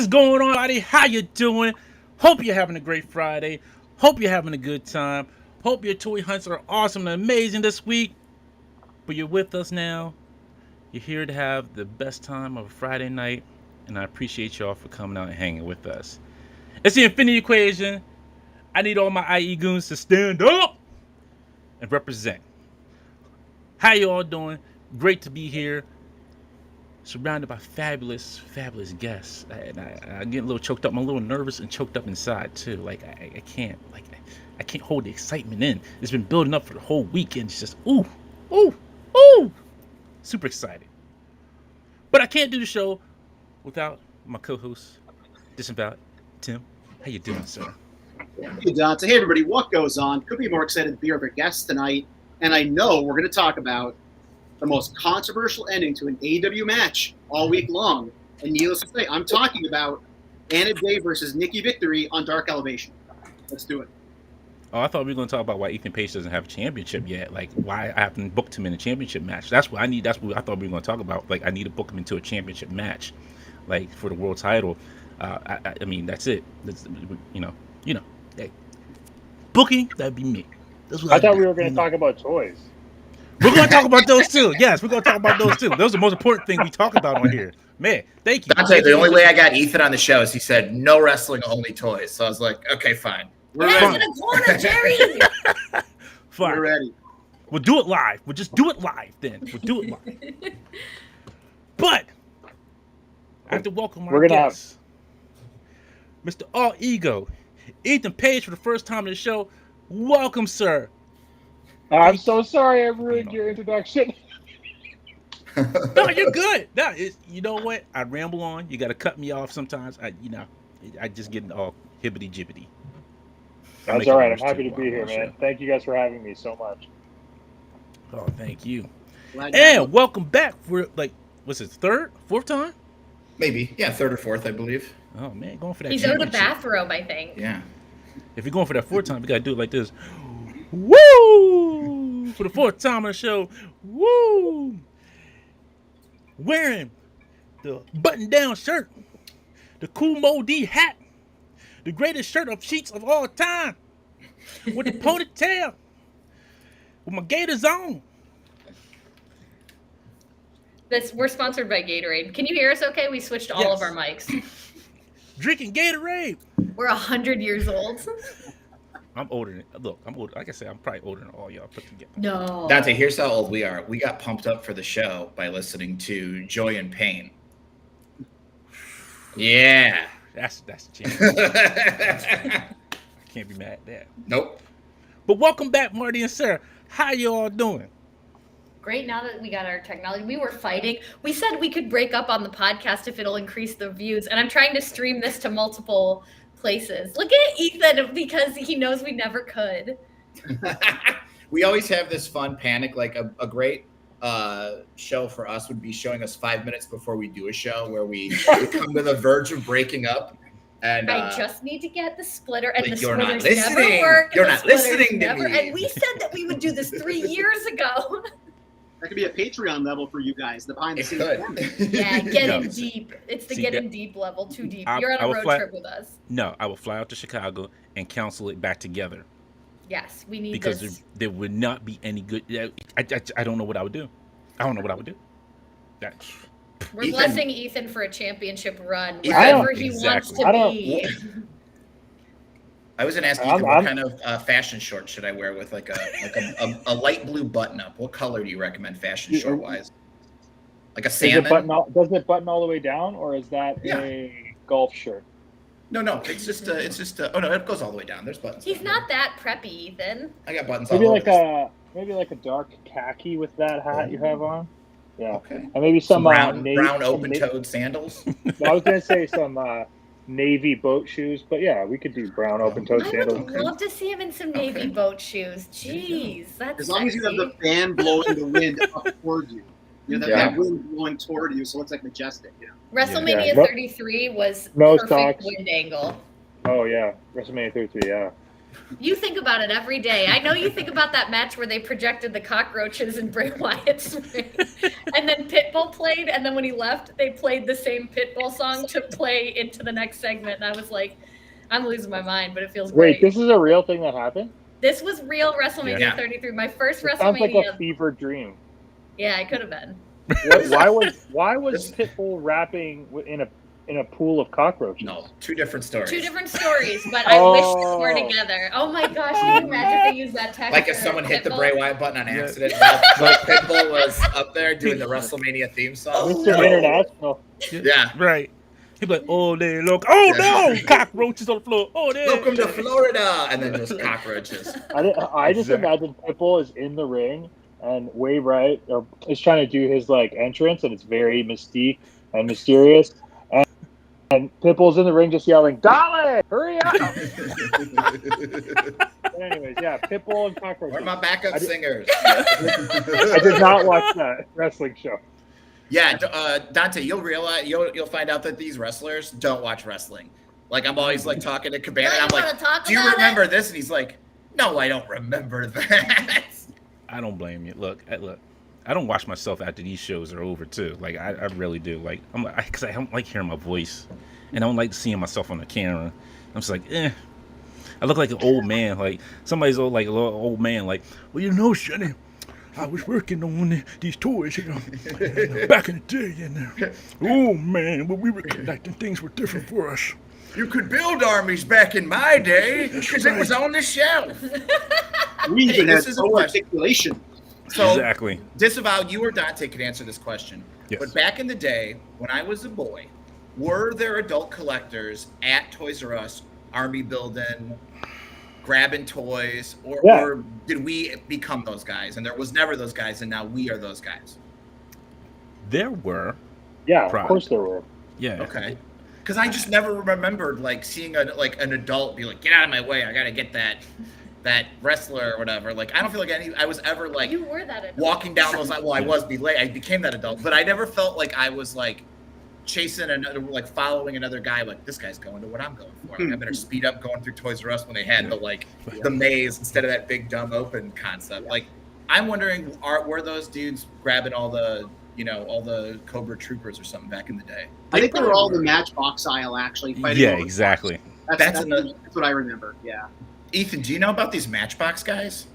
is going on, buddy? How you doing? Hope you're having a great Friday. Hope you're having a good time. Hope your toy hunts are awesome and amazing this week. But you're with us now. You're here to have the best time of a Friday night, and I appreciate y'all for coming out and hanging with us. It's the Infinity Equation. I need all my IE goons to stand up and represent. How you all doing? Great to be here. Surrounded by fabulous guests. I get a little choked up. I'm a little nervous and choked up inside too. Like I can't hold the excitement in. It's been building up for the whole weekend. It's just ooh, super excited. But I can't do the show without my co-host, Disemboweled Tim. How you doing, sir? Hey, Dante. Hey, everybody. What goes on? Could be more excited to be our guest tonight. And I know we're going to talk about the most controversial ending to an AEW match all week long. And needless to say, I'm talking about Anna Jay versus Nikki Victory on Dark Elevation. Let's do it. Oh, I thought we were going to talk about why Ethan Page doesn't have a championship yet. Like, why I haven't booked him in a championship match. That's what I need. That's what I thought we were going to talk about. Like, I need to book him into a championship match, like, for the world title. I mean, that's it. That's, you know. Hey, booking, that'd be me. That's what I thought we were going to talk about toys. We're going to talk about those too. Yes, we're going to talk about those too. Those are the most important thing we talk about on here. Man, thank you. I'll tell you, the only way I got Ethan on the show is he said, no wrestling, only toys. So I was like, okay, fine. We're ready. In the corner, Jerry. Fine. We're ready. We'll do it live. We'll just do it live then. We'll do it live. But I have to welcome our guest, Mr. All Ego, Ethan Page, for the first time on the show. Welcome, sir. I'm so sorry I ruined your introduction. No, you're good. No, you know what? I ramble on. You got to cut me off sometimes. I just get all hibbity jibbity. That's all right. I'm happy to be here, man. Thank you guys for having me so much. Oh, thank you. And welcome back for, like, what's it, fourth time? Maybe. Yeah, third or fourth, I believe. Oh, man, going for that. He's owed a bathrobe, I think. Yeah. If you're going for that fourth time, we got to do it like this. Woo! For the fourth time on the show. Woo! Wearing the button-down shirt, the Cool Mo D hat, the greatest shirt of sheets of all time, with the ponytail, with my gators on. We're sponsored by Gatorade. Can you hear us okay? We switched all of our mics. Drinking Gatorade. We're 100 years old. I'm older than, look, I'm older. Like I said, I'm probably older than all y'all put together. No. Dante, here's how old we are. We got pumped up for the show by listening to Joy and Pain. Yeah. That's the chance. I can't be mad at that. Nope. But welcome back, Marty and Sarah. How you all doing? Great. Now that we got our technology, we were fighting. We said we could break up on the podcast if it'll increase the views. And I'm trying to stream this to multiple places. Look at Ethan, because he knows we never could. We always have this fun panic. Like a great show for us would be showing us 5 minutes before we do a show where we come to the verge of breaking up. And I just need to get the splitter, and like, the you're not splitters never listening. work. You're not listening to never, me. And we said that we would do this 3 years ago. That could be a Patreon level for you guys, the behind the scenes format. Yeah, get in deep. It's the get in deep level, too deep. You're on a road trip with us. No, I will fly out to Chicago and counsel it back together. Yes, we need because this. There would not be any good. I don't know what I would do. I don't know what I would do. We're blessing Ethan for a championship run wherever he wants to be. I was going to ask you, what kind of fashion shorts should I wear with like a light blue button-up? What color do you recommend fashion short-wise? Like a salmon? Does it button all the way down, or is that a golf shirt? No. It's just oh no, it goes all the way down. There's buttons. He's not that preppy, Ethan. I got buttons. Maybe all like over. Maybe like a dark khaki with that hat you have on. Yeah. Okay. And maybe some brown open-toed sandals. I was gonna say some navy boat shoes, but yeah, we could do brown open-toed sandals. I would love to see him in some navy boat shoes. Jeez, that's as long as you have the fan blowing the wind up towards you. You know, that wind blowing toward you, so it looks like majestic. You know? WrestleMania 33 was perfect wind angle. Oh yeah, WrestleMania 33, yeah. You think about it every day. I know you think about that match where they projected the cockroaches in Bray Wyatt's ring, and then Pitbull played, and then when he left, they played the same Pitbull song to play into the next segment. And I was like, I'm losing my mind, but it feels Wait, great. this is a real thing that happened? This was real WrestleMania Yeah. 33. My first It sounds like WrestleMania. a fever dream. Yeah, it could have been. Why was Pitbull rapping in a pool of cockroaches? No, two different stories. Two different stories, but I wish they were together. Oh my gosh, can you imagine if they used that text? Like if for someone hit the Pitbull? Bray Wyatt button on accident while Pitbull was up there doing the WrestleMania theme song. Mr. International. Yeah. Right. He'd be like, oh, they look. Oh, no! Cockroaches on the floor. Oh, there. Welcome to Florida, and then just cockroaches. I just imagine Pitbull is in the ring and Wave Right is trying to do his like entrance, and it's very mystique and mysterious. And Pitbull's in the ring just yelling, "Dolly, hurry up!" But anyways, yeah, Pitbull and cockroaches. Where are my backup singers? I did not watch that wrestling show. Yeah, Dante, you'll realize you'll find out that these wrestlers don't watch wrestling. Like I'm always like talking to Cabana, and I'm like, "Do you remember this?" And he's like, "No, I don't remember that." I don't blame you. Look. I don't watch myself after these shows are over too. Like I really do. Like because I don't like hearing my voice, and I don't like seeing myself on the camera. I'm just like, I look like an old man. Like somebody's old, like a little old man. Like, well, you know, Sonny, I was working on these toys, back in the day, and oh man, when we were collecting, things were different for us. You could build armies back in my day because it was on the shelf. We even had this is a no question. articulation. So, Exactly. Disavow, you or Dante could answer this question. Yes. But back in the day, when I was a boy, were there adult collectors at Toys R Us, army building, grabbing toys, or did we become those guys? And there was never those guys, and now we are those guys. There were. Yeah, Pride. of course there were. Yeah. Okay. Because I just never remembered like seeing an adult be like, "Get out of my way! I gotta get that wrestler or whatever." Like I don't feel like I was ever like You were that adult. walking down those. Well, I became that adult, but I never felt like I was like chasing another, like following another guy. Like this guy's going to what I'm going for. Like, I better speed up going through Toys R Us when they had the maze instead of that big dumb open concept. Like I'm wondering, were those dudes grabbing all the Cobra Troopers or something back in the day? I think they were all the Matchbox aisle actually fighting. Yeah, over exactly. That's what I remember. Yeah. Ethan, do you know about these Matchbox guys?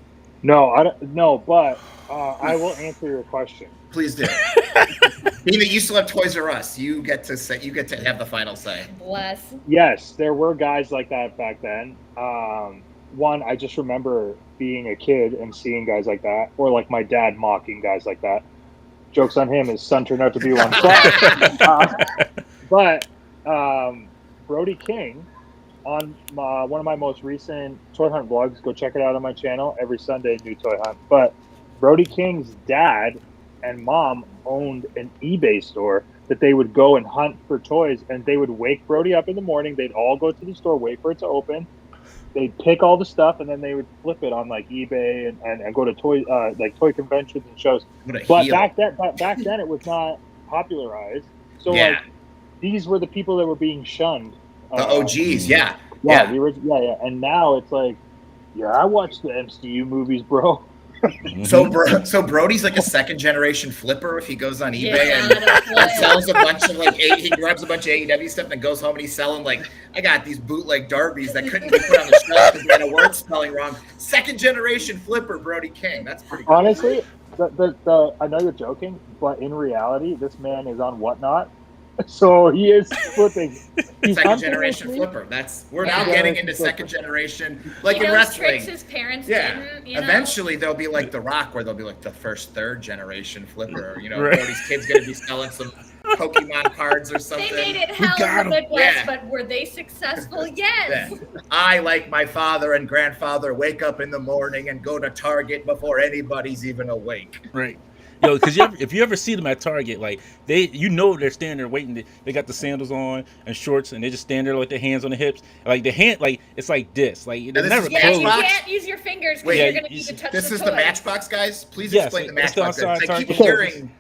No, I don't. No, but I will answer your question. Please do. Being that you still have Toys R Us, you get to have the final say. Bless. Yes, there were guys like that back then. One, I just remember being a kid and seeing guys like that, or like my dad mocking guys like that. Joke's on him, his son turned out to be one. But Brody King, on one of my most recent toy hunt vlogs, go check it out on my channel. Every Sunday, new toy hunt. But Brody King's dad and mom owned an eBay store that they would go and hunt for toys, and they would wake Brody up in the morning. They'd all go to the store, wait for it to open. They'd pick all the stuff, and then they would flip it on like eBay and go to toy conventions and shows. But back then it was not popularized. So like these were the people that were being shunned. The OGs, yeah. And now it's like, I watched the MCU movies, bro. So Brody's like a second generation flipper if he goes on eBay and sells a bunch of he grabs a bunch of AEW stuff and goes home and he's selling like, I got these bootleg Darbies that couldn't be put on the shelf because they had a word spelling wrong. Second generation flipper Brody King. That's pretty cool. Honestly, I know you're joking, but in reality, this man is on Whatnot. So he is flipping. He's second generation flipper. We're now getting into second generation, like in wrestling. Tricks his parents didn't, Eventually they'll be like The Rock, where they'll be like the first, third generation flipper. Brody's kid's gonna be selling some Pokemon cards or something. They made it hell in the Midwest, but were they successful? Yes. Yeah. I, like my father and grandfather, wake up in the morning and go to Target before anybody's even awake. Right. Because if you ever see them at Target, like they're standing there waiting. They got the sandals on and shorts, and they just stand there with their hands on the hips, like the hand, like it's like this, like they're never closed. You can't use your fingers because you're gonna need to touch This the is toy. the Matchbox guys. Please explain the Matchbox guys. I keep Target. hearing.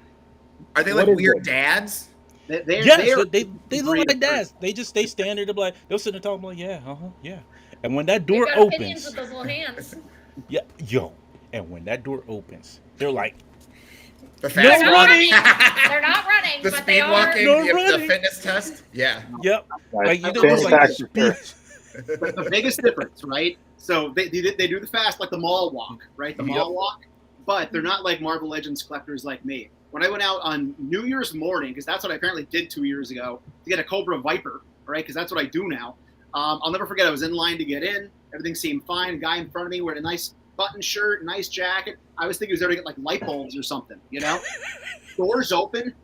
Are they like weird dads? They look like dads. They stand there, they'll sit there talking like, yeah. And when that door opens, with those little hands. and when that door opens, they're like, The They're fast not walk. running. They're not running, The but speed they are. walking, No the running. fitness test. Yeah. Yep. Like you know, Fanny it's like pack speed. for The biggest difference, right? So they do the fast like the mall walk, right? The mall walk, but they're not like Marvel Legends collectors like me. When I went out on New Year's morning, because that's what I apparently did 2 years ago, to get a Cobra Viper, right? Because that's what I do now. I'll never forget. I was in line to get in. Everything seemed fine. A guy in front of me wearing a nice button shirt, nice jacket. I was thinking he was there to get like light bulbs or something, you know? Doors open.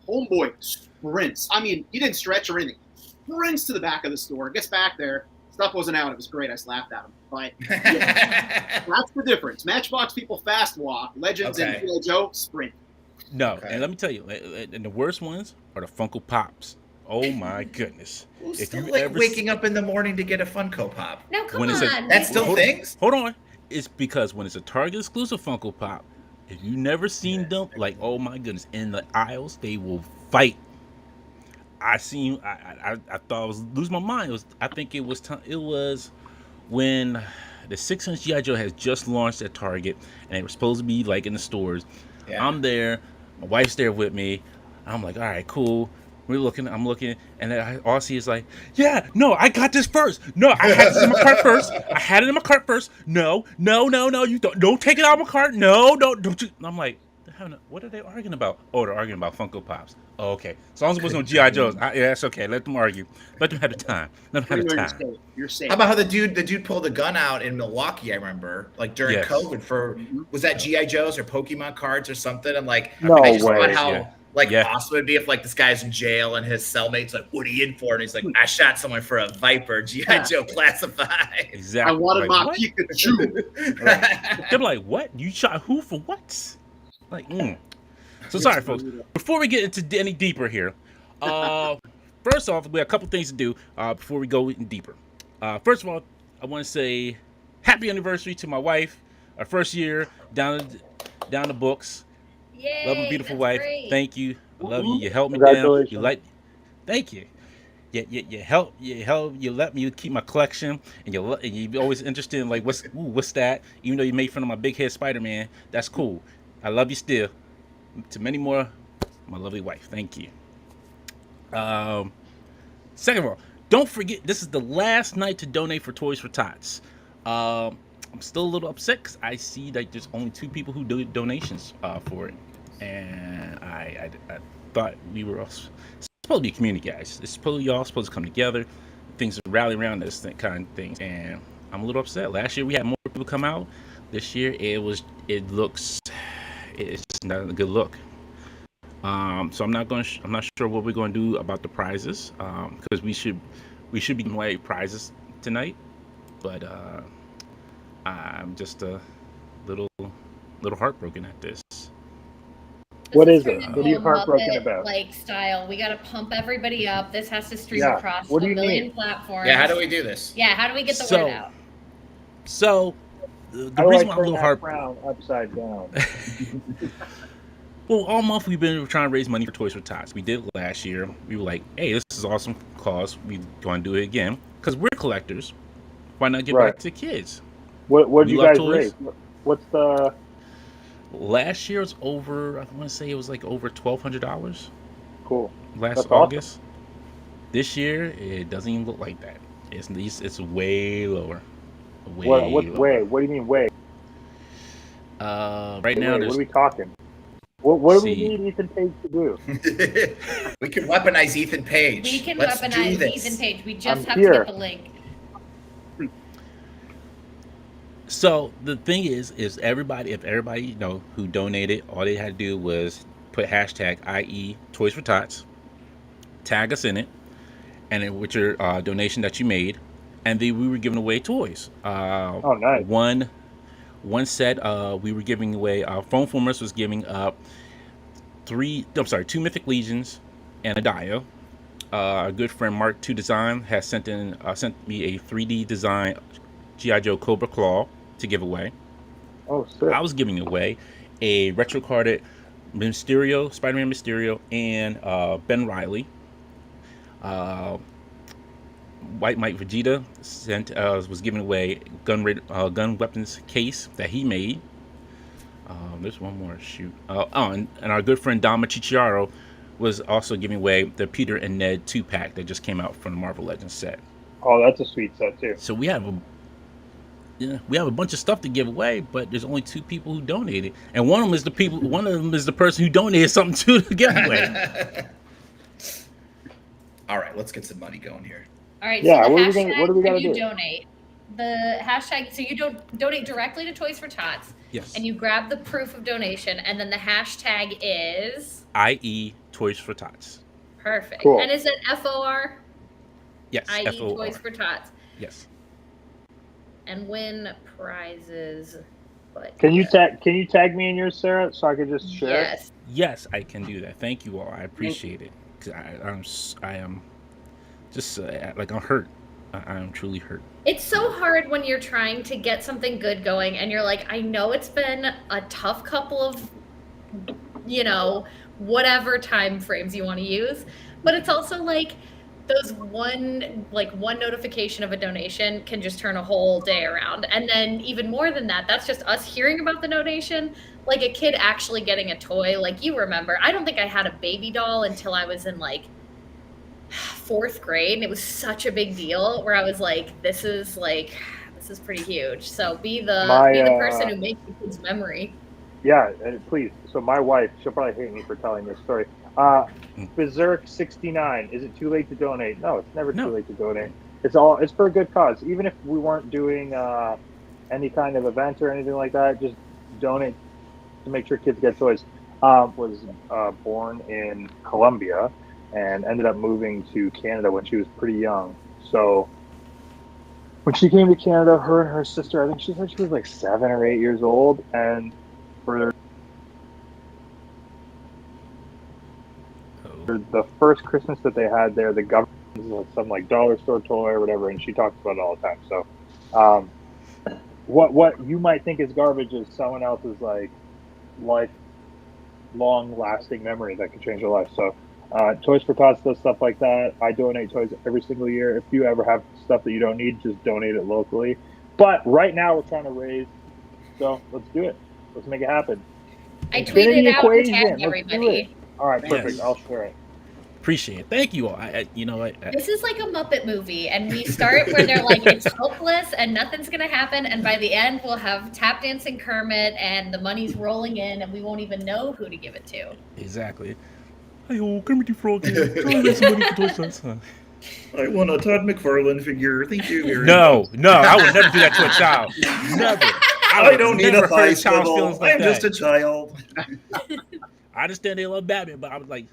Homeboy sprints. I mean, he didn't stretch or anything. Sprints to the back of the store. Gets back there. Stuff wasn't out. It was great. I just laughed at him. But yeah, that's the difference. Matchbox people fast walk. Legends and G.I. Joe sprint. No, Okay. and let me tell you, and the worst ones are the Funko Pops. Oh my goodness! Who's If still you like ever waking up in the morning to get a Funko Pop? No, come When is it- on. That's still Hold- things? Hold on, it's because when it's a Target exclusive Funko Pop, if you never seen them, like oh my goodness, in the aisles they will fight. I seen, I thought I was losing my mind. I think it was when the 6-inch GI Joe has just launched at Target, and it was supposed to be like in the stores. Yeah. I'm there, my wife's there with me. I'm like, all right, cool. I'm looking, and then all I see is like, yeah, no, I got this first. No, I had this in my cart first. I had it in my cart first. No, you don't take it out of my cart. No, don't you. And I'm like, what are they arguing about? Oh, they're arguing about Funko Pops. Oh, okay. As long as it wasn't no G.I. Joes, yeah, that's okay. Let them argue. Let them have the time. You're safe. How about how the dude pulled a gun out in Milwaukee? I remember, like during Yes. COVID, for was that GI Joes or Pokemon cards or something? And like, No I just way. thought how Yeah. like Yeah. awesome it'd be if like this guy's in jail and his cellmate's like, "What are you in for?" And he's like, "I shot someone for a Viper, GI Joe classified." Exactly. I wanted Like, my what? Pikachu. They're like, what? You shot who for what? Like, So sorry, folks. Before we get into any deeper here, first off, we have a couple things to do before we go in deeper. First of all, I want to say happy anniversary to my wife. Our first year down the books. Yay, Love my beautiful that's wife. great. Thank you. I love you. You helped me down. Congratulations. You like. Thank you. You help. You let me keep my collection, and you're always interested in like what's that? Even though you made fun of my big head Spider-Man, that's cool. I love you still. To many more, my lovely wife. Thank you. Second of all, don't forget this is the last night to donate for Toys for Tots. I'm still a little upset because I see that there's only 2 people who do donations for it, and I thought we were all supposed to be community guys. It's y'all supposed to come together, things to rally around this kind of thing, and I'm a little upset. Last year we had more people come out. This year it's not a good look. So I'm not sure what we're going to do about the prizes, because we should be giving away prizes tonight, but I'm just a little heartbroken at this. What This is turned it? into What are you a heartbroken Muppet, about? Like style. We got to pump everybody up. This has to stream Yeah. across What do a you million mean? platforms. Yeah, how do we do this? Yeah, how do we get the So- word out? So the How do I reason why I'm a turn little that heartbroken. frown upside down? Well, all month we've been trying to raise money for Toys for Tots. We did it last year. We were like, hey, this is an awesome cause. We want to do it again because we're collectors. Why not give Right. back to kids? What We you love guys toys. raise? What's the? Last year was over. I want to say it was like over $1,200 Cool. last That's August. This year it doesn't even look like that. It's way lower. What's lower. way? What do you mean way? Right now What there's are we talking? What do we See. need Ethan Page to do? We can weaponize Ethan Page. We can Let's do weaponize this. Ethan Page. We just I'm have here. to get the link. So the thing is if everybody who donated, all they had to do was put hashtag IE Toys for Tots, tag us in it, and then with your donation that you made, and then we were giving away toys. Oh, nice. One set we were giving away. Phone Formers was giving up 2 Mythic Legions and a Dio. Our good friend Mark 2 Design has sent me a 3D design G.I. Joe Cobra Claw to give away. Oh, sick. I was giving away a retro carded Mysterio, Spider-Man Mysterio, and Ben Reilly. White Mike Vegeta was giving away gun weapons case that he made. There's one more. Shoot. And our good friend Dama Chicharro was also giving away the Peter and Ned 2-pack that just came out from the Marvel Legends set. Oh, that's a sweet set too. So we have a bunch of stuff to give away, but there's only 2 people who donated, and one of them is the person who donated something to the giveaway. All right, let's get some money going here. All right. Yeah, So what the do we gotta hashtag when you do? donate. The hashtag. So you don't donate directly to Toys for Tots. Yes. And you grab the proof of donation, and then the hashtag is IE Toys for Tots. perfect. Cool. And is it FOR? Yes. IE FOR. Toys for Tots. Yes. And win prizes. But Can you tag me in yours, Sarah, so I could just share? Yes. Yes, I can do that. Thank you all. I appreciate it. 'Cause I am just like I'm hurt. I am truly hurt. It's so hard when you're trying to get something good going and you're like, I know it's been a tough couple of, whatever time frames you want to use, but it's also like those one notification of a donation can just turn a whole day around. And then even more than that, that's just us hearing about the donation, like a kid actually getting a toy. Like you remember, I don't think I had a baby doll until I was in like 4th grade, and it was such a big deal where I was like, this is pretty huge. So be the person who makes the kid's memory. Yeah, please. So my wife, she'll probably hate me for telling this story. Berserk 69. Is it too late to donate? No, it's never too late to donate. It's for a good cause. Even if we weren't doing any kind of event or anything like that, just donate to make sure kids get toys. Was born in Colombia and ended up moving to Canada when she was pretty young. So when she came to Canada, her and her sister, I think she said she was like 7 or 8 years old, and for the first Christmas that they had there, the government was some like dollar store toy or whatever, and she talks about it all the time. So what you might think is garbage is someone else's like long lasting memory that can change your life. So Toys for Tots does stuff like that. I donate toys every single year. If you ever have stuff that you don't need, just donate it locally. But right now we're trying to raise, so let's do it. Let's make it happen. I tweeted out to tag Let's everybody. All right, perfect. Yes. I'll share it. Appreciate it. Thank you all. This is like a Muppet movie, and we start where they're like, it's hopeless and nothing's gonna happen, and by the end we'll have tap dancing Kermit and the money's rolling in, and we won't even know who to give it to. Exactly. Hey, Kermit the Frog here. Can I raise some money for Toys for Tots? I want a Todd McFarlane figure. Thank you very much. No, I would never do that to a child. Never. I don't need a never hurt thigh child's feelings swivel. like I'm that. just a child. I understand they love Batman, but I was like,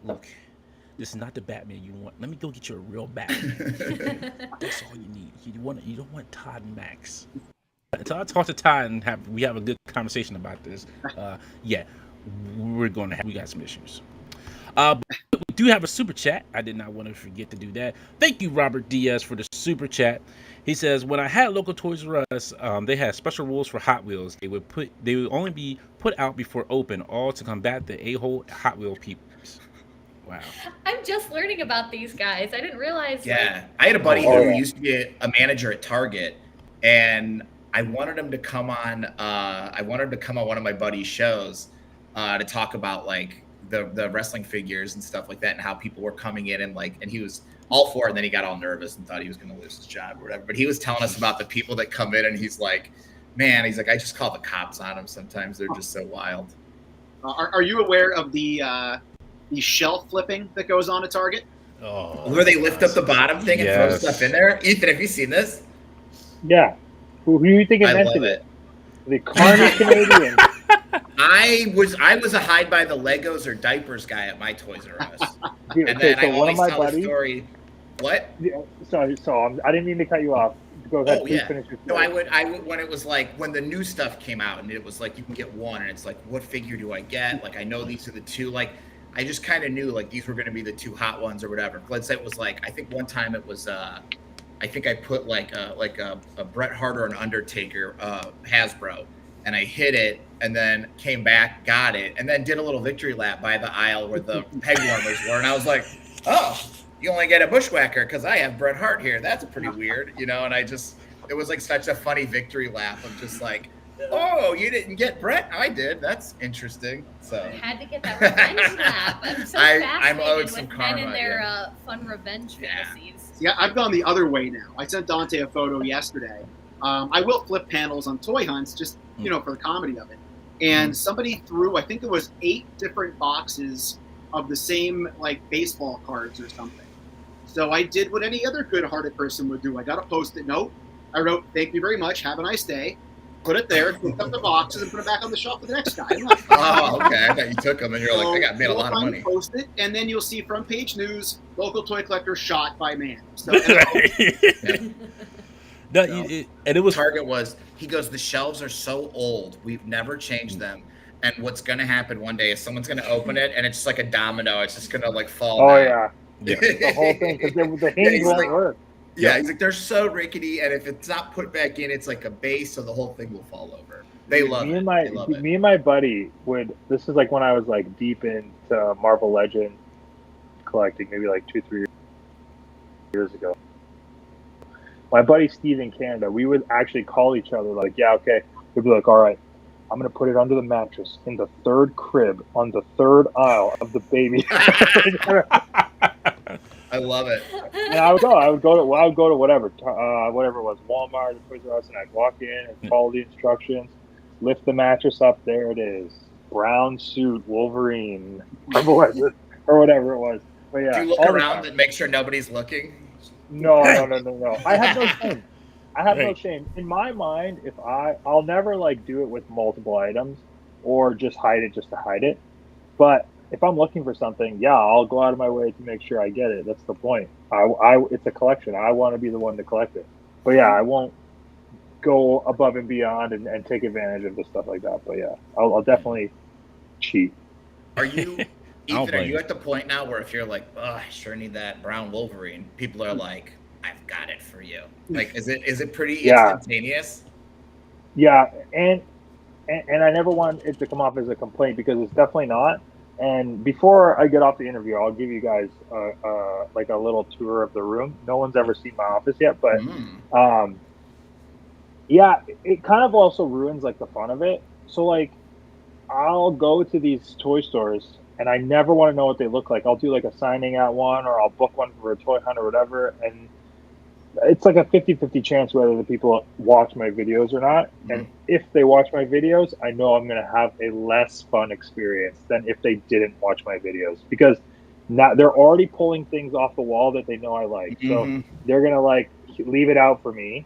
look, this is not the Batman you want. Let me go get you a real Batman. That's all you need. You don't want Todd and Max. So I talked to Todd and we have a good conversation about this. Yeah, we got some issues. But we do have a super chat. I did not want to forget to do that. Thank you, Robert Diaz, for the super chat. He says, when I had local Toys R Us, they had special rules for Hot Wheels. They would only be put out before open, all to combat the a-hole Hot Wheel peeps. Wow. I'm just learning about these guys. I didn't realize. Yeah, I had a buddy who used to be a manager at Target, and I wanted him to come on. I wanted him to come on one of my buddy's shows to talk about like the wrestling figures and stuff like that, and how people were coming in and he was all for it. And then he got all nervous and thought he was going to lose his job or whatever. But he was telling us about the people that come in, and he's like, man, I just call the cops on them sometimes. They're just so wild. Are you aware of the shelf flipping that goes on at Target? Oh, Where they lift up the bottom thing and throw stuff in there? Ethan, have you seen this? Yeah. Who do you think invented it? The Carney Canadian. I was a hide by the Legos or diapers guy at my Toys R Us. Dude, And then okay, so I one of always my tell the buddies. story. What? Yeah, sorry, I didn't mean to cut you off. Go ahead. Oh, Please yeah. finish your No, story. I would when it was like when the new stuff came out and it was like you can get one and it's like what figure do I get? Like I know these are the two. Like I just kind of knew like these were going to be the two hot ones or whatever. Let's say it was like I think one time it was I think I put like a Bret Hart or an Undertaker Hasbro, and I hit it and then came back, got it, and then did a little victory lap by the aisle where the peg warmers were, and I was like, oh, you only get a bushwhacker because I have Bret Hart here. That's pretty weird, And it was like such a funny victory lap of just like Oh, you didn't get Brett? I did. That's interesting. So I had to get that revenge lap. I'm so I'm owed fascinated some with men karma, and their yeah. fun revenge Yeah. fantasies. Yeah, I've gone the other way now. I sent Dante a photo yesterday. I will flip panels on toy hunts, just for the comedy of it. And somebody threw, I think it was 8 different boxes of the same like baseball cards or something. So I did what any other good-hearted person would do. I got a Post-it note. I wrote, "Thank you very much. Have a nice day." Put it there, picked up the boxes, and put it back on the shelf for the next guy. Oh, okay. I thought you took them and you're like, I got made a lot of money. Post it, and then you'll see front page news: local toy collector shot by man. So, No, and it was Target was. He goes, the shelves are so old. We've never changed them. And what's gonna happen one day is someone's gonna open it, and it's just like a domino. It's just gonna like fall. Oh down. yeah, the whole thing because the hinge won't work. Yeah, he's like, they're so rickety, and if it's not put back in, it's like a base, so the whole thing will fall over. They love it. Me and my buddy would. This is like when I was like deep into Marvel Legends collecting, maybe like 2-3 years ago. My buddy Steve in Canada, we would actually call each other like, yeah, okay. We'd be like, all right, I'm gonna put it under the mattress in the 3rd crib on the 3rd aisle of the baby. I love it. And I would go to whatever it was, Walmart or Toys R Us, and I'd walk in and follow the instructions, lift the mattress up, there it is, brown suit, Wolverine, or whatever it was. But yeah, do you look around and make sure nobody's looking? No. I have no shame. No shame. In my mind, if I'll never like do it with multiple items or just hide it just to hide it. But if I'm looking for something, yeah, I'll go out of my way to make sure I get it. That's the point. It's a collection. I want to be the one to collect it. But yeah, I won't go above and beyond and take advantage of the stuff like that. But yeah, I'll definitely cheat. Are you, Ethan, are you at the point now where if you're like, oh, I sure need that brown Wolverine, people are like, I've got it for you. Like, is it pretty instantaneous? Yeah, and I never want it to come off as a complaint because it's definitely not. And before I get off the interview, I'll give you guys like a little tour of the room. No one's ever seen my office yet, but yeah, it kind of also ruins like the fun of it. So like, I'll go to these toy stores and I never want to know what they look like. I'll do like a signing at one, or I'll book one for a toy hunt or whatever, and it's like a 50-50 chance whether the people watch my videos or not. And if they watch my videos, I know I'm going to have a less fun experience than if they didn't watch my videos, because now they're already pulling things off the wall that they know I like. So they're going to like leave it out for me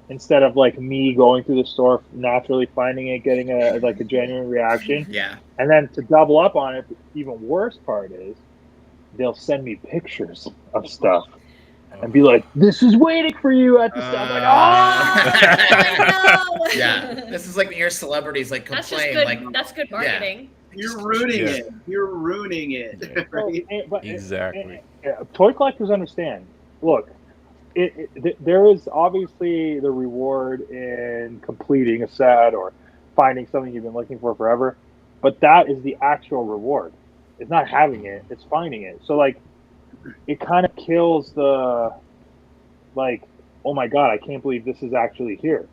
instead of like me going through the store, naturally finding it, getting a genuine reaction. Yeah. And then to double up on it, the even worse part is they'll send me pictures of stuff. And be like, this is waiting for you at the stuff. Like, oh! Yeah, this is like when your celebrities like complain. That's good marketing. Yeah. You're ruining it. You're ruining it. Right? Exactly. Toy collectors understand. Look, there is obviously the reward in completing a set or finding something you've been looking for forever, but that is the actual reward. It's not having it; it's finding it. So like, it kind of kills the, like, oh my God, I can't believe this is actually here.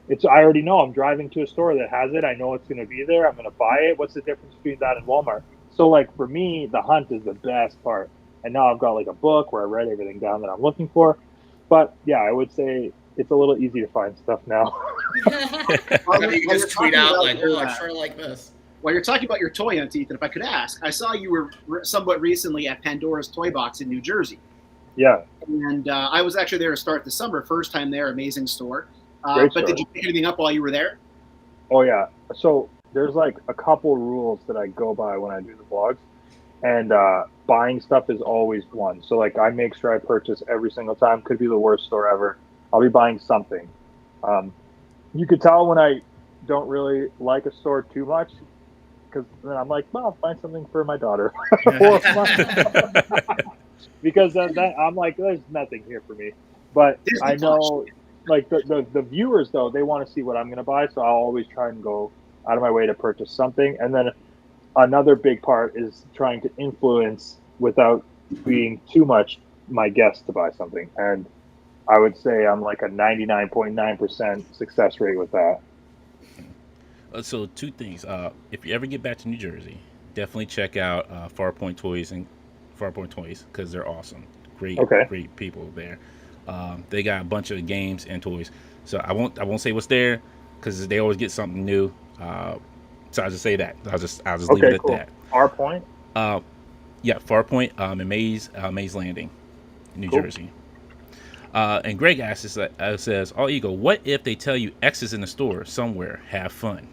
I already know I'm driving to a store that has it. I know it's going to be there. I'm going to buy it. What's the difference between that and Walmart? So like for me, the hunt is the best part. And now I've got like a book where I write everything down that I'm looking for. But yeah, I would say it's a little easy to find stuff now. You just tweet out like, oh, I sure like this. While you're talking about your toy hunt, Ethan, if I could ask, I saw you were somewhat recently at Pandora's Toy Box in New Jersey. Yeah. And I was actually there to start the summer. First time there, amazing store. Great but store. Did you pick anything up while you were there? Oh, yeah. So there's like a couple rules that I go by when I do the vlogs. And buying stuff is always one. So like I make sure I purchase every single time. Could be the worst store ever. I'll be buying something. You could tell when I don't really like a store too much, because then I'm like, well, I'll find something for my daughter. Because then I'm like, there's nothing here for me. But I know, like, the viewers, though, they want to see what I'm going to buy, so I'll always try and go out of my way to purchase something. And then another big part is trying to influence without being too much my guest to buy something. And I would say I'm like a 99.9% success rate with that. So two things. If you ever get back to New Jersey, definitely check out Farpoint Toys because they're awesome. Great people there. They got a bunch of games and toys. So I won't say what's there because they always get something new. So I'll just say that. I'll just leave it at that. Our point. Yeah, Farpoint in Maze Landing, New Jersey. And Greg asks says, "All Ego, what if they tell you X is in the store somewhere? Have fun."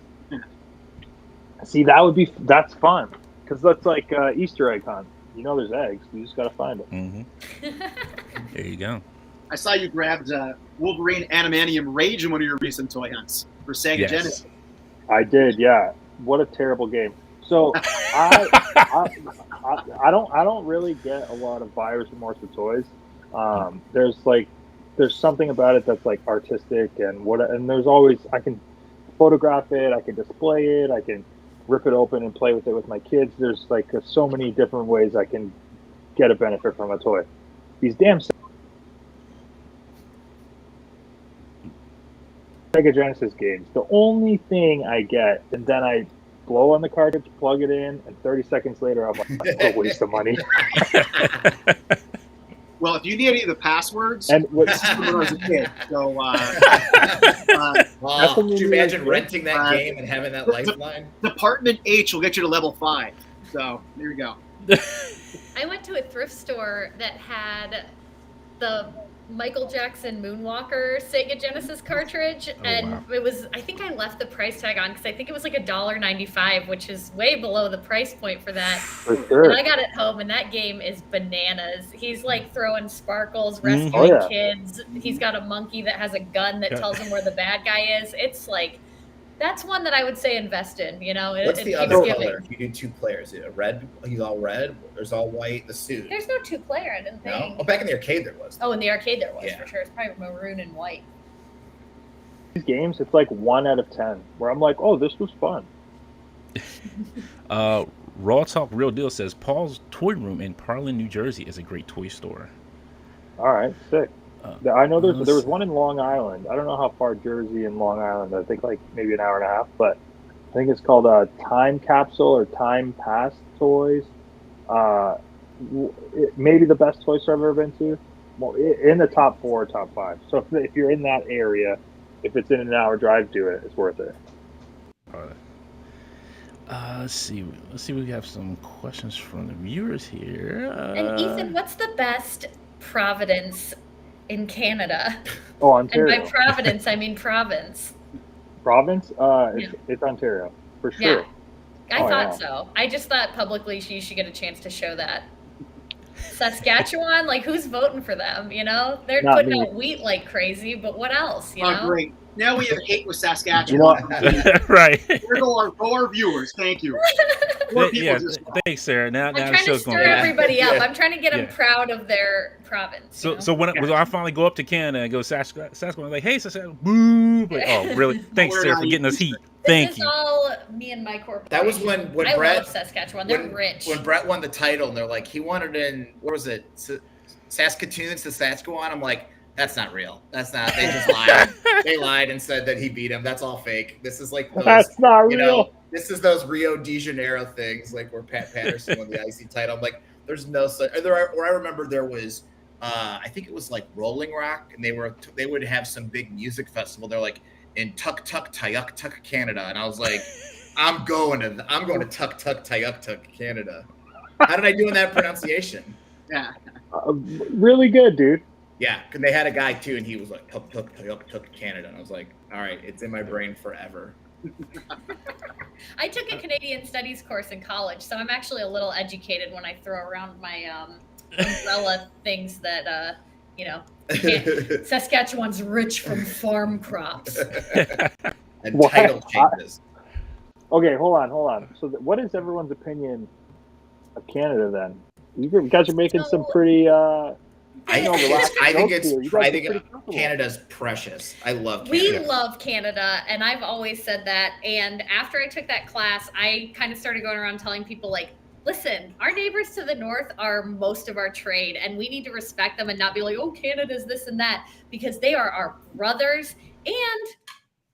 See, that's fun because that's like Easter egg hunt. You know, there's eggs. You just gotta find them. Mm-hmm. There you go. I saw you grabbed Wolverine Animanium Rage in one of your recent toy hunts for Sega Genesis. I did, yeah. What a terrible game. So I don't really get a lot of buyer's remorse with toys. There's something about it that's like artistic and there's always, I can photograph it, I can display it, I can rip it open and play with it with my kids. There's like so many different ways I can get a benefit from a toy. These damn Sega Genesis games, the only thing I get, and then I blow on the cartridge, plug it in, and 30 seconds later I'm like, what a waste of money. Well, if you need any of the passwords, and when I was a kid, so could you imagine renting that game and having that lifeline? Department H will get you to level 5. So there you go. I went to a thrift store that had the Michael Jackson Moonwalker Sega Genesis cartridge, and it was, I think I left the price tag on because I think it was like $1.95, which is way below the price point for that. For sure. And I got it home, and that game is bananas. He's like throwing sparkles, rescuing kids. He's got a monkey that has a gun that tells him where the bad guy is. It's like, that's one that I would say invest in. You know, what's the other color? You do 2 players. Is it a red? He's all red. There's all white. The suit. There's no 2-player. I didn't think. No? Oh, back in the arcade there was. Oh, in the arcade there was for sure. It's probably maroon and white. These games, it's like 1 out of 10. Where I'm like, oh, this was fun. Raw Talk Real Deal says Paul's Toy Room in Parlin, New Jersey is a great toy store. All right, sick. I know there was one in Long Island. I don't know how far Jersey and Long Island. I think like maybe an hour and a half, but I think it's called Time Capsule or Time Pass Toys. Maybe the best toy store I've ever been to. Well, in the top 4 or top 5. So if you're in that area, if it's in an hour drive to it, it's worth it. Let's see. We have some questions from the viewers here. And Ethan, what's the best Providence in Canada? Oh, Ontario. And by Providence, I mean province. Province? It's Ontario, for sure. Yeah, I thought so. I just thought publicly she should get a chance to show that. Saskatchewan, like who's voting for them? You know, they're putting out wheat like crazy, but what else? You know? Great. Now we have hate with Saskatchewan. Right. There go our viewers. Thank you. Thanks, Sarah. Now I'm trying to stir everybody up. I'm trying to get them proud of their province. So when I finally go up to Canada and go Saskatchewan, I'm like, hey, Saskatchewan, boo! Like, oh, really? Thanks, Sarah, for getting us heat. Thank you. This is all me and my corporation. That was when I Brett, love Saskatchewan. They're rich. When Brett won the title, and they're like, he wanted in, what was it, Saskatoon, Saskatchewan? I'm like, that's not real. That's not. They just lied. They lied and said that he beat him. That's all fake. This is like those, that's not real. This is those Rio de Janeiro things, like where Pat Patterson won the IC title. I'm like, there's no such. Or I remember there was, I think it was like Rolling Rock, and they would have some big music festival. They're like in Tayuk, Canada, and I was like, I'm going to Tayuk, Canada. How did I do in that pronunciation? Yeah, really good, dude. Yeah, because they had a guy too, and he was like, Tuk, Canada. And I was like, all right, it's in my brain forever. I took a Canadian Studies course in college, so I'm actually a little educated when I throw around my umbrella things that, Saskatchewan's rich from farm crops. And title changes. Okay, hold on. So what is everyone's opinion of Canada then? You guys are making some pretty... I think Canada's precious. I love Canada. We love Canada, and I've always said that. And after I took that class, I kind of started going around telling people, like, listen, our neighbors to the north are most of our trade, and we need to respect them and not be like, oh, Canada's this and that, because they are our brothers, and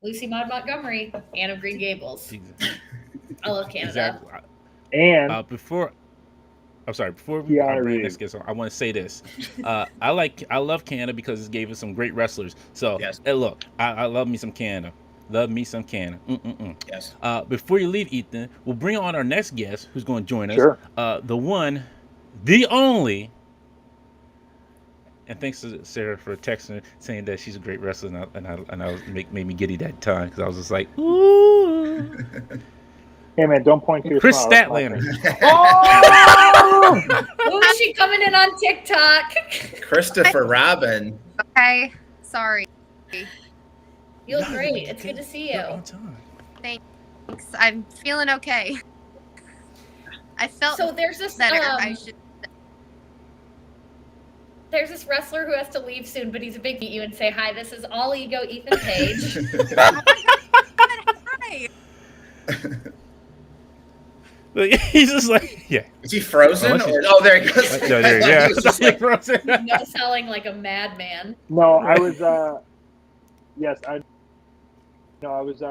Lucy Maud Montgomery, Anne of Green Gables. I love Canada. Exactly. And Before we Keanu bring Reeves. next guest on, I want to say this. I love Canada because it gave us some great wrestlers. So Yes. hey, look, I love me some Canada. Love me some Canada. Yes. Before you leave, Ethan, we'll bring on our next guest who's going to join us. Sure. The one, the only. And thanks to Sarah for texting saying that she's a great wrestler, and I was made me giddy that time because I was just like, ooh. hey man, don't point to your Kris smile. That's my Statlander. thing. Oh! Who is she coming in on TikTok? Christopher Robin. Okay, sorry. You look great. It's good to see you. You're on time. Thanks. I'm feeling okay. I felt So there's this better. I should. there's this wrestler who has to leave soon, but he's a big meet you and say hi. This is all ego Ethan Page. Hi. He's just like, yeah. Is he frozen? Oh, There he goes. No, there, yeah. He was just like, No, selling like a madman. No, I was. Yes, I was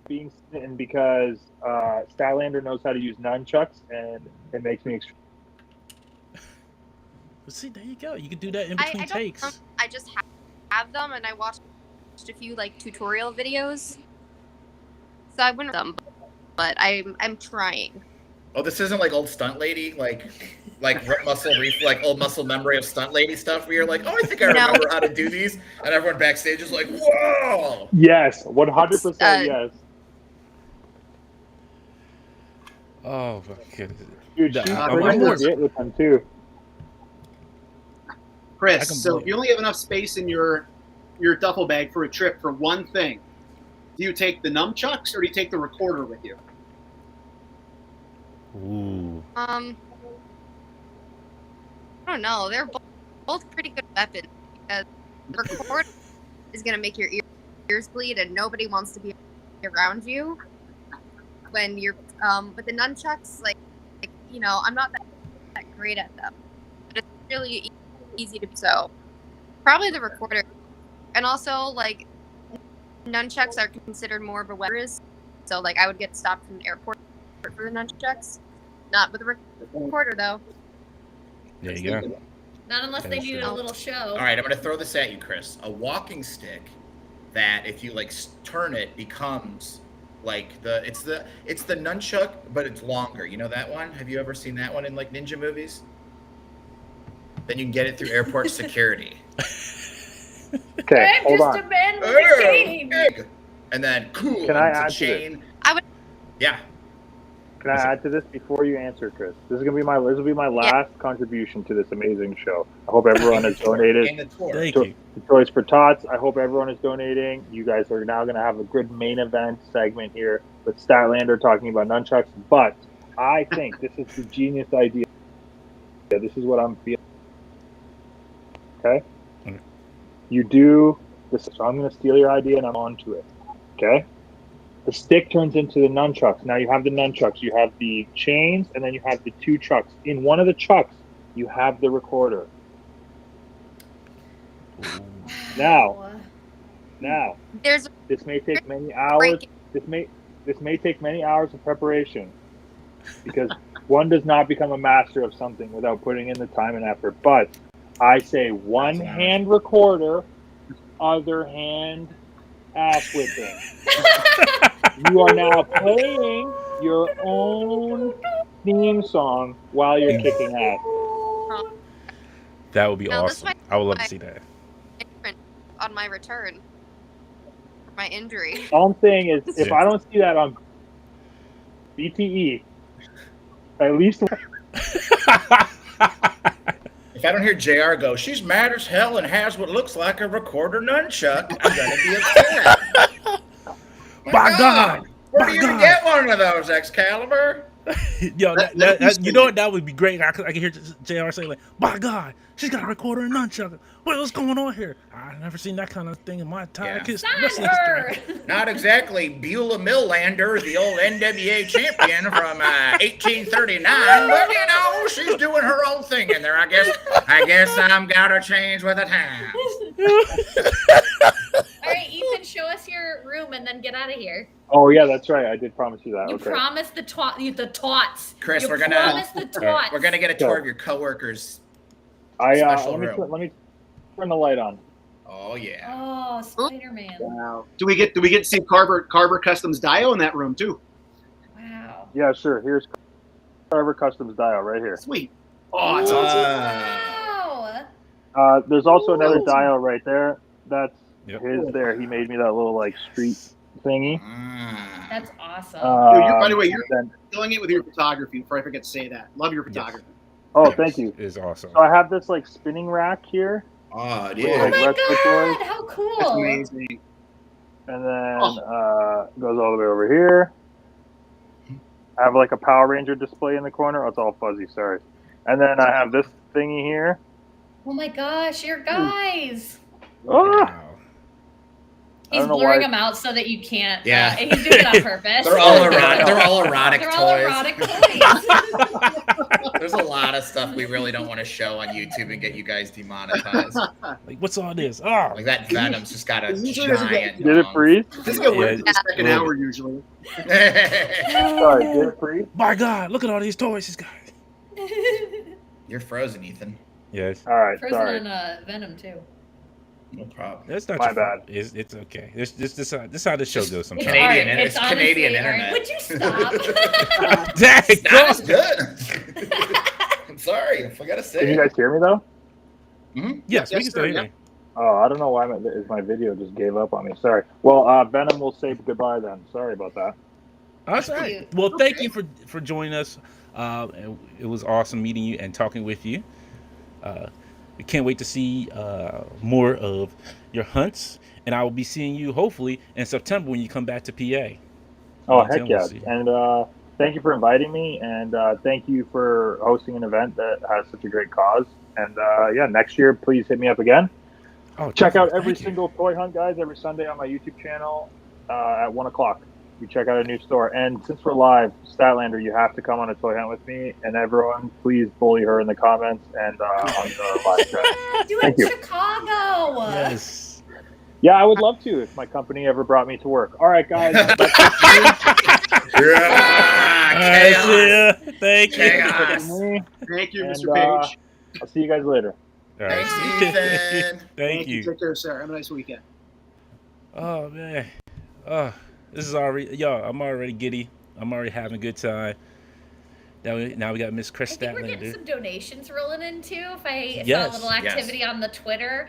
being smitten because Statlander knows how to use nunchucks, and it makes me. See, there you go. You can do that in I between don't takes. I just have them, and I watched a few like tutorial videos. So I wouldn't them, but I'm trying. oh, this isn't like old stunt lady, like old muscle memory of stunt lady stuff where you're like, oh, I think I remember how to do these, and everyone backstage is like, whoa. Yes, 100% yes. Oh my goodness. Dude, Nah, she's I'm pretty more- legit with them too. I Chris, can so believe if you only have enough space in your duffel bag for a trip for one thing, do you take the nunchucks or do you take the recorder with you? Ooh. I don't know. They're both pretty good weapons. Because the recorder is gonna make your ears bleed, and nobody wants to be around you when you're. With the nunchucks, like I'm not that great at them, but it's really easy to. So, probably the recorder, and also like nunchucks are considered more of a weapon. So like I would get stopped from the airport for the nunchucks, not with the recorder though. There you go. Not unless they That's do true. a little show. All right, I'm gonna throw this at you, Chris. A walking stick that if you like turn it becomes like it's the nunchuck, but it's longer. You know that one? Have you ever seen that one in like ninja movies? Then you can get it through airport security. Okay, I'm hold just on. a man with a cane. Egg. And then cool. Can I it's a add to this? chain. I would- Yeah. Can I add to this before you answer, Chris? This will be my last contribution to this amazing show. I hope everyone has donated. And the tour. Thank you. The Toys for Tots. I hope everyone is donating. You guys are now going to have a good main event segment here with Statlander talking about nunchucks. But I think this is the genius idea. This is what I'm feeling. Okay? Okay. You do this. So I'm going to steal your idea and I'm on to it. Okay? The stick turns into the nunchucks. Now you have the nunchucks. You have the chains, and then you have the two chucks. In one of the chucks, you have the recorder. Now, There's this may take many hours. break. This may take many hours of preparation because one does not become a master of something without putting in the time and effort. But I say one hand recorder, other hand ass whipping. You are now playing your own theme song while you're kicking ass. That would be No, this awesome. might- I would love to see that. on my return for my injury. All I'm saying is, if Yeah. I don't see that on BTE, at least If I don't hear JR go, she's mad as hell and has what looks like a recorder nunchuck, I'm gonna be upset. By God! Where By do you God. get one of those, Excalibur? Yo, Let that, me you know what? That would be great. I can hear JR say like, "My God, she's got a recorder and nunchuck. What's going on here? I've never seen that kind of thing in my entire Yeah. Sign her. Not exactly Beulah Millander, the old NWA champion from 1839, but you know, she's doing her own thing in there. I guess I'm gotta change with the times. All right, Ethan, show show us your room and then get out of here. Oh yeah, that's right. I did promise you that. You Okay. promised the tots. Chris, you we're gonna promised the tots. we're gonna get a tour of your coworkers. Let room. me turn the light on. Oh yeah. Oh, Spider-Man. Wow. Do we get to see Carver Customs Dio in that room too? Wow. Yeah, sure. Here's Carver Customs dial right here. Sweet. Oh, it's awesome. Wow. There's also another dial right there. That's Yep. his there. He made me that little like street thingy. That's awesome. Dude, by the way, you're then- killing it with your photography. Before I forget to say that, love your photography. oh, Yes, thank you. It's awesome. So I have this like spinning rack here, Oh, Oh dude. like my respiratory. god, how That's cool. amazing. and then goes all the way over here. I have like a Power Ranger display in the corner. Oh, it's all fuzzy. Sorry. And then I have this thingy here. Oh my gosh, your guys. Oh, Wow. I He's don't know blurring why- them out so that you can't. Yeah. He's doing it on purpose. They're all erotic. They're all erotic They're toys. all erotic toys. There's a lot of stuff we really don't want to show on YouTube and get you guys demonetized. Like, what's all this? Oh, Like that Venom's just got a Usually doesn't get- giant. did it dong. freeze? This is gonna work Yeah, for the second yeah. hour usually. Sorry, did it freeze? my God! Look at all these toys he's got. You're frozen, Ethan. Yes, All right, Frozen sorry. on Venom too. No problem. that's not My your fault. bad. It's okay. This how the show goes It's sometimes. Canadian, art. it's honestly Canadian art. internet. Would you stop? Dang, That was good. I'm sorry. I gotta say. Can you guys hear me though? Yes, we Yes, can still sir, Oh, hear you. I don't know why my video just gave up on me. Sorry. Well, Venom will say goodbye then. Sorry about that. That's all right. Well, thank you for joining us. It was awesome meeting you and talking with you. We can't wait to see more of your hunts, and I will be seeing you hopefully in September when you come back to PA. Oh, Until heck we'll yeah. see. And thank you for inviting me, and thank you for hosting an event that has such a great cause. And yeah, next year, please hit me up again. Oh, Check out definitely. every Thank you. single toy hunt, guys, every Sunday on my YouTube channel at 1 o'clock. We check out a new store. And since we're live, Statlander, you have to come on a toy hunt with me. And everyone, please bully her in the comments and on the live chat. Do Thank it in you. Chicago. Yes. Yeah, I would love to if my company ever brought me to work. All right, guys. That's it Chaos. Yeah. Thank you. Chaos. for me. Thank you, And, Mr. Page. I'll see you guys later. All right. Thanks, Ethan. Thank you. Take care, sir. Have a nice weekend. Oh man. Oh, this is already I'm already giddy. I'm already having a good time. Now we got Miss I Kris think we're getting Statlander. some donations rolling in too. If I saw Yes. a little activity on the Twitter,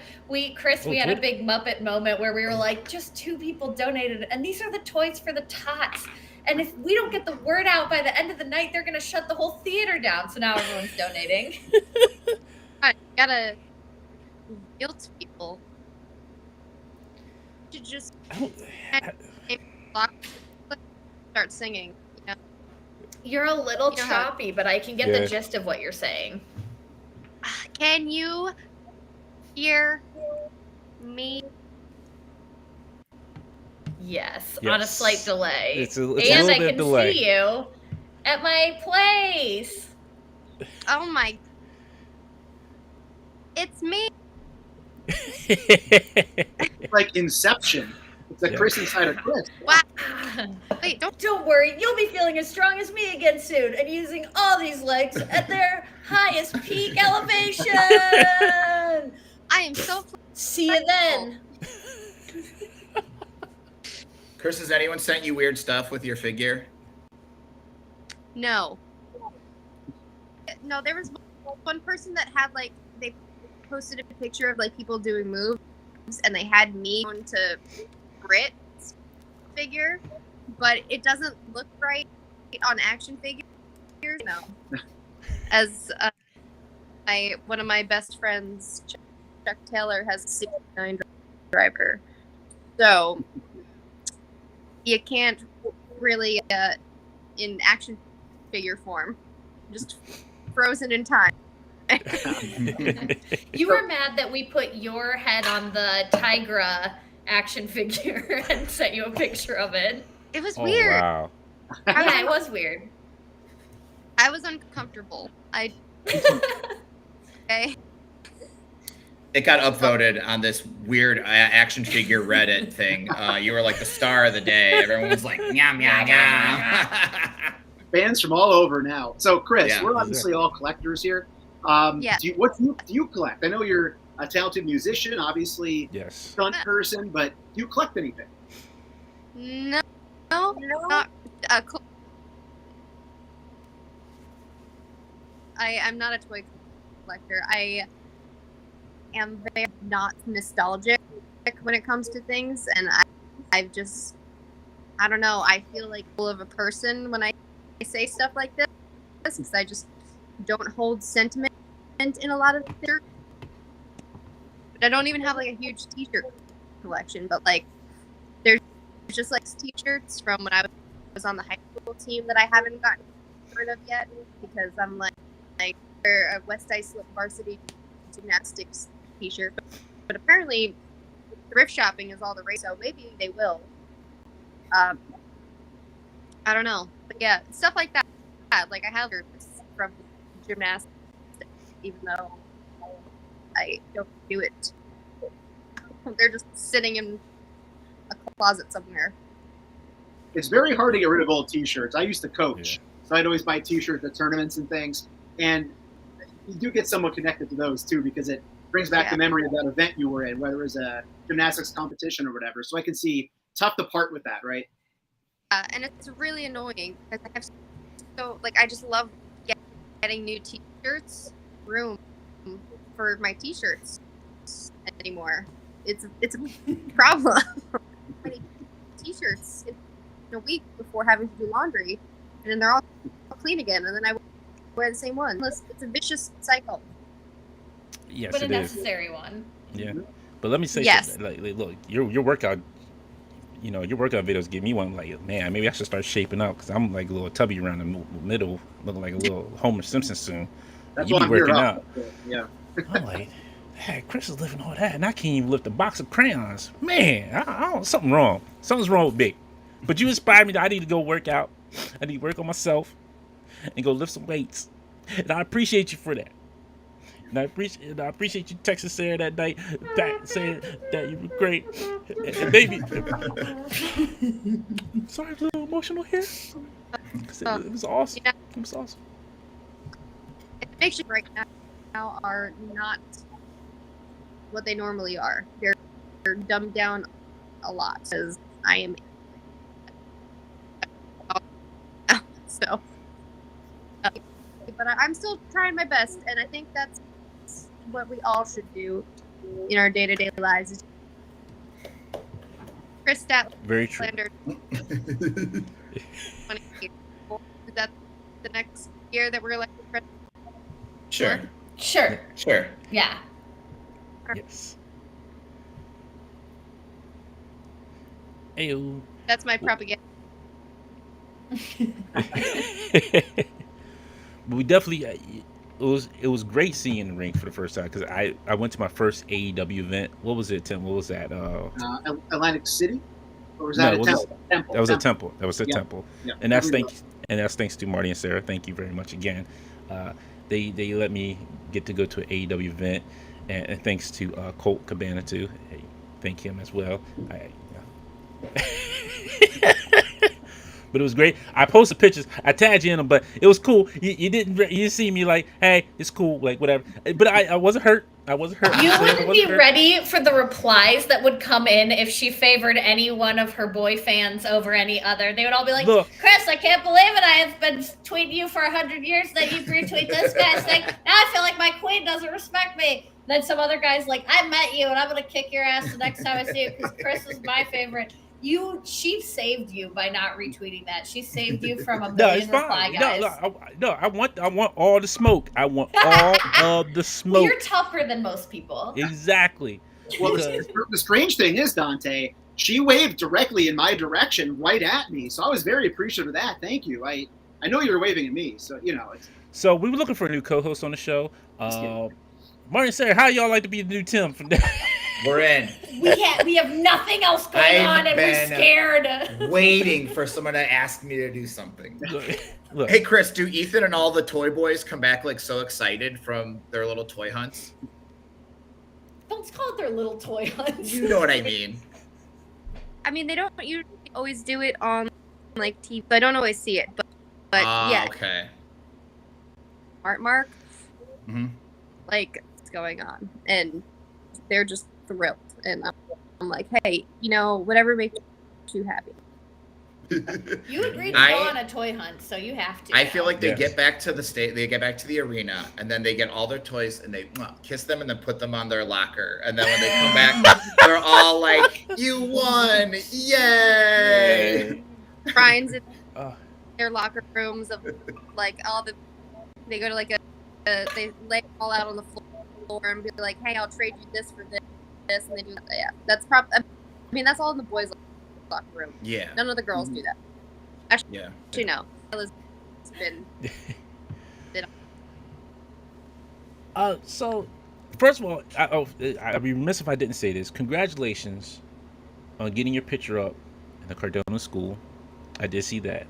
Chris, we had a big Muppet moment where we were like, just 2 people donated, and these are the toys for the Tots. And if we don't get the word out by the end of the night, they're gonna shut the whole theater down. So now everyone's donating. You gotta guilt people. You should just start singing. You know? You're a little You know how- choppy, but I can get Yeah. the gist of what you're saying. Can you hear me? Yes, on a Yes. slight delay. It's a and little I bit can delay. see you at my place. Oh my! It's me. Like Inception. It's like Yeah. Chris inside of Chris. Wait, Don't worry, you'll be feeling as strong as me again soon and using all these legs at their highest peak elevation. I am so. See you then. Chris, has anyone sent you weird stuff with your figure? No. No, there was one person that had like they posted a picture of like people doing moves, and they had me on to Brit's figure, but it doesn't look right on action figures. No, as one of my best friends, Chuck Taylor, has a 69 driver, so you can't really in action figure form, just frozen in time. You were mad that we put your head on the Tigra action figure and sent you a picture of it. It was Oh weird. wow. Yeah, it was weird. I was uncomfortable. Okay. It got upvoted on this weird action figure Reddit thing. You were like the star of the day. Everyone was like, yum, yum, yum. Fans from all over now. So, Kris, Yeah, we're obviously all collectors here. Yeah. Do you collect? I know you're a talented musician, obviously Yes. stunt person, but do you collect anything? No, not cool. I'm not a toy collector. I am very not nostalgic when it comes to things, and I don't know. I feel like full of a person when I say stuff like this because I just don't hold sentiment in a lot of things. But I don't even have like a huge T-shirt collection, but like there's just like T-shirts from when I was on the high school team that I haven't gotten rid of yet because I'm like a West Islip varsity gymnastics T-shirt, but apparently thrift shopping is all the rage, so maybe they will. I don't know, but yeah, stuff like that. Like I have shirts from gymnastics, even though I don't do it. They're just sitting in a closet somewhere. It's very hard to get rid of old T-shirts. I used to coach, so I'd always buy T-shirts at tournaments and things, and you do get somewhat connected to those too because it brings back the memory of that event you were in, whether it was a gymnastics competition or whatever. So I can see tough to part with that, right? And it's really annoying because I have I just love getting new T-shirts. Room for my T-shirts anymore. It's a problem. Many T-shirts in a week before having to do laundry, and then they're all clean again, and then I wear the same one. It's a vicious cycle. Yes, but a it is. necessary one. Yeah, but let me say something. Like, look, your workout, your workout videos give me one. Like, man, maybe I should start shaping up because I'm like a little tubby around the middle, looking like a little Homer Simpson soon. That's you why be I'm working here out. Yeah. I'm like, hey, Kris is lifting all that, and I can't even lift a box of crayons. Man, I don't. Something wrong. Something's wrong with me. But you inspired me that I need to go work out. I need to work on myself and go lift some weights. And I appreciate you for that. And I appreciate you texting Sarah that night back saying that you were great. And baby, sorry, I'm a little emotional here. It was awesome. Yeah. It was awesome. Pictures right now are not what they normally are. They're dumbed down a lot because I am so. But I'm still trying my best, and I think that's what we all should do in our day-to-day lives. Kris Statlander. Very true. Is that the next year that we're elected president? Sure. Yeah. Yes. Ayo. That's my propaganda. But we definitely it was great seeing the ring for the first time because I went to my first AEW event. What was it, Tim? What was that? Atlantic City, or was that Temple? That was a Temple. That was a Temple. Yeah. And that's thanks to Marty and Sarah. Thank you very much again. They let me get to go to an AEW event, and thanks to Colt Cabana too. Hey, thank him as well. But it was great. I posted pictures. I tagged you in them, but it was cool. You didn't see me like, hey, it's cool, like whatever. But I wasn't hurt. I wasn't hurt. You wouldn't be ready for the replies that would come in if she favored any one of her boy fans over any other. They would all be like, Look, Kris, I can't believe it. I have been tweeting you for 100 years that you retweet this guy's thing. Now I feel like my queen doesn't respect me. Then some other guy's like, I met you and I'm going to kick your ass the next time I see you because Kris is my favorite. She saved you by not retweeting that. She saved you from a million reply guys. I want all the smoke. I want all of the smoke. Well, you're tougher than most people. Exactly. Well, the strange thing is, Dante, she waved directly in my direction, right at me. So I was very appreciative of that. Thank you. I know you were waving at me, so So we were looking for a new co-host on the show. Marty and Sarah, how y'all like to be the new Tim from there? We're in. We have nothing else going on, and we're scared. Waiting for someone to ask me to do something. Look. Hey, Kris, do Ethan and all the toy boys come back like so excited from their little toy hunts? Don't call it their little toy hunts. You know what I mean. I mean, they don't usually always do it on like TV. I don't always see it, but yeah, Okay. Art Mark, Mm-hmm. like what's going on, and they're just thrilled, and I'm like, hey, whatever makes you happy. You agreed to go on a toy hunt, so you have to. I feel like they Yes. get back to the state, they get back to the arena, and then they get all their toys and they kiss them and then put them on their locker. And then when they come back, they're all like, "You won! Yay!" Brian's in Uh, their locker rooms of like they go to like they lay it all out on the floor and be like, hey, I'll trade you this for this, and they do that. Yeah, that's that's all in the boys' locker room. Yeah. None of the girls do that. Yeah. Actually, no. It's been So, first of all, I'd be remiss if I didn't say this. Congratulations on getting your picture up in the Cardona school. I did see that.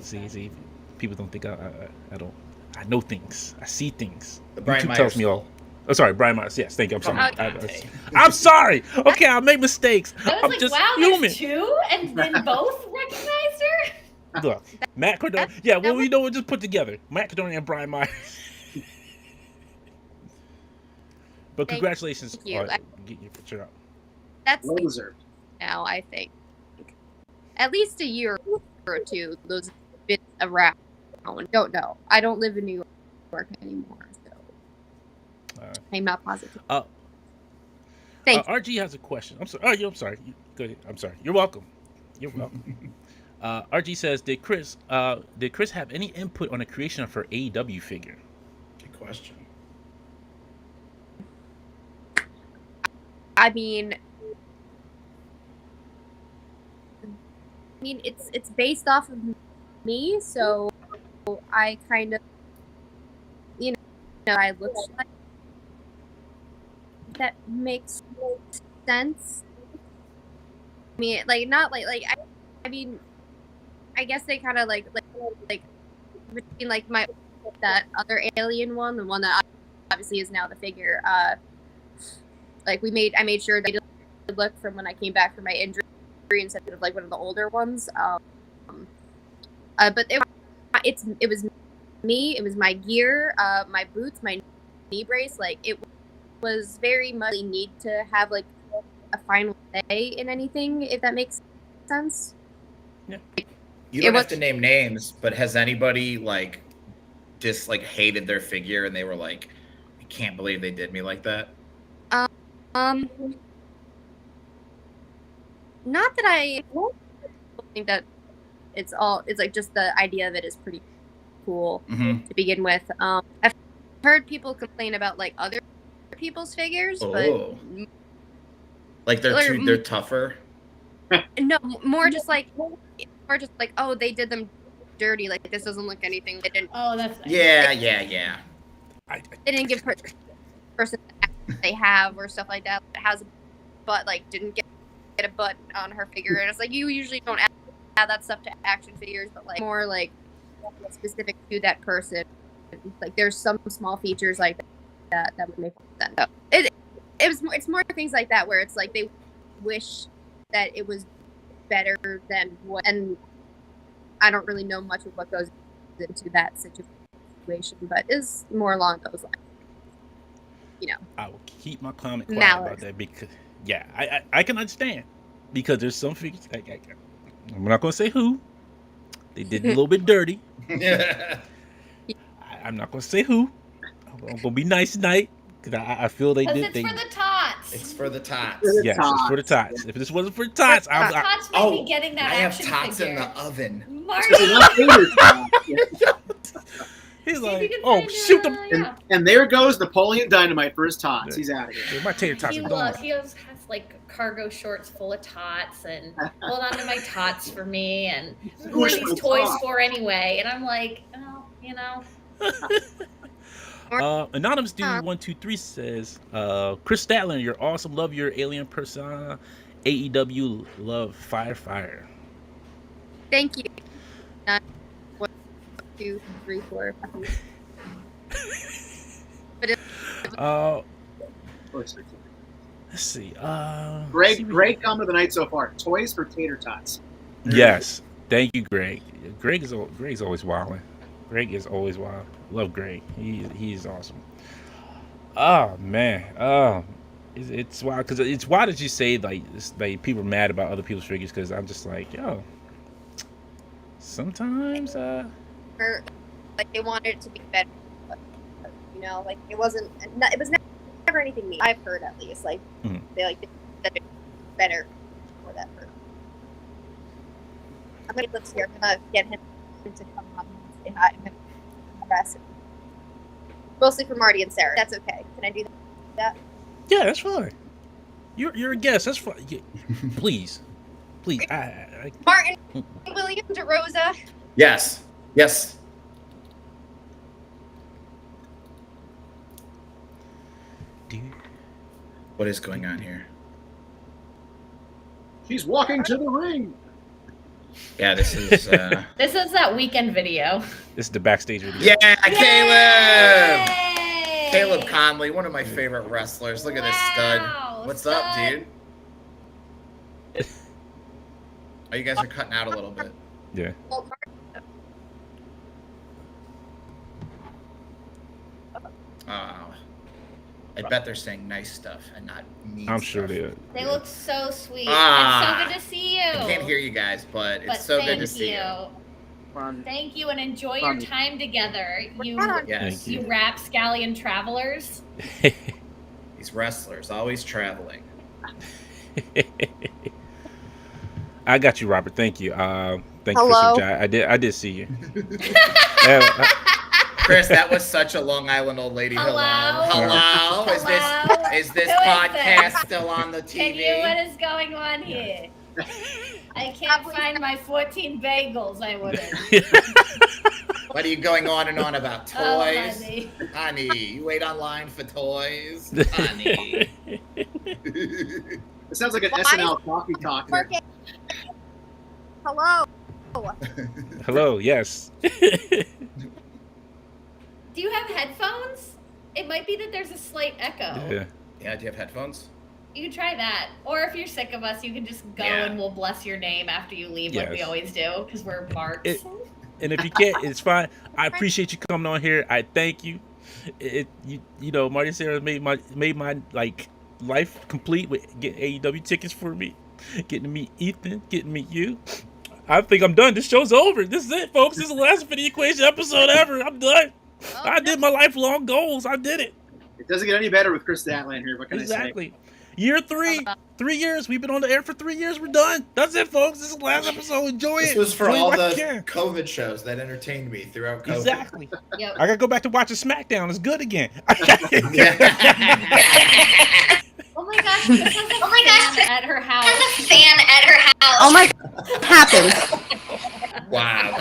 See, people don't think I don't. I know things. I see things. The Brian YouTube Myers tells me school. all. Oh, sorry, Brian Myers. Yes, thank you. I'm sorry. Okay. I'm sorry. Okay, I make mistakes. I was I'm like, just wow, human. there's two, and then both recognized her. Look, Matt Cardona. Yeah, well, we know we'll just put together Matt Cardona and Brian Myers. But Thank congratulations you. on getting your picture up. that's Well deserved. now, I think. At least a year or two, those have been around. Don't know. I don't live in New York anymore, so I'm not positive. Thank you. RG has a question. I'm sorry. I'm sorry. Go ahead. I'm sorry. You're welcome. You're welcome. RG says, did Kris have any input on the creation of her AEW figure? Good question. I mean, it's based off of me, so I kind of, I look like that makes sense. I mean, like not like I mean, I guess they kind of like between like that other alien one, the one that obviously is now the figure. Like I made sure they did look from when I came back from my injury instead of like one of the older ones. But it was me. It was my gear, my boots, my knee brace. Like it was very much need to have like a final say in anything, if that makes sense. Yeah. You don't have to name names, but has anybody like just like hated their figure and they were like, I can't believe they did me like that? Not that I think that it's like just the idea of it is pretty cool to begin with. I've heard people complain about like other people's figures, but like they're tougher. No, more just like oh, they did them dirty. Like this doesn't look anything. They didn't. Oh, that's nice. Yeah. They didn't give person they have or stuff like that. It has a butt, like didn't get a butt on her figure, and it's like you usually don't add that stuff to action figures, but like more like specific to that person. Like there's some small features like that would make sense. So it's more things like that where it's like they wish that it was better than what, and I don't really know much of what goes into that situation, but is more along those lines. I will keep my comment quiet about that because, I can understand because there's some figures. I'm not going to say who. They did a little bit dirty. I'm not going to say who. I'm going to be nice tonight because I feel they did. It's for the tots. It's for the tots. Yes, it's for the tots. If this wasn't for the tots, Tots may be getting that I have action tots figure. in the oven. Marty! he's See if like, you can oh, find shoot them. And there goes Napoleon Dynamite for his tots. He's out of here. My tater tots He are gone. has like cargo shorts full of tots and hold on to my tots for me and who are these toys for anyway? And I'm like, Anonymous Dude 123 says, Kris Statlander, you're awesome. Love your alien persona. AEW love fire. Thank you. 1, 2, 3, 4. But Let's see. Great comment of the night so far. Toys for tater tots. Yes. Thank you, Greg. Greg's always wilding. Greg is always wild. Love Greg. He's awesome. Oh man. It's wild because it's wild that you say like people are mad about other people's figures because I'm just like, yo. Sometimes Or, like they wanted it to be better, you know, like it was never anything mean. I've heard at least like they like did it better for that person. I'm gonna let's here. I'm gonna get him to come on and say hi. I'm gonna press it. Mostly for Marty and Sarah. That's okay. Can I do that? yeah, that's fine. You're a guest. That's fine. Yeah. Please. Martin, William DeRosa. Yes. What is going on here? She's walking to the ring. Yeah, this is. This is that weekend video. This is the backstage video. Yeah, Caleb. Yay! Caleb Conley, one of my favorite wrestlers. Look at this stud. What's up, dude? Oh, you guys are cutting out a little bit. Yeah. I bet they're saying nice stuff and not mean I'm stuff. sure they are. They look so sweet. Ah. It's so good to see you. I can't hear you guys, but it's so good to see you. Thank you, and enjoy your time together. Yes. You rapscallion travelers. These wrestlers always traveling. I got you, Robert. Thank you. Thank you Hello? for some I did see you. Kris, that was such a Long Island old lady. Hello? Hello? Hello? Is this Who is podcast this? still on the TV? Can you? What is going on here? I can't find my 14 bagels. I wouldn't. What are you going on and on about? Toys? Oh, honey. Honey, you wait online for toys? Honey. It sounds like an SNL talkie talk. here. Okay. Hello. Hello, yes. Do you have headphones? It might be that there's a slight echo. Yeah. Yeah, do you have headphones? You can try that. Or if you're sick of us, you can just go and we'll bless your name after you leave like we Yes. always do, because we're marks. And if you can't, it's fine. I appreciate you coming on here. I thank you. You know, Marty and Sarah made my like life complete with getting AEW tickets for me, getting to meet Ethan, getting to meet you. I think I'm done. This show's over. This is it, folks. This is the last Video Equation episode ever. I'm done. I did my lifelong goals. I did it. It doesn't get any better with Kris Statlander here. What can I Exactly. Year 3. 3 years. We've been on the air for 3 years. We're done. That's it, folks. This is the last episode. Enjoy it. This was for Enjoy all what the you can. COVID shows that entertained me throughout COVID. Exactly. Yep. I gotta go back to watching SmackDown. It's good again. Oh my gosh, Kris has a fan at her house. Oh my happened. Wow.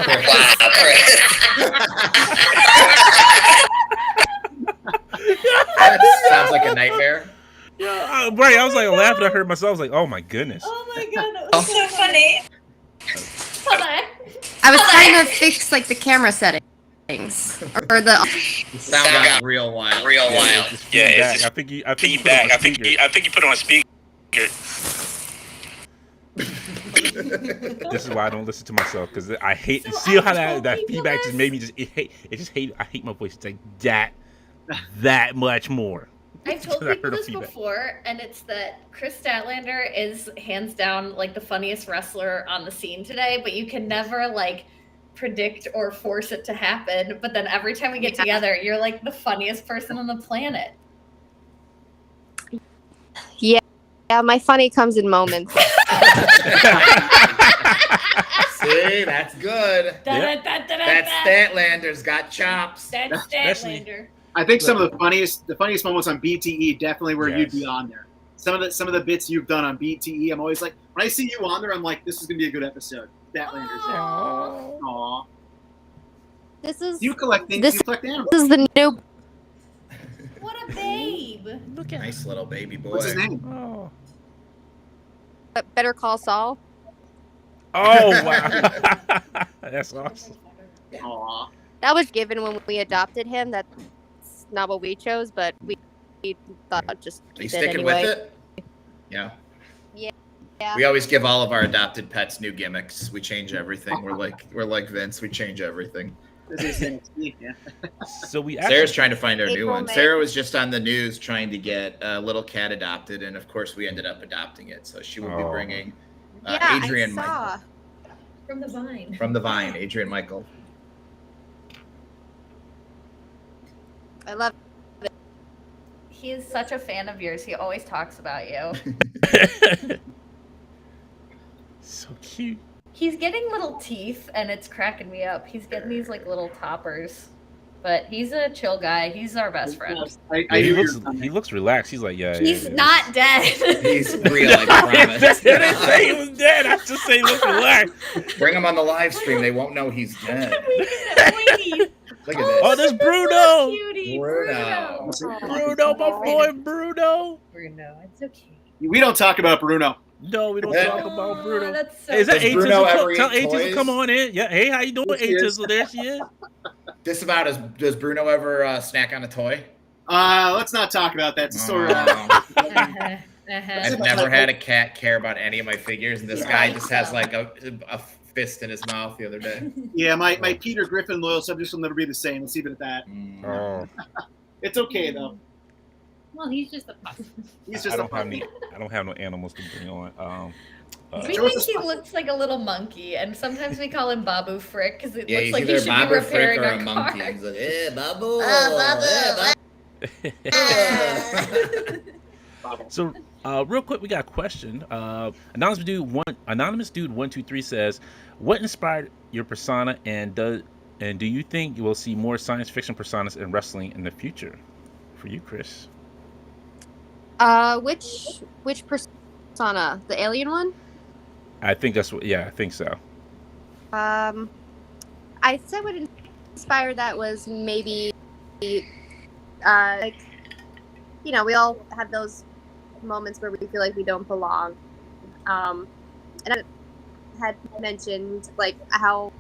That sounds like a nightmare. Yeah, right. I was like laughing. I heard myself. I was like, "Oh my goodness." Oh my god, that was so funny. Hold on. I was trying to fix like the camera settings or the. Sound got real wild. It's feedback. I think you put it on speaker. This is why I don't listen to myself because I hate. So See how I told that people feedback just this. made me I hate my voice. It's like that much more. I've told I people heard a this feedback. before, and it's that Kris Statlander is hands down like the funniest wrestler on the scene today, but you can never like predict or force it to happen. But then every time we get together, you're like the funniest person on the planet. Yeah, my funny comes in moments. See, that's good. That Statlander's got chops. That's Especially- Statlander. I think some of the funniest moments on BTE definitely where Yes. you'd be on there. Some of the bits you've done on BTE, I'm always like, when I see you on there, I'm like, this is gonna be a good episode. Statlander's there. Aw. Aw. This is You collect things. This- You collect animals. this is the new. What a babe. Look at Nice little baby boy. What's his name? Oh. Better Call Saul. Oh wow. That's awesome. Aw. That was given when we adopted him. That's not what we chose, but we thought I'd just Are you keep it sticking anyway. with it? Yeah. Yeah. We always give all of our adopted pets new gimmicks. We change everything. We're like Vince. We change everything. This is NXT, yeah. So we Sarah's actually, trying to find our new April, one. May. Sarah was just on the news trying to get a little cat adopted, and of course we ended up adopting it. So she will be Oh. bringing Yeah, Adrian I Michael saw. From the vine. from the Vine. Adrian Michael. I love He is such a fan of yours. He always talks about you. so cute. He's getting little teeth, and it's cracking me up. He's getting these like little toppers, but he's a chill guy. He's our best friend. I Yeah, he knew looks you were coming. he looks relaxed. He's like, yeah. He's yeah. not dead. He's real, I promise. I didn't say he was dead. I just say he looks relaxed. Bring him on the live stream. They won't know he's dead. Wait. Look at this. Oh, there's Bruno. Cutie, Bruno. Bruno, my boy, Bruno. Bruno, it's okay. We don't talk about Bruno. No, we don't Yeah. talk about Bruno. That's so Hey, is that Does A Bruno Tizzle? ever Tell eat A Tizzle toys? come on in. Yeah. Hey, how you doing, There A she is. Tizzle? There she is. Does Bruno ever snack on a toy? Let's not talk about that. It's a story. Oh. Uh-huh. I've never had a cat care about any of my figures, and this guy just has like a fist in his mouth the other day. Yeah, my Peter Griffin loyal subjects will never be the same. Let's leave it at that. Oh, It's okay though. Well, he's just a pup. He's I just a don't have puppy. I don't have no animals to bring on. We Show us think a he spot. looks like a little monkey, and sometimes we call him Babu Frick because it Yeah, looks he's like he either should Bob be or Frick repairing or our a monkey. car. He's like, eh, Babu. So, real quick, we got a question. Anonymous dude 123 says, "What inspired your persona, and do you think you will see more science fiction personas in wrestling in the future?" For you, Kris. Which persona? The alien one? I think that's what. Yeah, I think so. I said what inspired that was maybe, like, you know, we all have those moments where we feel like we don't belong. And I had mentioned like how,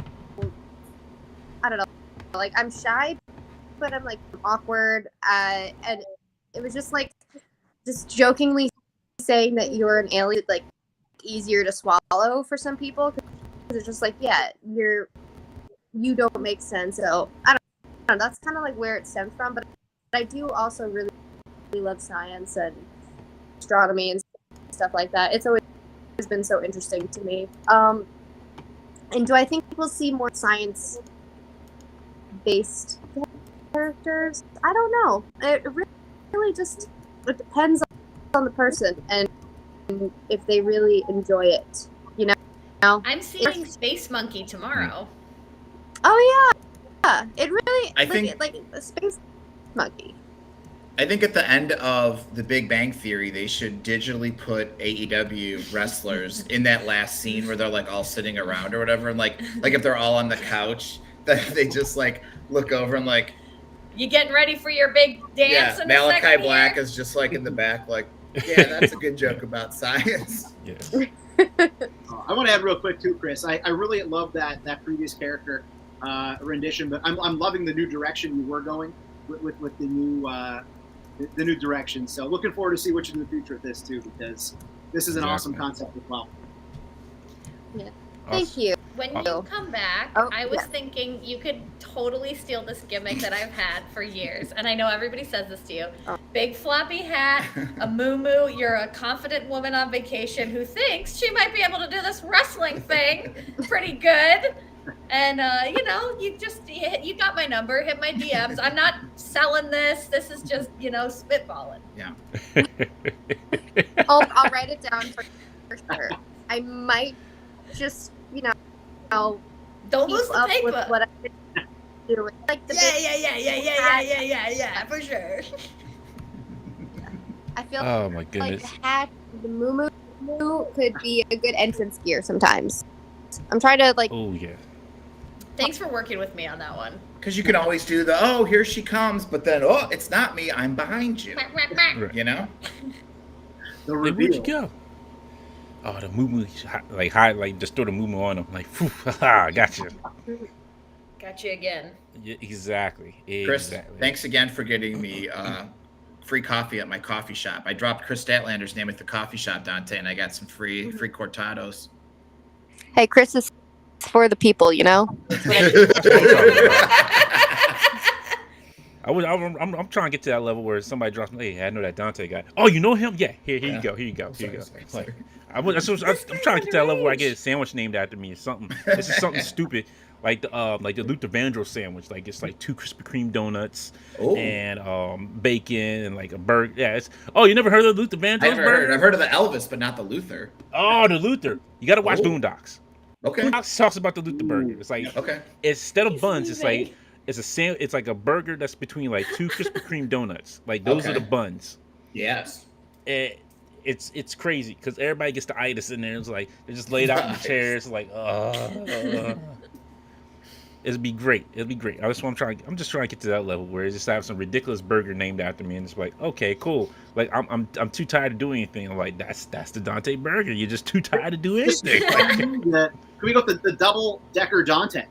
I don't know, like I'm shy, but I'm like awkward, and it was just like just jokingly saying that you're an alien, like easier to swallow for some people because it's just like, yeah, you don't make sense. So I don't know, that's kind of like where it stems from. But I do also really love science and astronomy and stuff like that. It's always been so interesting to me. And do I think we'll see more science-based characters? I don't know. It really just it depends on the person and if they really enjoy it. You know. I'm seeing Space Monkey tomorrow. Oh yeah. It really. I think- like a space monkey. I think at the end of The Big Bang Theory, they should digitally put AEW wrestlers in that last scene where they're like all sitting around or whatever, and like if they're all on the couch, that they just like look over and like, You getting ready for your big dance? yeah, in a Malachi second Black here? is just like in the back, like, yeah, that's a good joke about science. Yes. I want to add real quick too, Kris. I really love that previous character rendition, but I'm loving the new direction you were going with the new direction. So looking forward to see what you do in the future with this too, because this is an awesome concept as well. Thank you. When you come back, Oh, I was yeah. thinking you could totally steal this gimmick that I've had for years. And I know everybody says this to you. Oh. Big floppy hat, a moo-moo. You're a confident woman on vacation who thinks she might be able to do this wrestling thing pretty good. And, you got my number. Hit my DMs. I'm not selling this. This is just, spitballing. Yeah. Oh, I'll write it down for sure. I might just, Don't keep lose the up with paper. what I've been doing. Like the big, for sure. I feel Oh my like goodness. the hat, the moo could be a good entrance gear sometimes. I'm trying to Oh yeah. Thanks for working with me on that one. Because you can always do the, oh, here she comes, but then, oh, it's not me, I'm behind you. Right. You know? The Like, where'd reveal. you go? Oh, the moo like high, like just throw the moo on him, like, phew, haha, gotcha. Got you again. Yeah, exactly. Kris, Exactly. thanks again for getting me free coffee at my coffee shop. I dropped Kris Statlander's name at the coffee shop, Dante, and I got some free cortados. Hey, Kris is for the people, you know? I'm trying to get to that level where somebody drops me. Hey, I know that Dante guy. Oh, you know him? Yeah. Here you go. Sorry. Like, I'm trying to get to that level where I get a sandwich named after me or something. This is something stupid, like the Luther Vandross sandwich. Like it's like 2 Krispy Kreme donuts and bacon and like a burger. Yeah. You never heard of the Luther Vandross burger? I've heard of the Elvis, but not the Luther. Oh, the Luther. You got to watch Boondocks. Okay. Boondocks talks about the Luther burger. It's like instead of buns, it's like. It's like a burger that's between like 2 Krispy Kreme donuts. Like those are the buns. Yes. It's crazy because everybody gets the itis in there. It's like they're just laid out in the chairs. Like, it'll be great. I'm just trying to get to that level where it's just have some ridiculous burger named after me, and it's like, okay, cool. Like I'm too tired to do anything. I'm like, that's the Dante burger. You're just too tired to do anything. Can we go with the double decker Dante?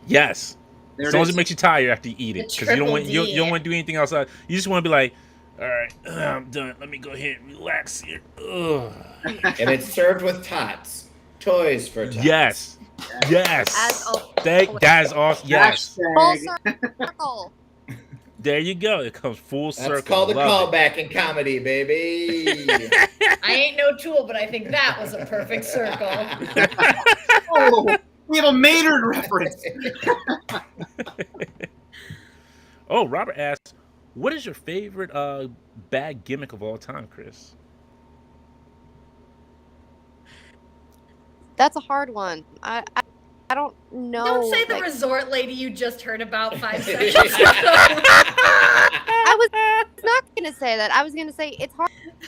Yes. There as long as it makes you tired after you eat it, because you don't want to do anything else. You just want to be like, all right, I'm done. Let me go ahead and relax here. Ugh. And it's served with Tots, toys for Tots. Yes. That is awesome. Yes. Full circle. There you go. It comes full circle. That's called a callback in comedy, baby. I ain't no tool, but I think that was a perfect circle. Oh. We have a Maynard reference. Oh, Robert asks, what is your favorite bad gimmick of all time, Kris? That's a hard one. I don't know. Don't say the resort lady you just heard about 5 seconds ago. I was not going to say that. I was going to say it's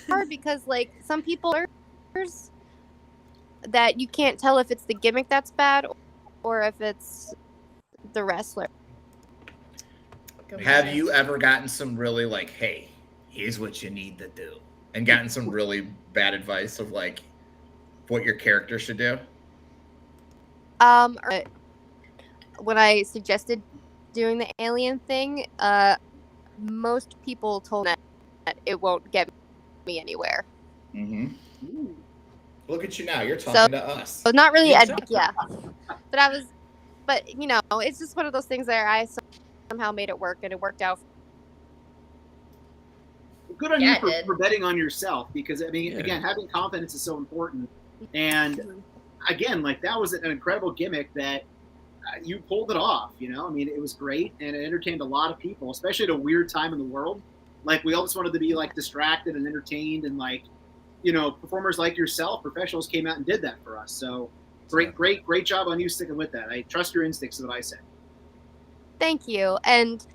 hard because, like, some people are that you can't tell if it's the gimmick that's bad or if it's the wrestler. Have you ever gotten some really like, hey, here's what you need to do, and gotten some really bad advice of like what your character should do? When I suggested doing the alien thing, most people told me that it won't get me anywhere. Mm-hmm. Look at you now. You're talking to us. So not really, but you know, it's just one of those things that I somehow made it work, and it worked out. Good on you for betting on yourself, because I mean, again, having confidence is so important. And again, like that was an incredible gimmick that you pulled it off. You know, I mean, it was great and it entertained a lot of people, especially at a weird time in the world. Like we all just wanted to be like distracted and entertained, and like, you know, performers like yourself, professionals came out and did that for us. So great job on you sticking with that. I trust your instincts, is what I say. Thank you. And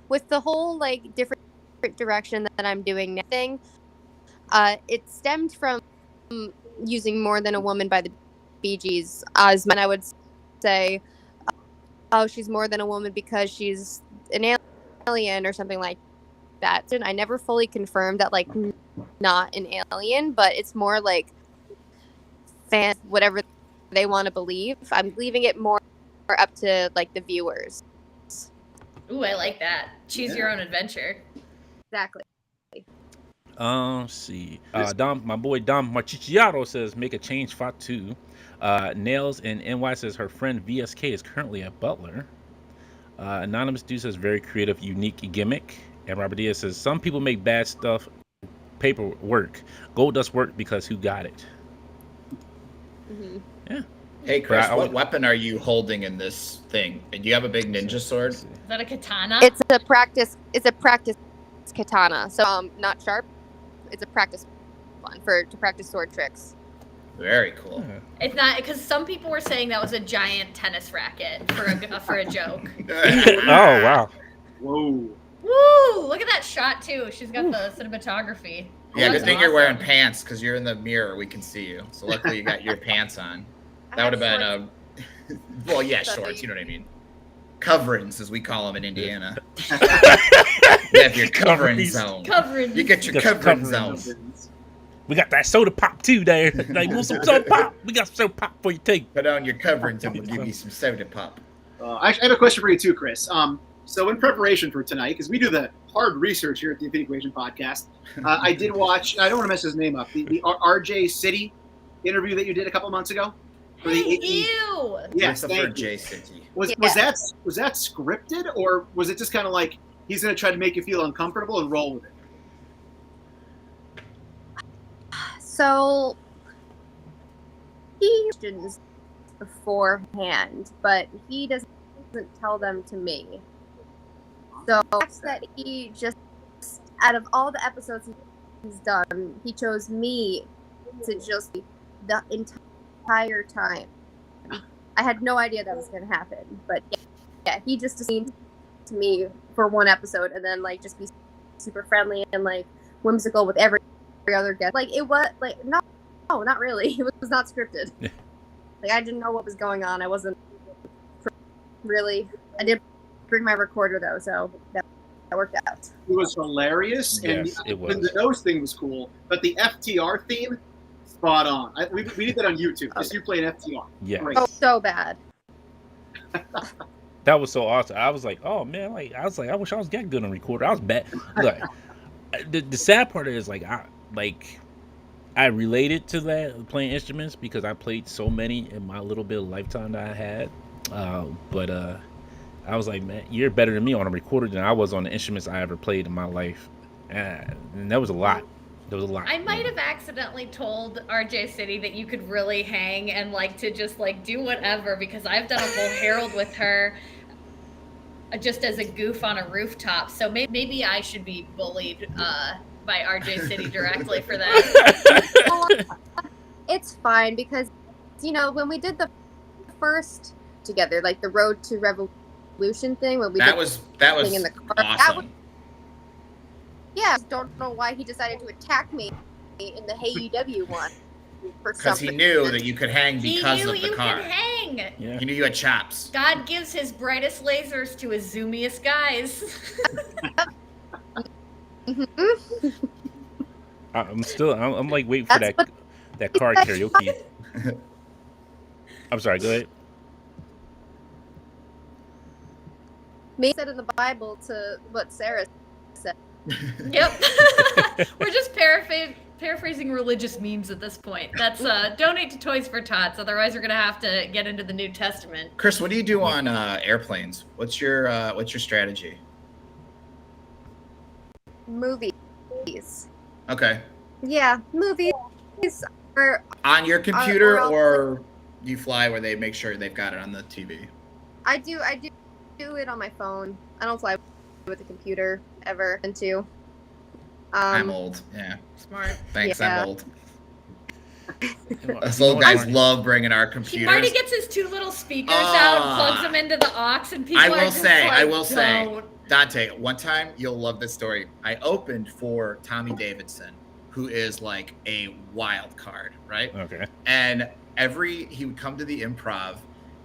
with the whole like different direction that I'm doing now thing, it stemmed from using More Than a Woman by the Bee Gees as I would say, oh, she's more than a woman because she's an alien or something like that. And I never fully confirmed that, like, not an alien, but it's more like fans, whatever they want to believe. I'm leaving it more up to like the viewers. Ooh, I like that. Choose your own adventure. Exactly. See. My boy Dom Marchicciaro says make a change Fatu. Nails in NY says her friend VSK is currently a butler. Anonymous Dude says very creative, unique gimmick. And Robert Diaz says some people make bad stuff paperwork. Gold dust work because who got it? Mm-hmm. Yeah. Hey Kris, what weapon are you holding in this thing? Do you have a big ninja sword? Is that a katana? It's a practice katana. So not sharp. It's a practice one to practice sword tricks. Very cool. It's not, because some people were saying that was a giant tennis racket for a joke. Oh wow. Whoa. Woo! Look at that shot too. She's got the cinematography. Yeah, good thing awesome. you're wearing pants because you're in the mirror. We can see you. So luckily you got your pants on. That would have been well, yeah, shorts. You know what I mean. Coverings, as we call them in Indiana. You have your covering zone. Covering. You get your covering zone. We got that soda pop too there. Like, want some soda pop? We got some soda pop for you too. Put on your covering zone. We'll give you some soda pop. I have a question for you too, Kris. So in preparation for tonight, because we do the hard research here at the Infinity Equation podcast, I did watch. I don't want to mess his name up. The RJ City interview that you did a couple months ago. For the Ew! Yes, Christopher thank you. J. City. Was that scripted, or was it just kind of like he's going to try to make you feel uncomfortable and roll with it? So he questions beforehand, but he doesn't tell them to me. So that he just, out of all the episodes he's done, he chose me to just be the entire time. I had no idea that was going to happen, but yeah, he just seemed to me for one episode, and then like just be super friendly and like whimsical with every other guest. Like it was like no, not really. It was not scripted. Like I didn't know what was going on. I wasn't really. I did bring my recorder though, so that worked out. It was hilarious, Yes, and it was. the nose thing was cool, but the FTR theme, spot on. We did that on YouTube. Just you playing FTR. Yeah. Great. Oh, so bad. That was so awesome. I was like, oh man, I wish I was that good on recorder. I was bad. Look, the sad part is I related to that playing instruments because I played so many in my little bit of lifetime that I had. But I was like, man, you're better than me on a recorder than I was on the instruments I ever played in my life. And that was a lot. There was a lot. I might have accidentally told RJ City that you could really hang and like to just like do whatever, because I've done a whole Herald with her just as a goof on a rooftop. So maybe I should be bullied by RJ City directly for that. It's fine because, when we did the first together, like the Road to Revolution thing, when we That did was thing in the car, awesome. I don't know why he decided to attack me in the Hey UW one. Because he knew that you could hang because he knew of the you car. could hang. Yeah. He knew you had chops. God gives his brightest lasers to his zoomiest guys. I'm like waiting for that car karaoke. I'm sorry, go ahead. Me said in the Bible to what Sarah said. Yep. We're just paraphrasing religious memes at this point. That's donate to Toys for Tots. Otherwise, we're gonna have to get into the New Testament. Kris, what do you do on airplanes? What's your strategy? Movies. Okay. Yeah, movies are On your computer, I'll- or you fly where they make sure they've got it on the TV? I do it on my phone. I don't fly with the computer ever. Into. I'm old. Yeah. Smart. Thanks. Yeah. I'm old. Us old guys love bringing our computers. Marty gets his two little speakers out and plugs them into the aux, and people I are will just say, like, I will say, "Don't." Dante, one time, you'll love this story. I opened for Tommy Davidson, who is like a wild card, right? Okay. And he would come to the Improv,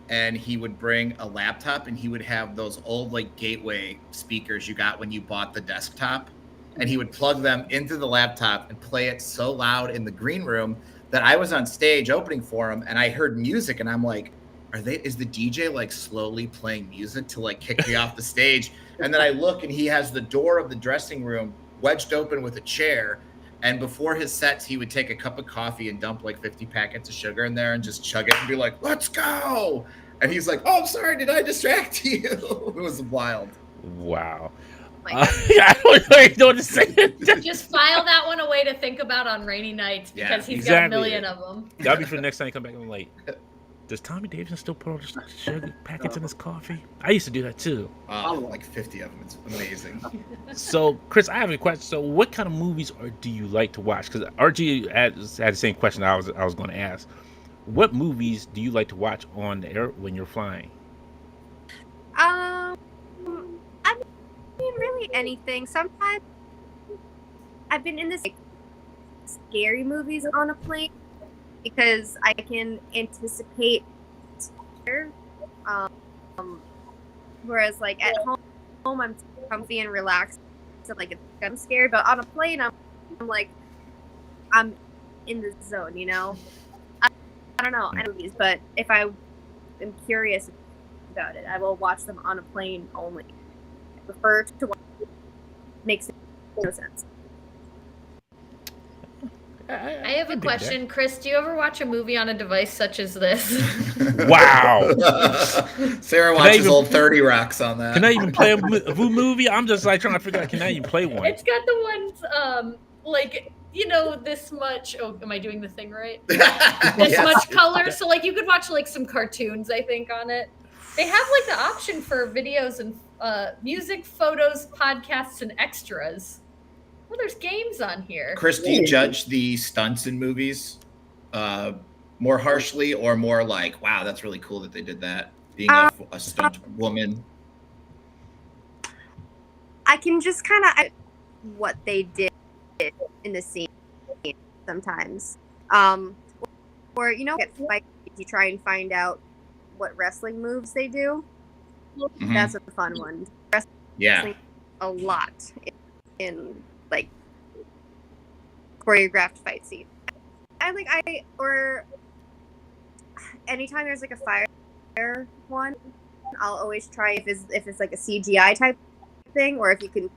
and he would bring a laptop, and he would have those old like Gateway speakers you got when you bought the desktop, and he would plug them into the laptop and play it so loud in the green room that I was on stage opening for him, and I heard music, and I'm like, is the DJ like slowly playing music to like kick me off the stage? And then I look, and he has the door of the dressing room wedged open with a chair. And before his sets, he would take a cup of coffee and dump like 50 packets of sugar in there and just chug it and be like, "Let's go." And he's like, "Oh, I'm sorry. Did I distract you?" It was wild. Wow. my I don't know what to say. Just file that one away to think about on rainy nights because Yeah, he's got a exactly. million of them. That'll be for the next time you come back. I'm like, does Tommy Davidson still put all the sugar packets in his coffee? I used to do that too. Like 50 of them. It's amazing. So, Kris, I have a question. So, what kind of movies do you like to watch? Because RG had the same question I was going to ask. What movies do you like to watch on the air when you're flying? I mean, really anything. Sometimes I've been in this like, scary movies on a plane because I can anticipate. Whereas like at home I'm comfy and relaxed, so like I'm scared. But on a plane, I'm like I'm in the zone, you know. I don't know movies, but if I am curious about it, I will watch them on a plane only. prefer to watch makes no sense. I have a question, Kris. Do you ever watch a movie on a device such as this? Wow. Sarah Can I watches even- old 30 Rocks on that. Can I even play a movie? I'm just like trying to figure out, can I even play one? It's got the ones like, you know, this much. Oh, am I doing the thing right? This Yes. much color. So like you could watch like some cartoons, I think, on it. They have like the option for videos and music, photos, podcasts, and extras. Well, there's games on here. Kris, do you judge the stunts in movies more harshly or more like, wow, that's really cool that they did that, being a stunt woman? I can just kind of what they did in the scene sometimes. Or, you know, get fight, you try and find out what wrestling moves they do. Mhm. That's a fun one. Yeah. A lot in like choreographed fight scene. Or anytime there's like a fire one, I'll always try if it's like a CGI type thing, or if you can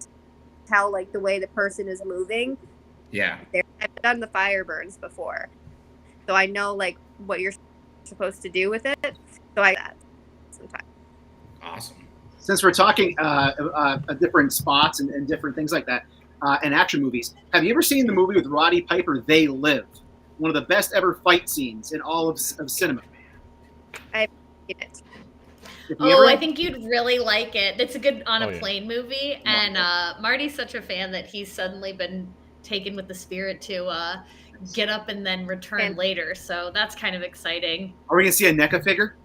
tell like the way the person is moving. Yeah. I've done the fire burns before, so I know like what you're supposed to do with it. So I do that sometimes. Awesome. Since we're talking different spots and different things like that, and action movies, have you ever seen the movie with Roddy Piper, They Live? One of the best ever fight scenes in all of cinema. I've seen it. If you Oh, ever- I think you'd really like it. It's a good on a Oh, yeah. plane movie, and Marty's such a fan that he's suddenly been taken with the spirit to get up and then return And- later. So that's kind of exciting. Are we gonna see a NECA figure?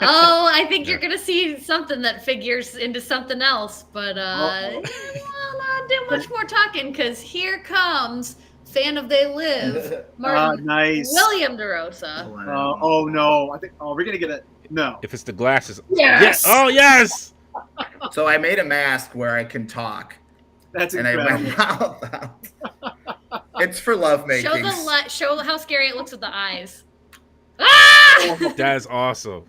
Oh, I think you're gonna see something that figures into something else, but Uh-oh. well, not do much more talking because here comes fan of They Live, Martin Nice. William DeRosa. Oh no! I think. Oh, we're gonna get a no. If it's the glasses. Yes! Yeah. Oh, yes! So I made a mask where I can talk, That's and I incredible. went mouth out. It's for lovemaking. Show how scary it looks with the eyes. Ah! That is awesome.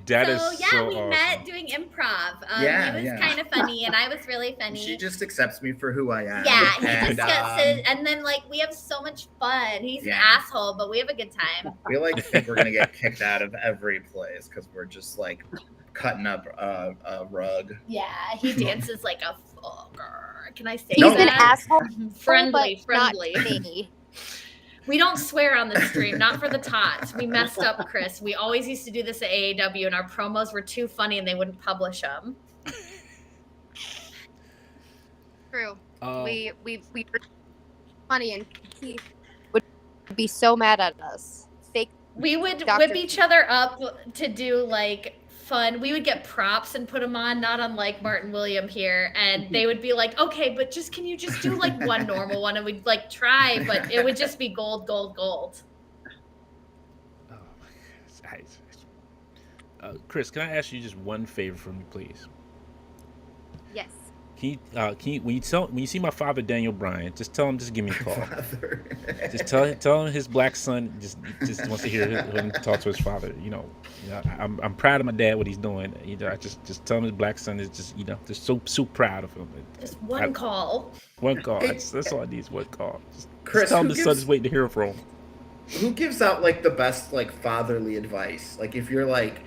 That is so so we awesome. met doing improv. Yeah, he was yeah. kind of funny, and I was really funny. She just accepts me for who I am. yeah, he and, just gets it, and then like we have so much fun. He's Yeah. an asshole, but we have a good time. we like think we're gonna get kicked out of every place because we're just like cutting up a rug. Yeah, he dances like a fucker. Can I say He's No. an that? asshole, Friendly, but not friendly. me. We don't swear on this stream, not for the tots. We messed up, Kris. We always used to do this at AAW, and our promos were too funny, and they wouldn't publish them. True. Um, We were funny, and Keith would be so mad at us. Fake. We would Dr. whip each other up to do like fun. We would get props and put them on, not unlike Martin William here. And they would be like, okay, but can you just do like one normal one? And we'd like try, but it would just be gold, gold, gold. Oh, my goodness. Kris, can I ask you just one favor from me, please? Yes. Can you when you see my father Daniel Bryan, just tell him give me a call. Just tell him his black son just wants to hear him talk to his father. You know, I'm proud of my dad, what he's doing. You know, I just tell him his black son is just just so proud of him. Just one call. One call. That's all I need is one call. Just Chris, tell him who the son's gives- waiting to hear from him. Who gives out like the best like fatherly advice? Like if you're like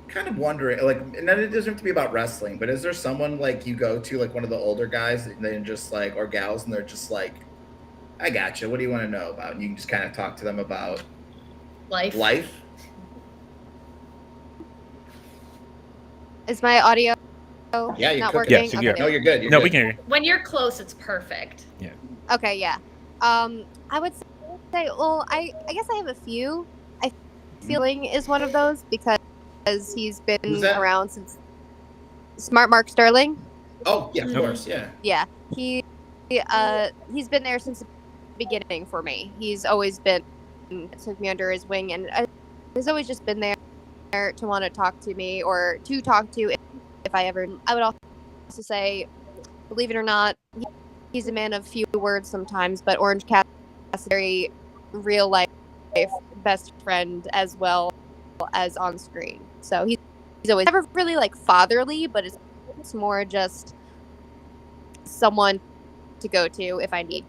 kind of wondering, like, and then it doesn't have to be about wrestling, but is there someone like you go to, like one of the older guys, and then just like, or gals, and they're just like, I gotcha. What do you want to know about? And you can just kind of talk to them about Life. life. Is my audio Yeah, you not could. working? Yes, you're Okay. No, you're good. You're No, good. we can hear you. When you're close, it's perfect. Okay, yeah. I would say, well, I guess I have a few. I feeling is one of those because he's Who's been that? around since Smart Mark Sterling. Oh, yeah, of Mhm. course, yeah. Yeah, he's been there since the beginning for me. He's always been took me under his wing, and he's always just been there to want to talk to me or to talk to if I ever. I would also say, believe it or not, he's a man of few words sometimes, but Orange Cassidy is a very real life best friend as well as on screen. So he's always never really like fatherly, but it's more just someone to go to if I need.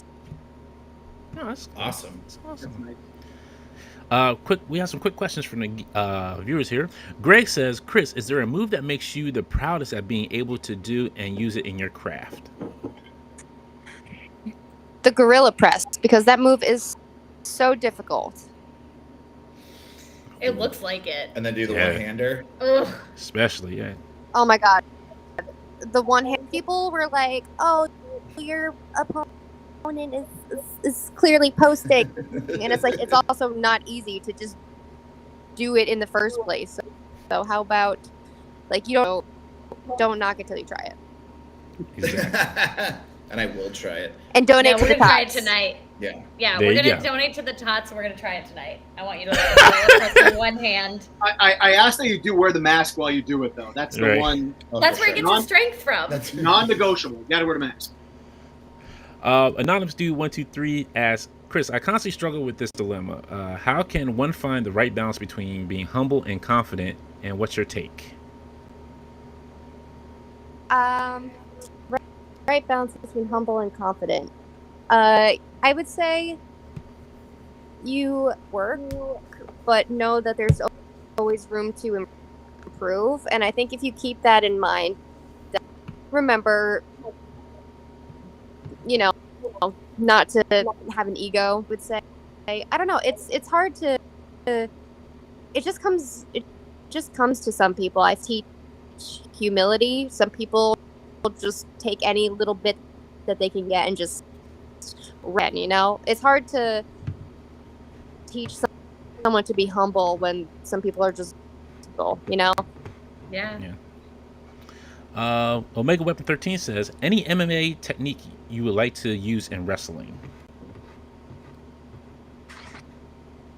Oh, that's Awesome. That's That's awesome. nice. We have some quick questions from the viewers here. Greg says, Kris, is there a move that makes you the proudest at being able to do and use it in your craft? The gorilla press, because that move is so difficult. It looks like it. And then do the Yeah. one-hander. Ugh. Especially, yeah. Oh my god. The one hand people were like, oh, your opponent is clearly posting. And it's like, it's also not easy to just do it in the first place. So how about, like, you don't knock it till you try it. Exactly. And I will try it. And donate Yeah, to we're the gonna try it Tots. tonight. Yeah. Yeah, There we're you gonna go. donate to the Tots. And we're gonna try it tonight. I want you to press with one hand. I asked that you do wear the mask while you do it, though. That's the Right. one Oh, That's for where he sure. gets his strength from. That's non-negotiable. You got to wear the mask. Anonymous Dude 123 asks, Kris, I constantly struggle with this dilemma. How can one find the right balance between being humble and confident, and what's your take? Right balance between humble and confident. I would say you work, but know that there's always room to improve. And I think if you keep that in mind, remember, not to have an ego, I would say. I don't know. It's hard to. It just comes to some people. I teach humility. Some people will just take any little bit that they can get and just run. It's hard to teach someone to be humble when some people are just humble. Yeah. Omega Weapon 13 says, any MMA technique you would like to use in wrestling?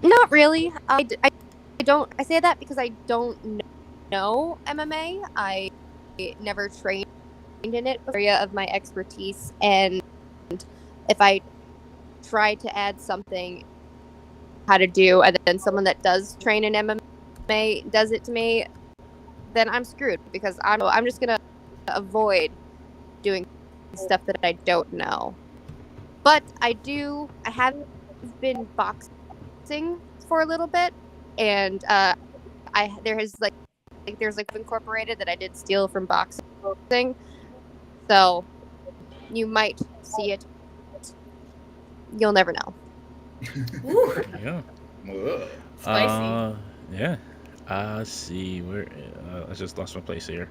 Not really. I don't. I say that because I don't know MMA. I never trained in it. Area of my expertise, and if I try to add something how to do, and then someone that does train in MMA does it to me, then I'm screwed because I'm just gonna avoid doing stuff that I don't know. But I have been boxing for a little bit, and there's incorporated that I did steal from boxing, so you might see it. You'll never know. Ooh, Yeah. Whoa. spicy. Yeah. Let's see where. I just lost my place here.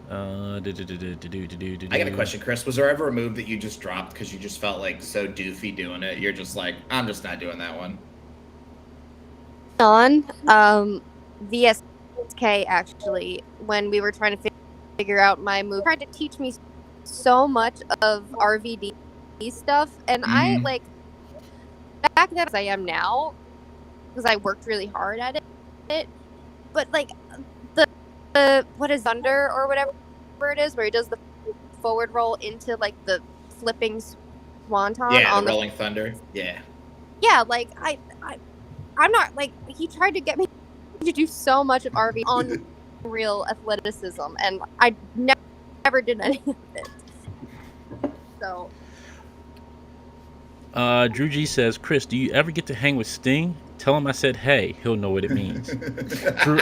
I got a question, Kris. Was there ever a move that you just dropped because you just felt like so doofy doing it? You're just like, I'm just not doing that one. On VSK, actually, when we were trying to figure out my move, tried to teach me so much of RVD stuff, and I back then as I am now, because I worked really hard at it. But like the what is Thunder or whatever it is, where he does the forward roll into like the flipping swanton on the Rolling Thunder. Yeah. Yeah, like I'm not like, he tried to get me to do so much of RV on real athleticism, and I never did any of it. So Drew G says, Kris, do you ever get to hang with Sting? Tell him I said, hey, he'll know what it means. Drew,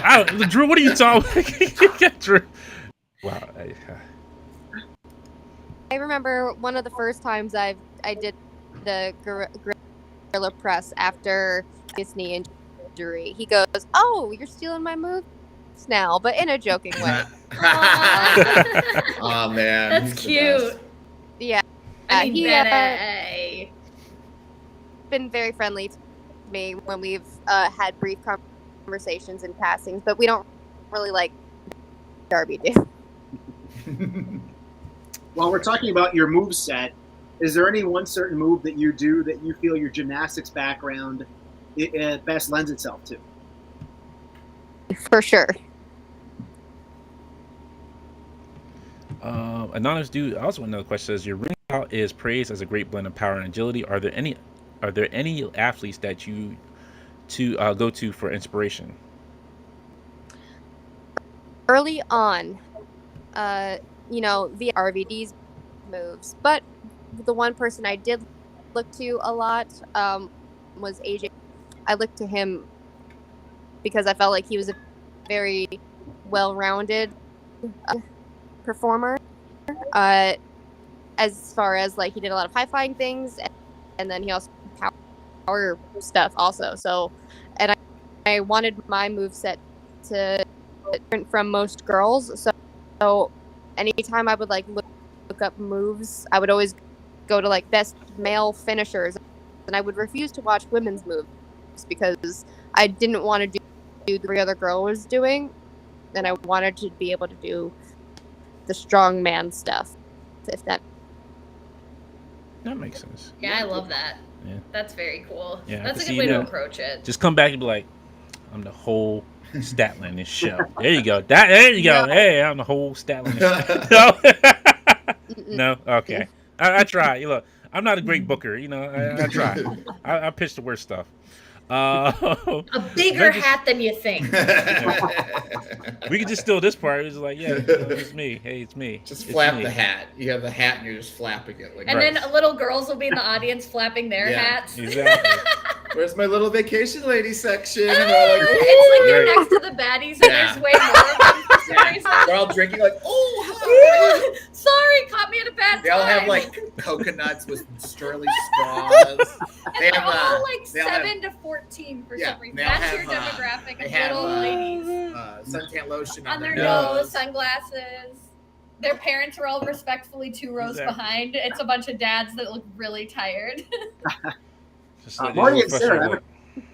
what are you talking about? Drew. Wow. I remember one of the first times I did the gorilla press after his knee injury. He goes, "Oh, you're stealing my moves now," but in a joking way. Oh man, That's he's the cute. best. Yeah, I mean, he been very friendly to me when we've had brief conversations in passing, but we don't really like Darby do. While we're talking about your move set, is there any one certain move that you do that you feel your gymnastics background best lends itself to? For sure. Anonymous Dude also another question says, your ring out is praised as a great blend of power and agility. Are there any athletes that you go to for inspiration? Early on, the RVD's moves. But the one person I did look to a lot was AJ. I looked to him because I felt like he was a very well-rounded performer. As far as like he did a lot of high-flying things, and then he also power stuff also. So, and I wanted my moveset to be different from most girls. So anytime I would like look up moves, I would always go to like best male finishers, and I would refuse to watch women's moves because I didn't want to do the other girl was doing, and I wanted to be able to do the strong man stuff. If that makes sense. Yeah, I love that. Yeah. That's very cool. Yeah, That's a see good way to that. approach it. Just come back and be like, I'm the whole Statlander show. There you go. There you go. No. Hey, I'm the whole Statlander show. No? Okay. I try. You look, I'm not a great booker. You know, I try. I pitch the worst stuff. A bigger hat than you think. We could just steal this part. It's like, yeah, it's me. Hey, it's me. Just It's flap me. the hat. You have the hat and you're just flapping it. Like, And then little girls will be in the audience flapping their Yeah. hats. Exactly. where's my little vacation lady section? And they're like, It's like you're Right. next to the baddies and Yeah. there's way more of them for some yeah. reason. They're all drinking like, oh, hi. Sorry, caught me at a bad time. They all have like coconuts with Sterling straws. and they they're have, all like they all have- 7 to 14 for Yeah, some reason. they all That's have, your demographic they of have, little ladies. suntan lotion On their nose, sunglasses. Their parents are all respectfully 2 rows Exactly. behind. It's a bunch of dads that look really tired. Just like Marty these and little Sarah, I frustrated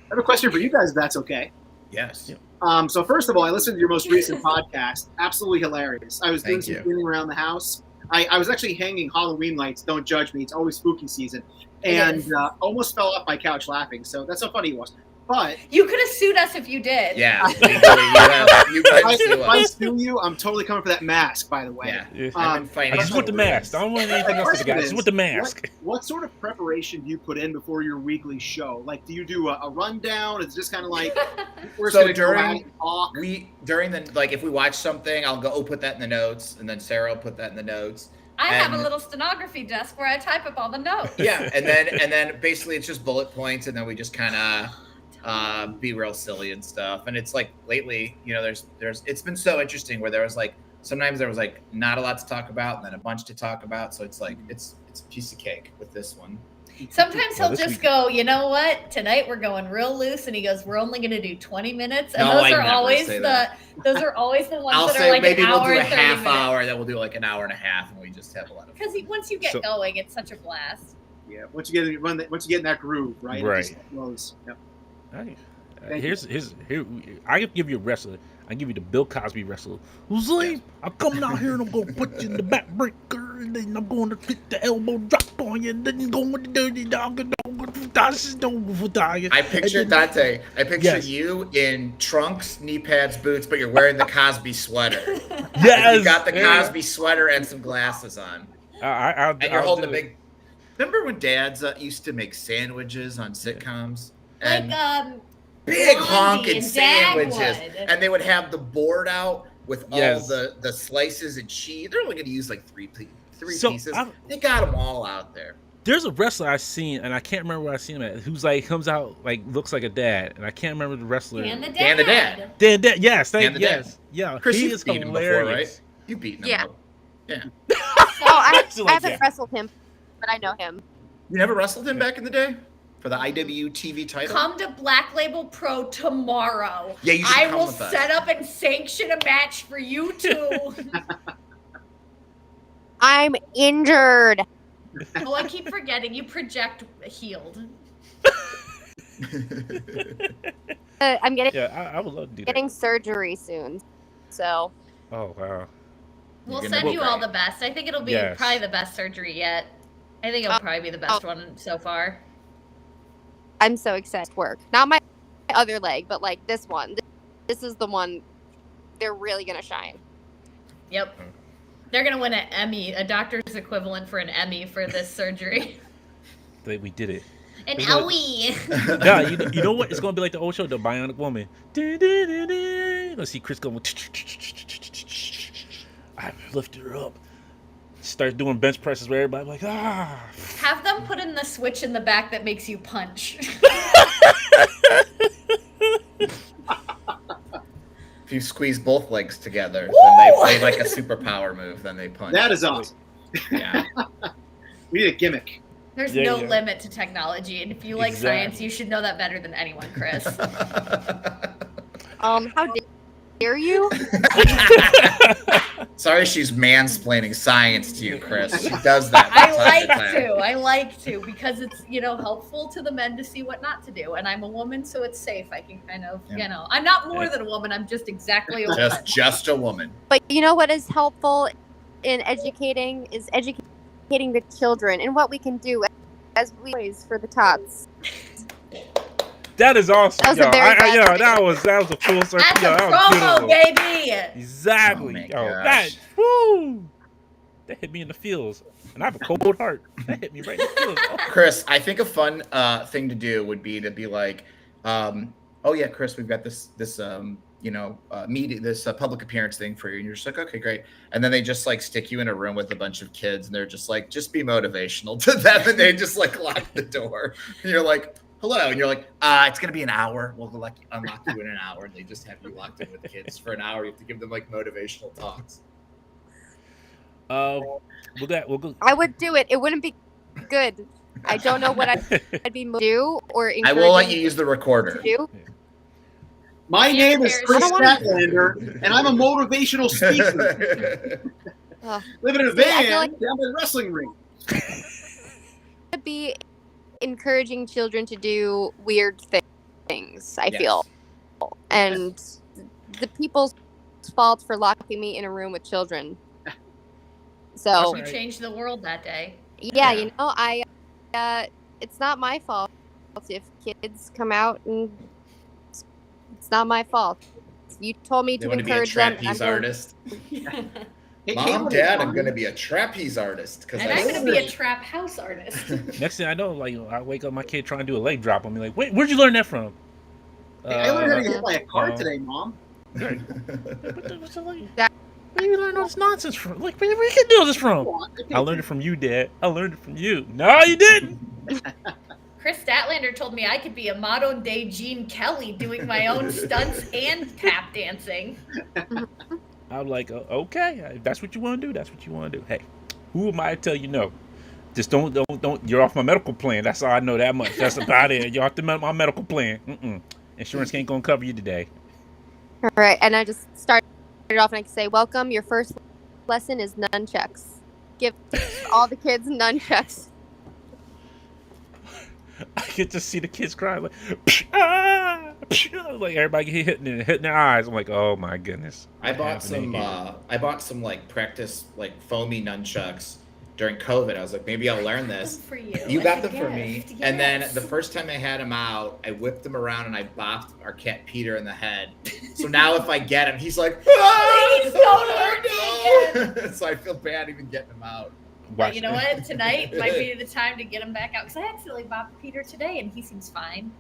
have a question for you guys, if that's okay. Yes. Yeah. So first of all, I listened to your most recent podcast. Absolutely hilarious. I was doing Thank some you. cleaning around the house. I was actually hanging Halloween lights. Don't judge me. It's always spooky season. It And is. almost fell off my couch laughing. So that's how funny it was. But You could have sued us if you did. Yeah. legally, you can sue if I us. sue you, I'm totally coming for that mask, by the way. Yeah. Yeah. I'm in Um, I financial just want the mask. I don't want anything else to the guy. Just want the mask. What sort of preparation do you put in before your weekly show? Like, do you do a rundown? It's just kind of like, we're So going to go during- out and talk. During the, like, if we watch something, I'll go, put that in the notes, and then Sarah will put that in the notes. I have a And- little stenography desk where I type up all the notes. Yeah, and then basically it's just bullet points, and then we just kind of be real silly and stuff. And it's like lately, you know, there's it's been so interesting where there was like sometimes there was like not a lot to talk about, and then a bunch to talk about. So it's like it's a piece of cake with this one. Sometimes Well, he'll this just week- go, you know what? Tonight we're going real loose, and he goes, "We're only going to do 20 minutes." And No, those I are never always say the that. those are always the ones I'll that are say like maybe an we'll hour do a and 30 half minutes. hour, then we'll do like an hour and a half, and we just have a lot of fun. Because once you get So- going, it's such a blast. Yeah, once you get in that groove, right? Right. It just flows. Yep. Thank Here. I can give you a wrestler. I give you the Bill Cosby wrestler. Who's like, I'm coming out here and I'm gonna put you in the back breaker, and then I'm gonna hit the elbow drop on you, and then you're going with the dirty dog. I picture Dante. I picture Yes. you in trunks, knee pads, boots, but you're wearing the Cosby sweater. Yes, You got the yeah. Cosby sweater and some glasses on. And And you're holding a big. Remember when dads used to make sandwiches on sitcoms? And Like big Blondie honking and sandwiches. Dagwood. And they would have the board out with Yes. all the slices and cheese. They're only going to use like three So, pieces. I'm- They got them all out there. There's a wrestler I've seen, and I can't remember where I seen him at. Who's like comes out like looks like a dad, and I can't remember the wrestler. Dan the Dad. Dan the Dad. Dan, yes, Dan the Dad. yes, yeah. Chris, he you've is beaten him before, hilarious. right? You've beaten him. Yeah. before. Yeah. So I Something like haven't that. wrestled him, but I know him. You never wrestled him back in the day for the IWTV title? Come to Black Label Pro tomorrow. Yeah, you should I come will with us. set up and sanction a match for you two. I'm injured. Oh, I keep forgetting. You project healed. I'm getting Yeah, I would love to do that. getting surgery soon. So Oh wow. We'll You're send gonna you be all right. the best. I think it'll be Yes. probably the best surgery yet. I think it'll probably be the best one so far. I'm so excited to work. Not my other leg, but like this one. This is the one. They're really gonna shine. Yep. They're gonna win an Emmy, a doctor's equivalent for an Emmy for this surgery. We did it. An You know- Owie. Yeah, you know what? It's gonna be like the old show, The Bionic Woman. Let's see Chris going. I lifted her up. Start doing bench presses where everybody like, ah. Have them put in the switch in the back that makes you punch. If you squeeze both legs together, then they play like a superpower move. Then they punch. That is awesome. Yeah. We need a gimmick. There's Yeah, no yeah. limit to technology, and if you like science, you should know that better than anyone, Kris. How dare you? Sorry, she's mansplaining science to you, Kris. She does that. I from like time to time. to. I like to because it's helpful to the men to see what not to do, and I'm a woman, so it's safe. I can kind of I'm not more than a woman. I'm just exactly a woman. Just a woman. But you know what is helpful in educating is educating the children and what we can do as we always for the Tots. That is awesome. That was a very bad that was a full circle. That's Yo, a that was promo, beautiful. baby. Exactly. Oh my Yo, gosh. that hit me in the feels, and I have a cold heart. That hit me right in the feels. Oh. Kris, I think a fun thing to do would be to be like, oh yeah, Kris, we've got this meeting, this public appearance thing for you, and you're just like, okay, great. And then they just like stick you in a room with a bunch of kids, and they're just like, just be motivational to them, and they just like lock the door. And you're like, hello, and you're like, it's gonna be an hour. We'll unlock you in an hour, and they just have you locked in with kids for an hour. You have to give them like motivational talks. We'll go. I would do it. It wouldn't be good. I don't know what I'd be do or I will let you use the to recorder. do. My name is Kris I don't wanna- Statlander, and I'm a motivational speaker. Ugh. Living in a See, I van feel like- down by the wrestling ring. Would be encouraging children to do weird things. I Yes. feel, and the people's fault for locking me in a room with children. So You changed the world that day. yeah, you know, it's not my fault if kids come out, and it's not my fault. You told me They to want to be a encourage them. and I'm trapeze going- artist. Hey, Mom, Caitlin, Dad, Mom. I'm going to be a trapeze artist because And I'm going to be a trap house artist. Next thing I know, like I wake up, my kid trying to do a leg drop on me. Like, wait, where'd you learn that from? Hey, I learned how to get hit by a car today, Mom. Where you learn all this nonsense from? Like, where you get all this from? I learned it from you, Dad. I learned it from you. No, you didn't. Chris Statlander told me I could be a modern day Gene Kelly doing my own stunts and tap dancing. I'm like, okay, if that's what you want to do. That's what you want to do. Hey, who am I to tell you no? Just don't. You're off my medical plan. That's all I know that much. That's about it. You're off my medical plan. Insurance ain't gonna cover you today. All right, and I just started off and I can say, welcome. Your first lesson is nunchucks. Give all the kids nunchucks. I get to see the kids cry like, like everybody hitting their eyes. I'm like, oh my goodness. I bought What's happening here? I bought some like practice like foamy nunchucks during COVID. I was like, maybe I'll learn this. For you. You got them As a for me. gift, And then yes. the first time I had them out, I whipped them around and I bopped our cat Peter in the head. So now if I get him, he's like, Please don't hurt me no. So I feel bad even getting him out. But you know what? Tonight might be the time to get him back out. Because I accidentally bopped Peter today and he seems fine.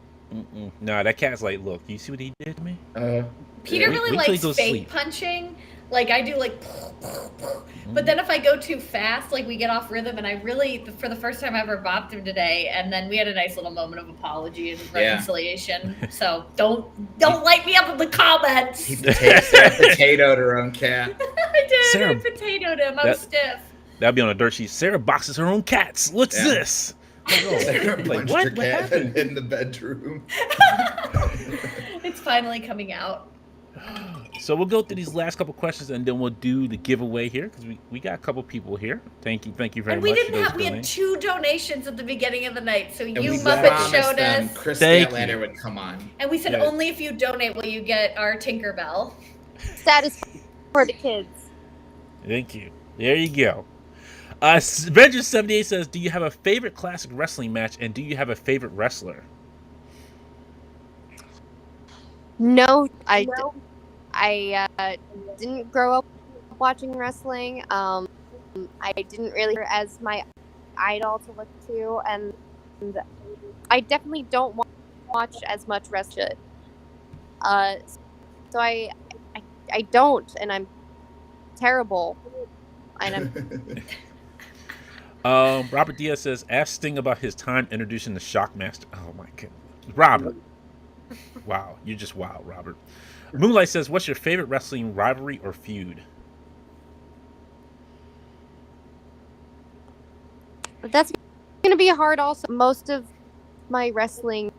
No, that cat's like, look, you see what he did to me? Peter Wait- really wait till he likes goes fake sleep. punching. Like I do like, but then if I go too fast, like we get off rhythm and I really, for the first time I ever bopped him today. And then we had a nice little moment of apology and reconciliation. So don't light me up in the comments. He potatoed her own cat. I did. Sarah, I potatoed him. I'm that- stiff. That'd be on a dirt sheet. Sarah boxes her own cats. What's Yeah. this? Sarah Like, punched what? her What cat happened? in the bedroom. It's finally coming out. So we'll go through these last couple questions and then we'll do the giveaway here because we got a couple people here. Thank you very And much. we didn't for those have. We had donations. 2 donations at the beginning of the night. So And you we Muppets promised showed them us. Kris Thank Statlander you. would come on. And we said Yeah. only if you donate will you get our Tinkerbell. Status for the kids. Thank you. There you go. Avenger78 says, do you have a favorite classic wrestling match and do you have a favorite wrestler? No, I didn't grow up watching wrestling. I didn't really as my idol to look to, and I definitely don't watch as much wrestling. So I don't, and I'm terrible. And Robert Diaz says, ask Sting about his time introducing the Shockmaster. Oh my god, Robert! Wow, you're just wild, Robert. Moonlight says, what's your favorite wrestling rivalry or feud? That's going to be hard also. Most of my wrestling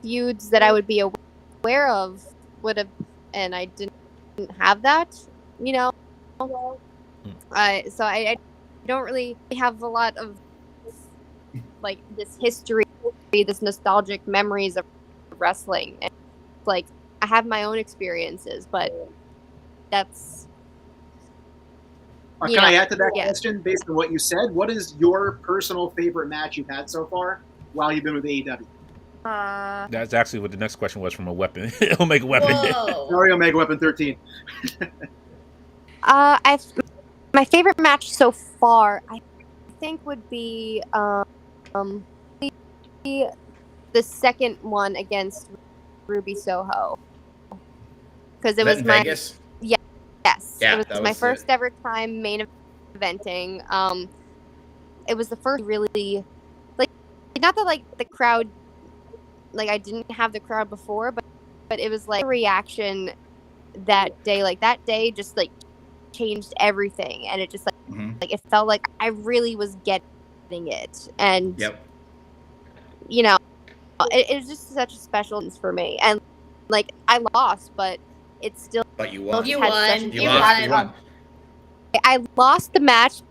feuds that I would be aware of would have, and I didn't have that, you know. So I don't really have a lot of like this history, this nostalgic memories of wrestling. And like I have my own experiences, but that's. Can I add to that question based on what you said? What is your personal favorite match you've had so far while you've been with AEW? That's actually what the next question was from a weapon. Omega Weapon. Sorry, Omega Weapon 13. My favorite match so far, I think, would be the second one against Ruby Soho, because it was my Vegas? Yes, Yeah, it was my first ever time main eventing. It was the first really, like, not that like the crowd, like I didn't have the crowd before, but it was like a reaction that day. Like that day just like changed everything, and it just like like it felt like I really was getting it, and you know, it was just such a special thing for me. And like I lost, but it's still. But you won. You won. You won. I lost the match,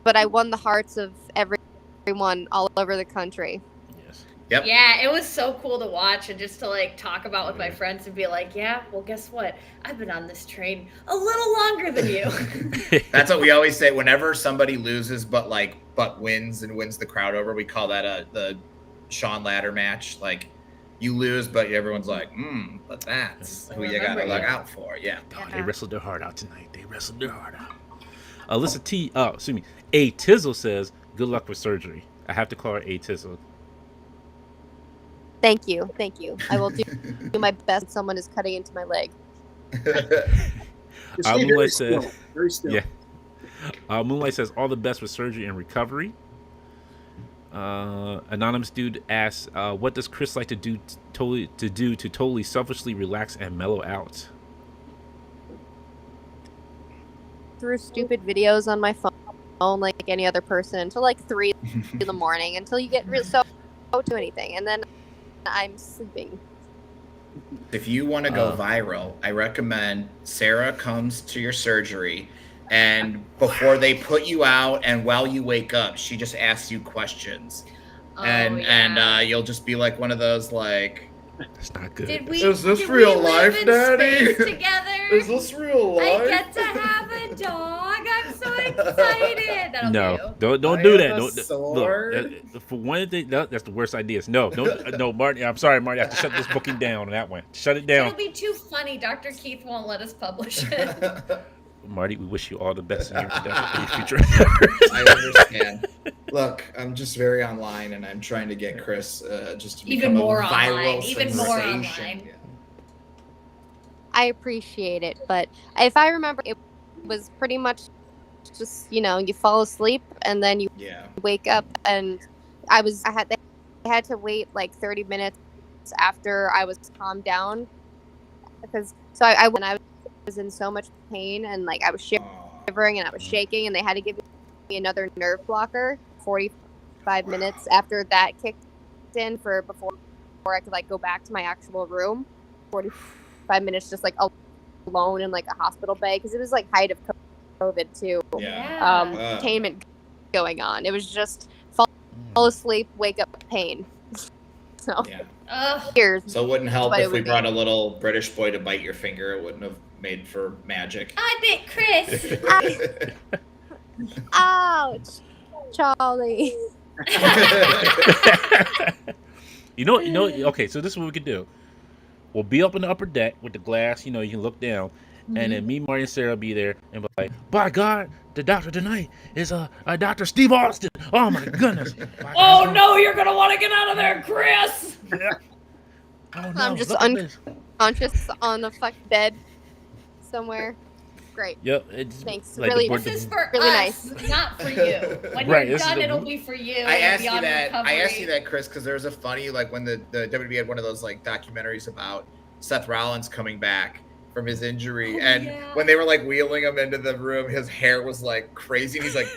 but I won the hearts of everyone all over the country. Yes. Yep. Yeah, it was so cool to watch and just to like talk about with my friends and be like, yeah, well, guess what? I've been on this train a little longer than you. That's what we always say. Whenever somebody loses, but wins and wins the crowd over, we call that the Sean Ladder match. Like. You lose, but everyone's like, but that's who you gotta look out for. Yeah. Oh, they wrestled their heart out tonight. They wrestled their heart out. A Tizzle says, good luck with surgery. I have to call her A Tizzle. Thank you. I will do my best. Someone is cutting into my leg. Moonlight says, very still. Yeah. Moonlight says, all the best with surgery and recovery. Anonymous dude asks, what does Kris like to do to totally selfishly relax and mellow out? Through stupid videos on my phone like any other person until like 3 in the morning until you get so do anything, and then I'm sleeping. If you want to go viral, I recommend Sarah comes to your surgery. And before they put you out and while you wake up, she just asks you questions. And you'll just be like one of those like, that's not good. Is this real life, Daddy? Together? Is this real life? I get to have a dog. I'm so excited. That'll do. Don't do that. Look, for one thing, that's the worst ideas. No, Marty. I'm sorry, Marty. I have to shut this booking down on that one. Shut it down. It'll be too funny. Dr. Keith won't let us publish it. Marty, we wish you all the best in your future. I understand. Look, I'm just very online, and I'm trying to get Kris just to become even more a viral online. Even more sensation. online. Yeah. I appreciate it, but if I remember, it was pretty much just you fall asleep and then you wake up, and I had to wait like 30 minutes after I was calmed down because I was in so much pain and like I was shivering and I was shaking, and they had to give me another nerve blocker 45 minutes after that kicked in before I could like go back to my actual room. 45 minutes just like alone in like a hospital bay because it was like height of COVID too. Containment going on. It was just fall asleep, wake up, pain. So years. So it wouldn't help if we brought a little British boy to bite your finger. It wouldn't have made for magic. I bit Kris. Ouch, Charlie. You know. Okay, so this is what we could do. We'll be up in the upper deck with the glass. You can look down, and then me, Marty, and Sarah will be there, and be like, "By God, the doctor tonight is Dr. Steve Austin." Oh my goodness! No, you're gonna want to get out of there, Kris. Oh, no, I'm just unconscious on a bed somewhere. Great. Yep. It's Thanks. like Really- This is for Really us, nice. not for you. When Right, you're this is done, the- it'll be for you. I It'll asked be you on that. I recovery. asked you that, Chris, because there was a funny like when the WWE had one of those like documentaries about Seth Rollins coming back from his injury, Oh, and yeah. when they were like wheeling him into the room, his hair was like crazy, and he's like,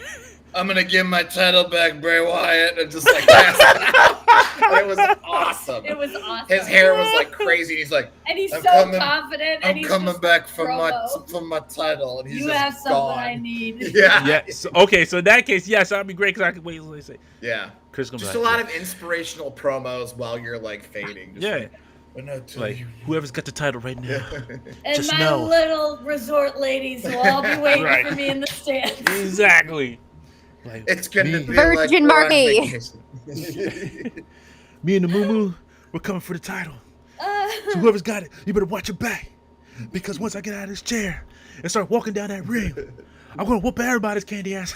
"I'm gonna give my title back, Bray Wyatt," and just like passed out. And it was awesome. It was awesome. His hair was like crazy. And he's like, and he's I'm so coming- confident. and "I'm he's coming just back for promo. my title," and he's You just have something gone. I need. Yeah, Yes. Okay. So in that case, yes, that'd be great because I could wait until they say yeah. Chris gonna be Just a like, lot of inspirational promos while you're like fading. Just Yeah. like, "When I tell like you." whoever's got the title right now. And Just my know. little resort ladies will all be waiting Right. for me in the stands. Exactly. Like It's gonna me, be Virgin like we're on Marty. vacation. me and the Moo we're coming for the title. So whoever's got it, you better watch your back. Because once I get out of this chair and start walking down that ring, I'm gonna whoop everybody's candy ass.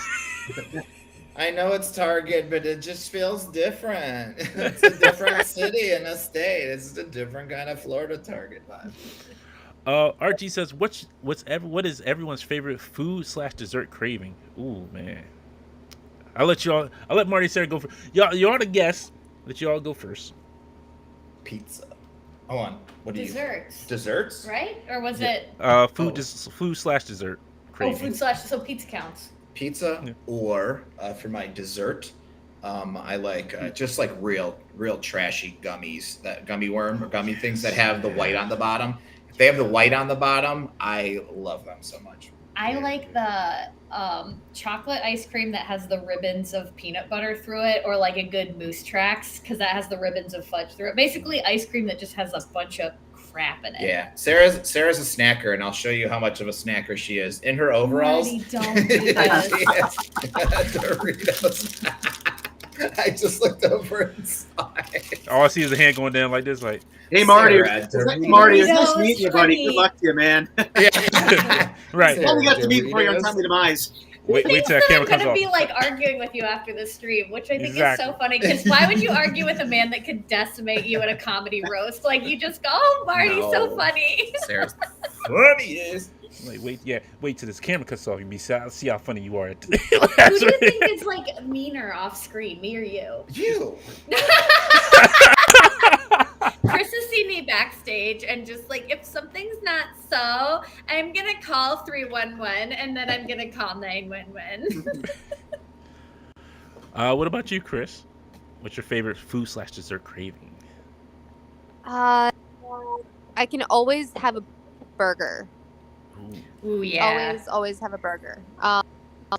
I know it's Target, but it just feels different. It's a different city and a state. It's a different kind of Florida Target vibe. Archie says, what is everyone's favorite food/dessert craving? Ooh, man. I'll let Marty and Sarah go for y'all. You are the guests. Let you all go first. Pizza. Hold on. What do you? Desserts, Desserts? right? Or was it? Food/dessert Oh, craving. food slash. So pizza counts. Pizza, Yeah. or for my dessert, I like just like real trashy gummies, that gummy worm or gummy things that have the white on the bottom. If they have the white on the bottom, I love them so much. I like the chocolate ice cream that has the ribbons of peanut butter through it, or like a good Moose Tracks because that has the ribbons of fudge through it. Basically, ice cream that just has a bunch of crap in it. Yeah, Sarah's a snacker, and I'll show you how much of a snacker she is. In her overalls, Marty, don't do she this. has Doritos. I just looked over inside. All I see is a hand going down like this, like Hey, Marty. Sarah, Marty, it's nice Doritos, meeting you, buddy. Good honey. luck to you, man. Yeah. right. Well, we got to meet Doritos. before your untimely demise. Wait till Thinks that that camera I'm comes gonna off. be like arguing with you after the stream, which I think Exactly. is so funny. Because why would you argue with a man that could decimate you at a comedy roast? Like you just go, "Oh, Marty's so No. funny." Sarah's funniest. Like wait till this camera cuts off. You be see how funny you are. At Who do you think is like meaner off screen, me or you? You. Chris has seen me backstage and just like, if something's not so, I'm gonna call 311 and then I'm gonna call 911. What about you, Chris? What's your favorite food/dessert craving? I can always have a burger. Ooh. Ooh, yeah. Always have a burger.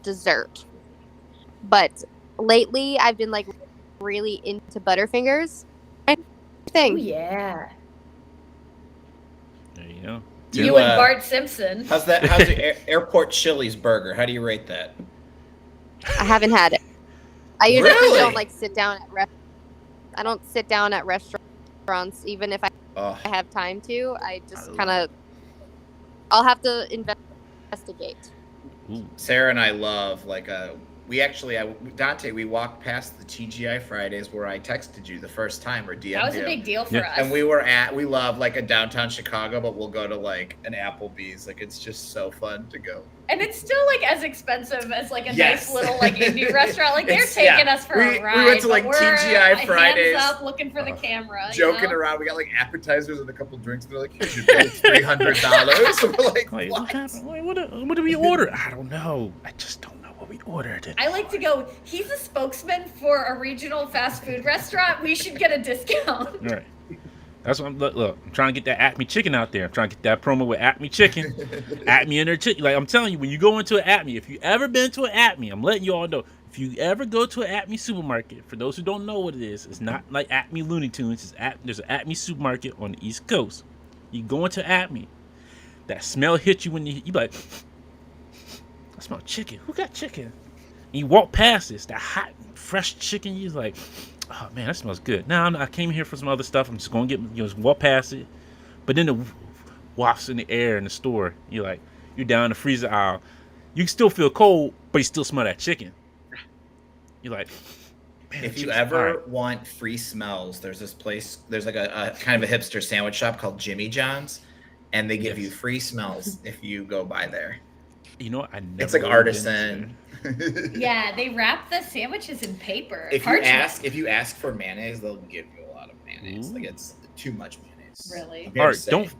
Dessert. But lately, I've been like really into Butterfingers. Ooh, Thing. yeah. There you go. You and Bart Simpson. How's the airport Chili's burger? How do you rate that? I haven't had it. I usually Really? don't like sit down at I don't sit down at restaurants even if I Oh, have time to. I just kind of. I'll have to investigate. Ooh. Sarah and I love Dante. We walked past the TGI Fridays where I texted you the first time or DM'd That was a you. big deal for Yeah. us. And we love like a downtown Chicago, but we'll go to like an Applebee's. Like it's just so fun to go. And it's still like as expensive as like a Yes. nice little like indie restaurant. Like they're It's- taking yeah. us for We a ride. went to, but like, we're, TGI Fridays. hands up, looking for the camera. Joking you know? around, we got like appetizers and a couple drinks. And they're like, "Here's your bill. It's $300." So we're like, Wait, "What?" what happened? Wait, what did we order? I don't know. I just don't know what we ordered. I like to go. He's a spokesman for a regional fast food restaurant. We should get a discount. Right. That's what look. I'm trying to get that Acme chicken out there. I'm trying to get that promo with Acme chicken. Acme in their chicken. Like I'm telling you, when you go into an Acme, if you ever been to an Acme, I'm letting you all know. If you ever go to an Acme supermarket, for those who don't know what it is, it's not like Acme Looney Tunes. There's an Acme supermarket on the East Coast. You go into Acme, that smell hits you when you be like, I smell chicken. Who got chicken? And you walk past this, that hot, fresh chicken. You're like, oh man, that smells good. Now I came here for some other stuff. I'm just gonna just walk past it. But then the wafts in the air in the store. You're like, you're down in the freezer aisle. You still feel cold, but you still smell that chicken. You're like, man, If that you chicken's ever alright. want free smells, there's this place. There's like a kind of a hipster sandwich shop called Jimmy John's, and they give you free smells if you go by there. You know what? I never. It's like really been artisan. Yeah, they wrap the sandwiches in paper. If Parchment. you ask for mayonnaise, they'll give you a lot of mayonnaise. Ooh. Like it's too much mayonnaise. Really? I'm here to Art, say. don't.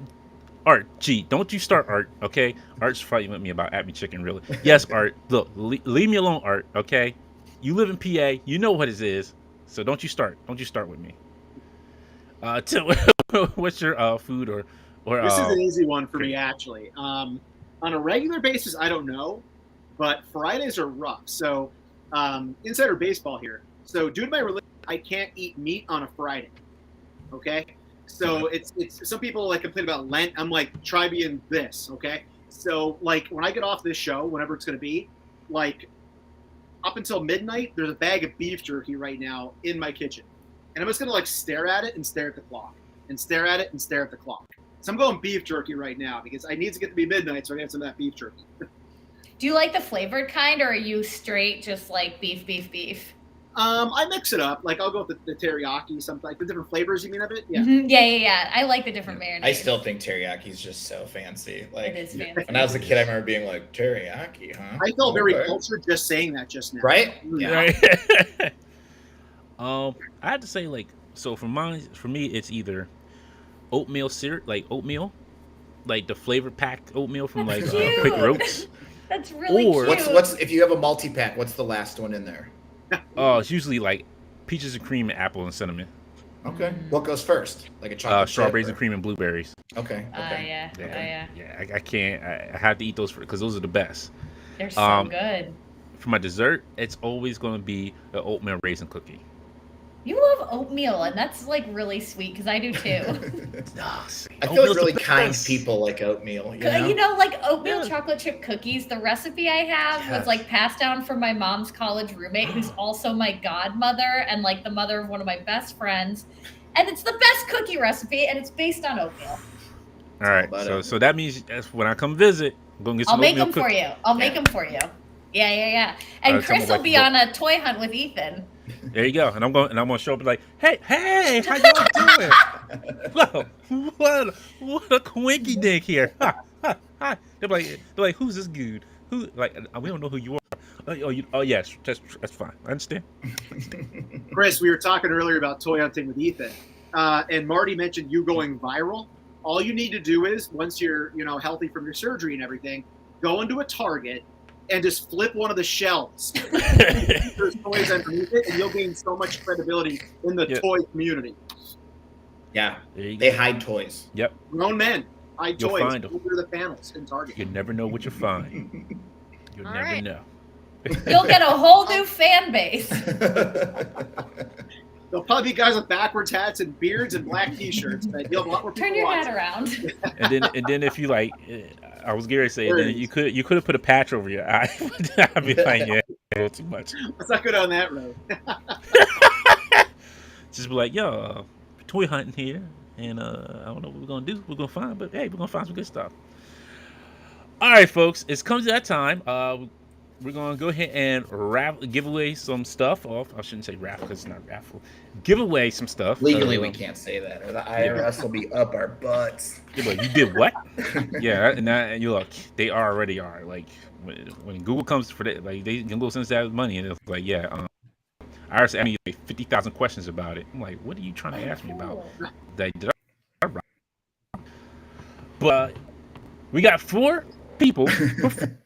Art, gee, don't you start, Art, okay? Art's fighting with me about At Me Chicken, really. Yes, Art, look, leave me alone, Art, okay? You live in PA, you know what it is, so don't you start with me. Tim, what's your food or This is an easy one for me, actually. On a regular basis, I don't know, but Fridays are rough. So, insider baseball here. So, due to my religion, I can't eat meat on a Friday. Okay? So, it's some people like complain about Lent. I'm like, try being this, okay? So, like, when I get off this show, whenever it's going to be, like, up until midnight, there's a bag of beef jerky right now in my kitchen. And I'm just going to, like, stare at it and stare at the clock. And stare at it and stare at the clock. So I'm going beef jerky right now because I need to get to be midnight, so I get some of that beef jerky. Do you like the flavored kind, or are you straight just like beef? I mix it up. Like I'll go with the teriyaki, something like the different flavors. You mean of it? Yeah. Mm-hmm. Yeah. I like the different marinades. I still think teriyaki is just so fancy. Like It is fancy. when I was a kid, I remember being like, teriyaki, huh? I felt very Okay. cultured just saying that just now. Right? Yeah. Right. I had to say, like, so for me, it's either oatmeal syrup, like oatmeal, like the flavor pack oatmeal from like That's cute. Quick Roats. That's really Or- cute. What's if you have a multi-pack, what's the last one in there? It's usually like peaches and cream, and apple and cinnamon. Okay. What goes first? Like a chocolate chip Strawberries or- and cream and blueberries. Okay. Okay. Yeah. Yeah, I can't. I have to eat those because those are the best. They're so good. For my dessert, it's always going to be an oatmeal raisin cookie. You love oatmeal, and that's like really sweet because I do too. I feel like really kind people like oatmeal. You know? Like oatmeal chocolate chip cookies. The recipe I have was like passed down from my mom's college roommate, who's also my godmother and like the mother of one of my best friends. And it's the best cookie recipe, and it's based on oatmeal. All right, so that means when I come visit, I'm gonna get some I'll make oatmeal them for cookies. you. I'll make them for you. Yeah. And tell me Kris will what be to do. on a toy hunt with Ethan. There you go, and I'm gonna show up and like, hey, how y'all doing? Whoa, what a quinky dick here. Hi. They're like, who's this dude? Who? Like, we don't know who you are. Yes, that's fine. I understand. Kris, we were talking earlier about toy hunting with Ethan, and Marty mentioned you going viral. All you need to do is once you're healthy from your surgery and everything, go into a Target and just flip one of the shelves. There's toys underneath it, and you'll gain so much credibility in the toy community. Yeah, There you they go. hide toys. Yep. Grown men hide You'll toys find 'em. under the panels in Target. You never know what you find. You'll All never right. know. You'll get a whole new fan base. There'll probably be guys with backwards hats and beards and black T-shirts, but you'll have a lot more people Turn your watching. hat around. And then if you like, I was going to say, then you could have put a patch over your eye. I'd be like, yeah, a little too much. Let's not go down that road. Just be like, yo, toy hunting here, and I don't know what we're gonna do. We're gonna find, but hey, we're gonna find some good stuff. All right, folks, it's come to that time. We're gonna go ahead and give away some stuff off. I shouldn't say raffle because it's not raffle. Give away some stuff. Legally, we can't say that, or the IRS will be up our butts. Yeah, but you did what? Yeah, and you look, they already are. Like when Google comes for that, like Google sends that money, and it's like, yeah, IRS asked me like 50,000 questions about it. I'm like, what are you trying to ask me about? Like, did I wrong? But we got 4 people.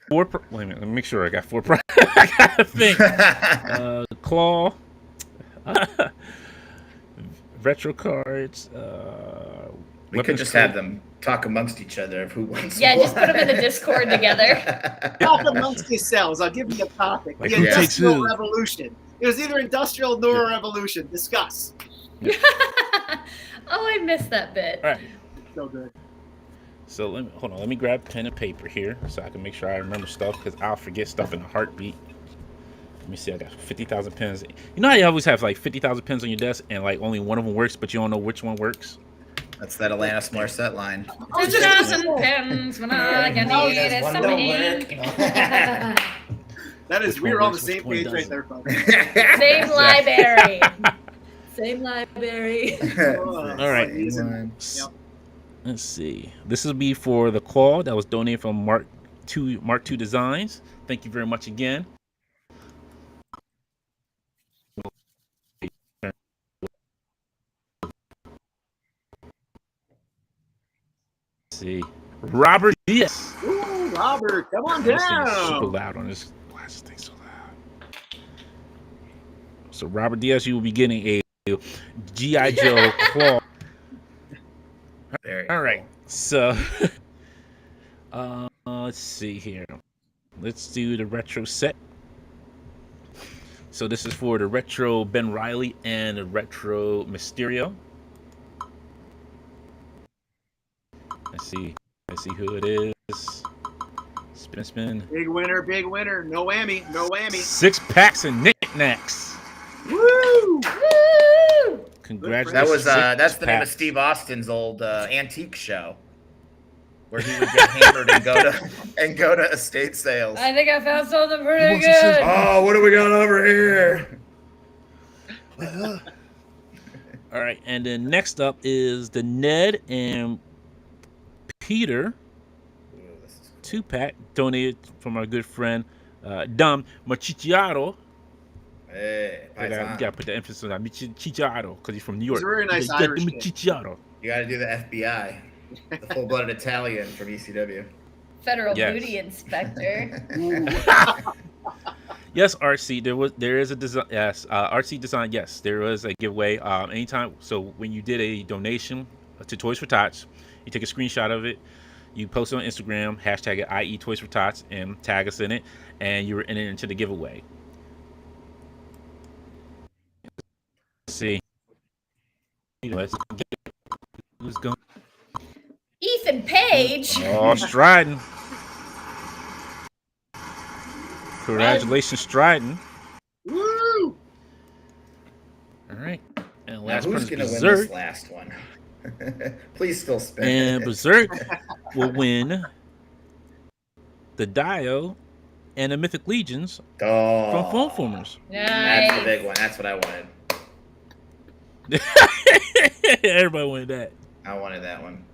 Wait a minute, let me make sure I got 4. I gotta think. Claw, retro cards. We could just have them talk amongst each other of who wants. Yeah, just what. put them in the Discord together. Talk amongst yourselves. I'll give you a topic. Like The who takes Industrial who? Revolution. It was either Industrial nor Revolution. Discuss. Oh, I missed that bit. All right. So good. So let me grab pen and paper here so I can make sure I remember stuff because I'll forget stuff in a heartbeat. Let me see, I got 50,000 pens. You know how you always have like 50,000 pens on your desk and like only one of them works, but you don't know which one works? That's that Alanis Morissette line. 2,000 pens when I needed some ink. That is, we one were on the works, same which page one right there, folks. Same library. Same library. All right. Yep. Let's see. This will be for the claw that was donated from Mark II Designs. Thank you very much again. Let's see, Robert Diaz. Ooh, Robert, come on This thing is super down. loud on this. Why is this thing so loud? So Robert Diaz, you will be getting a G.I. Joe claw. Very All right. cool. So let's see here. Let's do the retro set. So this is for the retro Ben Reilly and the retro Mysterio. Let's see who it is. Spin. Big winner, big winner. No whammy, no whammy. 6 packs and knickknacks. Woo! Woo! Congratulations. That's the name of Steve Austin's old antique show, where he would get hammered and go to estate sales. I think I found something pretty wants to say- good. Oh, what do we got over here? All right, and then next up is the Ned and Peter 2-pack donated from our good friend Dom Machicciaro. Hey, You gotta put the emphasis on Machicciaro because he's from New York. He's a very nice You gotta Irish do kid. Machicciaro. you got to do the FBI, the full-blooded Italian from ECW. Federal Yes. Booty Inspector. Yes, RC. There is a design. Yes, RC Design. Yes, there was a giveaway. Anytime. So when you did a donation to Toys for Tots, you take a screenshot of it, you post it on Instagram, hashtag it IE Toys for Tots, and tag us in it, and you were entered into the giveaway. Let's see. Let's get who's going. Ethan Page. Oh, Stryden. Congratulations, Stryden. Woo! All right. And Now, last who's one going is to win Berserk. this last one? Please still spin. And Berserk will win the Dio and the Mythic Legions Oh, from Phone Formers. that's the Nice. big one. That's what I wanted. Everybody wanted that. I wanted that one.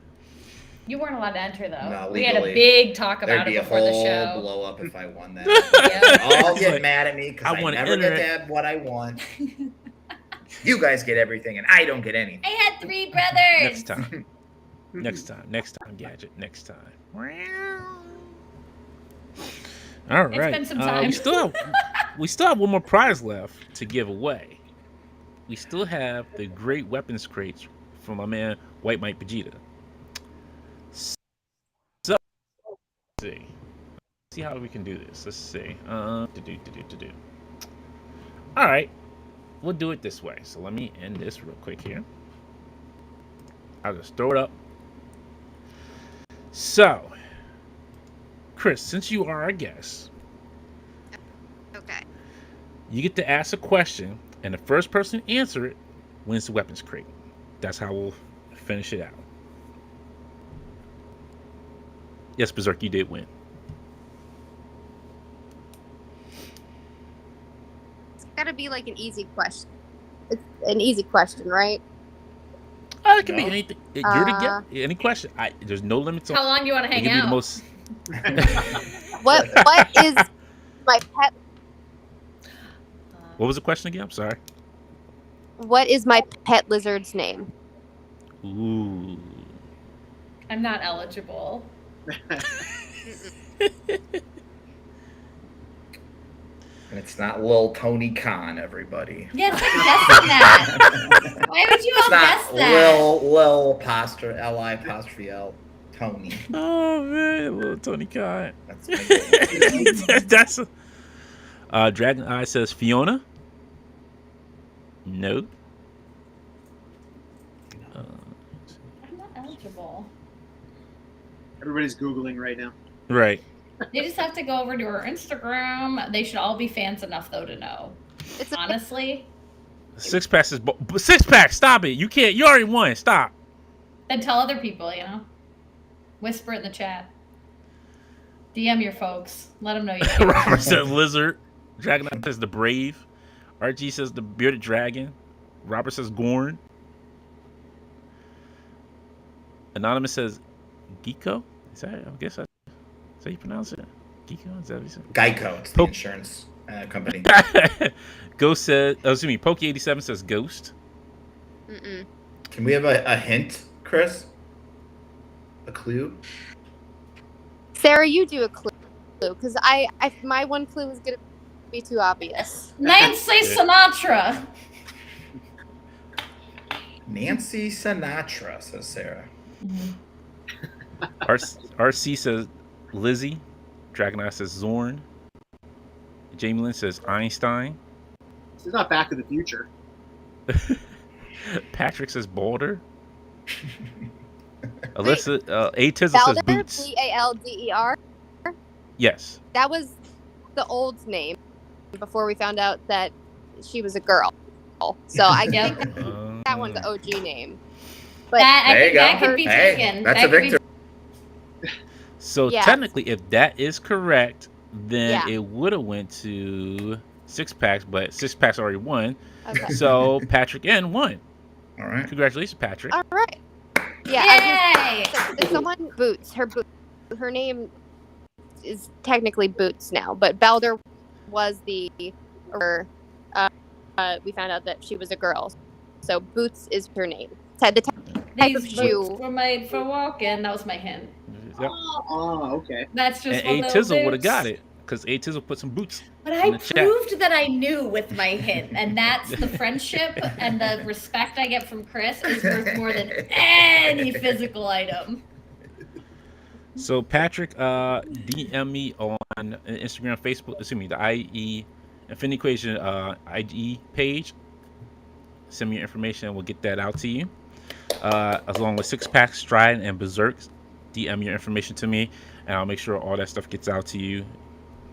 You weren't allowed to enter though. No, We had a legally. big talk There'd about be it a before the whole show. blow up if I won that. Yeah. All get Like, mad at me because I I wanna never enter get to it. have what I want. You guys get everything, and I don't get anything. I had 3 brothers. Next time. Next time, Gadget. Next time. All right. been some time. We still have one more prize left to give away. We still have the great weapons crates from my man White Mike Vegeta. So, let's see how we can do this. Let's see. All right. We'll do it this way. So let me end this real quick here. I'll just throw it up. So, Kris, since you are our guest, Okay. you get to ask a question, and the first person to answer it wins the weapons crate. That's how we'll finish it out. Yes, Berserk, you did win. It's got to be like an easy question. It's an easy question, right? It can be No. anything. You're the guest. Any question. There's no limits on How long do you want to it. hang Can be the out? most. What is my pet? What was the question again? I'm sorry. What is my pet lizard's name? Ooh. I'm not eligible. And it's not Lil Tony Khan, everybody. Yes, I'm guessing that. Why would you all It's guess not that? Lil apostrophe L-I apostrophe L Tony. Oh man, little Tony Khan. That's my That's Dragon Eye says Fiona. No. I'm not eligible. Everybody's Googling right now. Right. They just have to go over to her Instagram. They should all be fans enough though to know. It's a Honestly. 6-pack says 6-pack. Stop it. You can't. You already won. Stop. Then tell other people, you know. Whisper it in the chat. DM your folks. Let them know you care. Robert said lizard. Dragon Eye says the brave. RG says the bearded dragon. Robert says Gorn. Anonymous says Geeko. Is that? I guess. how you pronounce it? Geeko? Is that what you said? Geico, it's the insurance company. Ghost said, Pokey87 says Ghost. Mm-mm. Can we have a hint, Kris? A clue? Sarah, you do a clue, because my one clue is gonna be too obvious. Nancy Sinatra. Nancy Sinatra, says Sarah. RC says Lizzie. Dragon Eye says Zorn. Jamie Lynn says Einstein. This is not Back to the Future. Patrick says Balder. Alyssa, A Tizzle says Balder, Boots. Balder. Yes. That was the old name before we found out that she was a girl. So I think that one's the OG name. But that could be taken. That's a victory. So Yes. technically, if that is correct, then Yeah. it would have went to Six Packs, but Six Packs already won. Okay. So Patrick N won. All right. Congratulations, Patrick. All right. Yeah. Yay! There's someone Boots. Her name is technically Boots now, but Balder was we found out that she was a girl, so Boots is her name. The type of These shoe. boots were made for walking. That was my hint. Yep. Oh, okay. That's just And one A of Tizzle those would have got boots. it because A Tizzle put some boots. But in I the chat. proved that I knew with my hint, and that's the friendship and the respect I get from Kris is worth more than any physical item. So Patrick, DM me on Instagram, Facebook. The IE Infinity Equation IG page. Send me your information, and we'll get that out to you. Along with Six Pack, Stride, and Berserk. DM your information to me, and I'll make sure all that stuff gets out to you.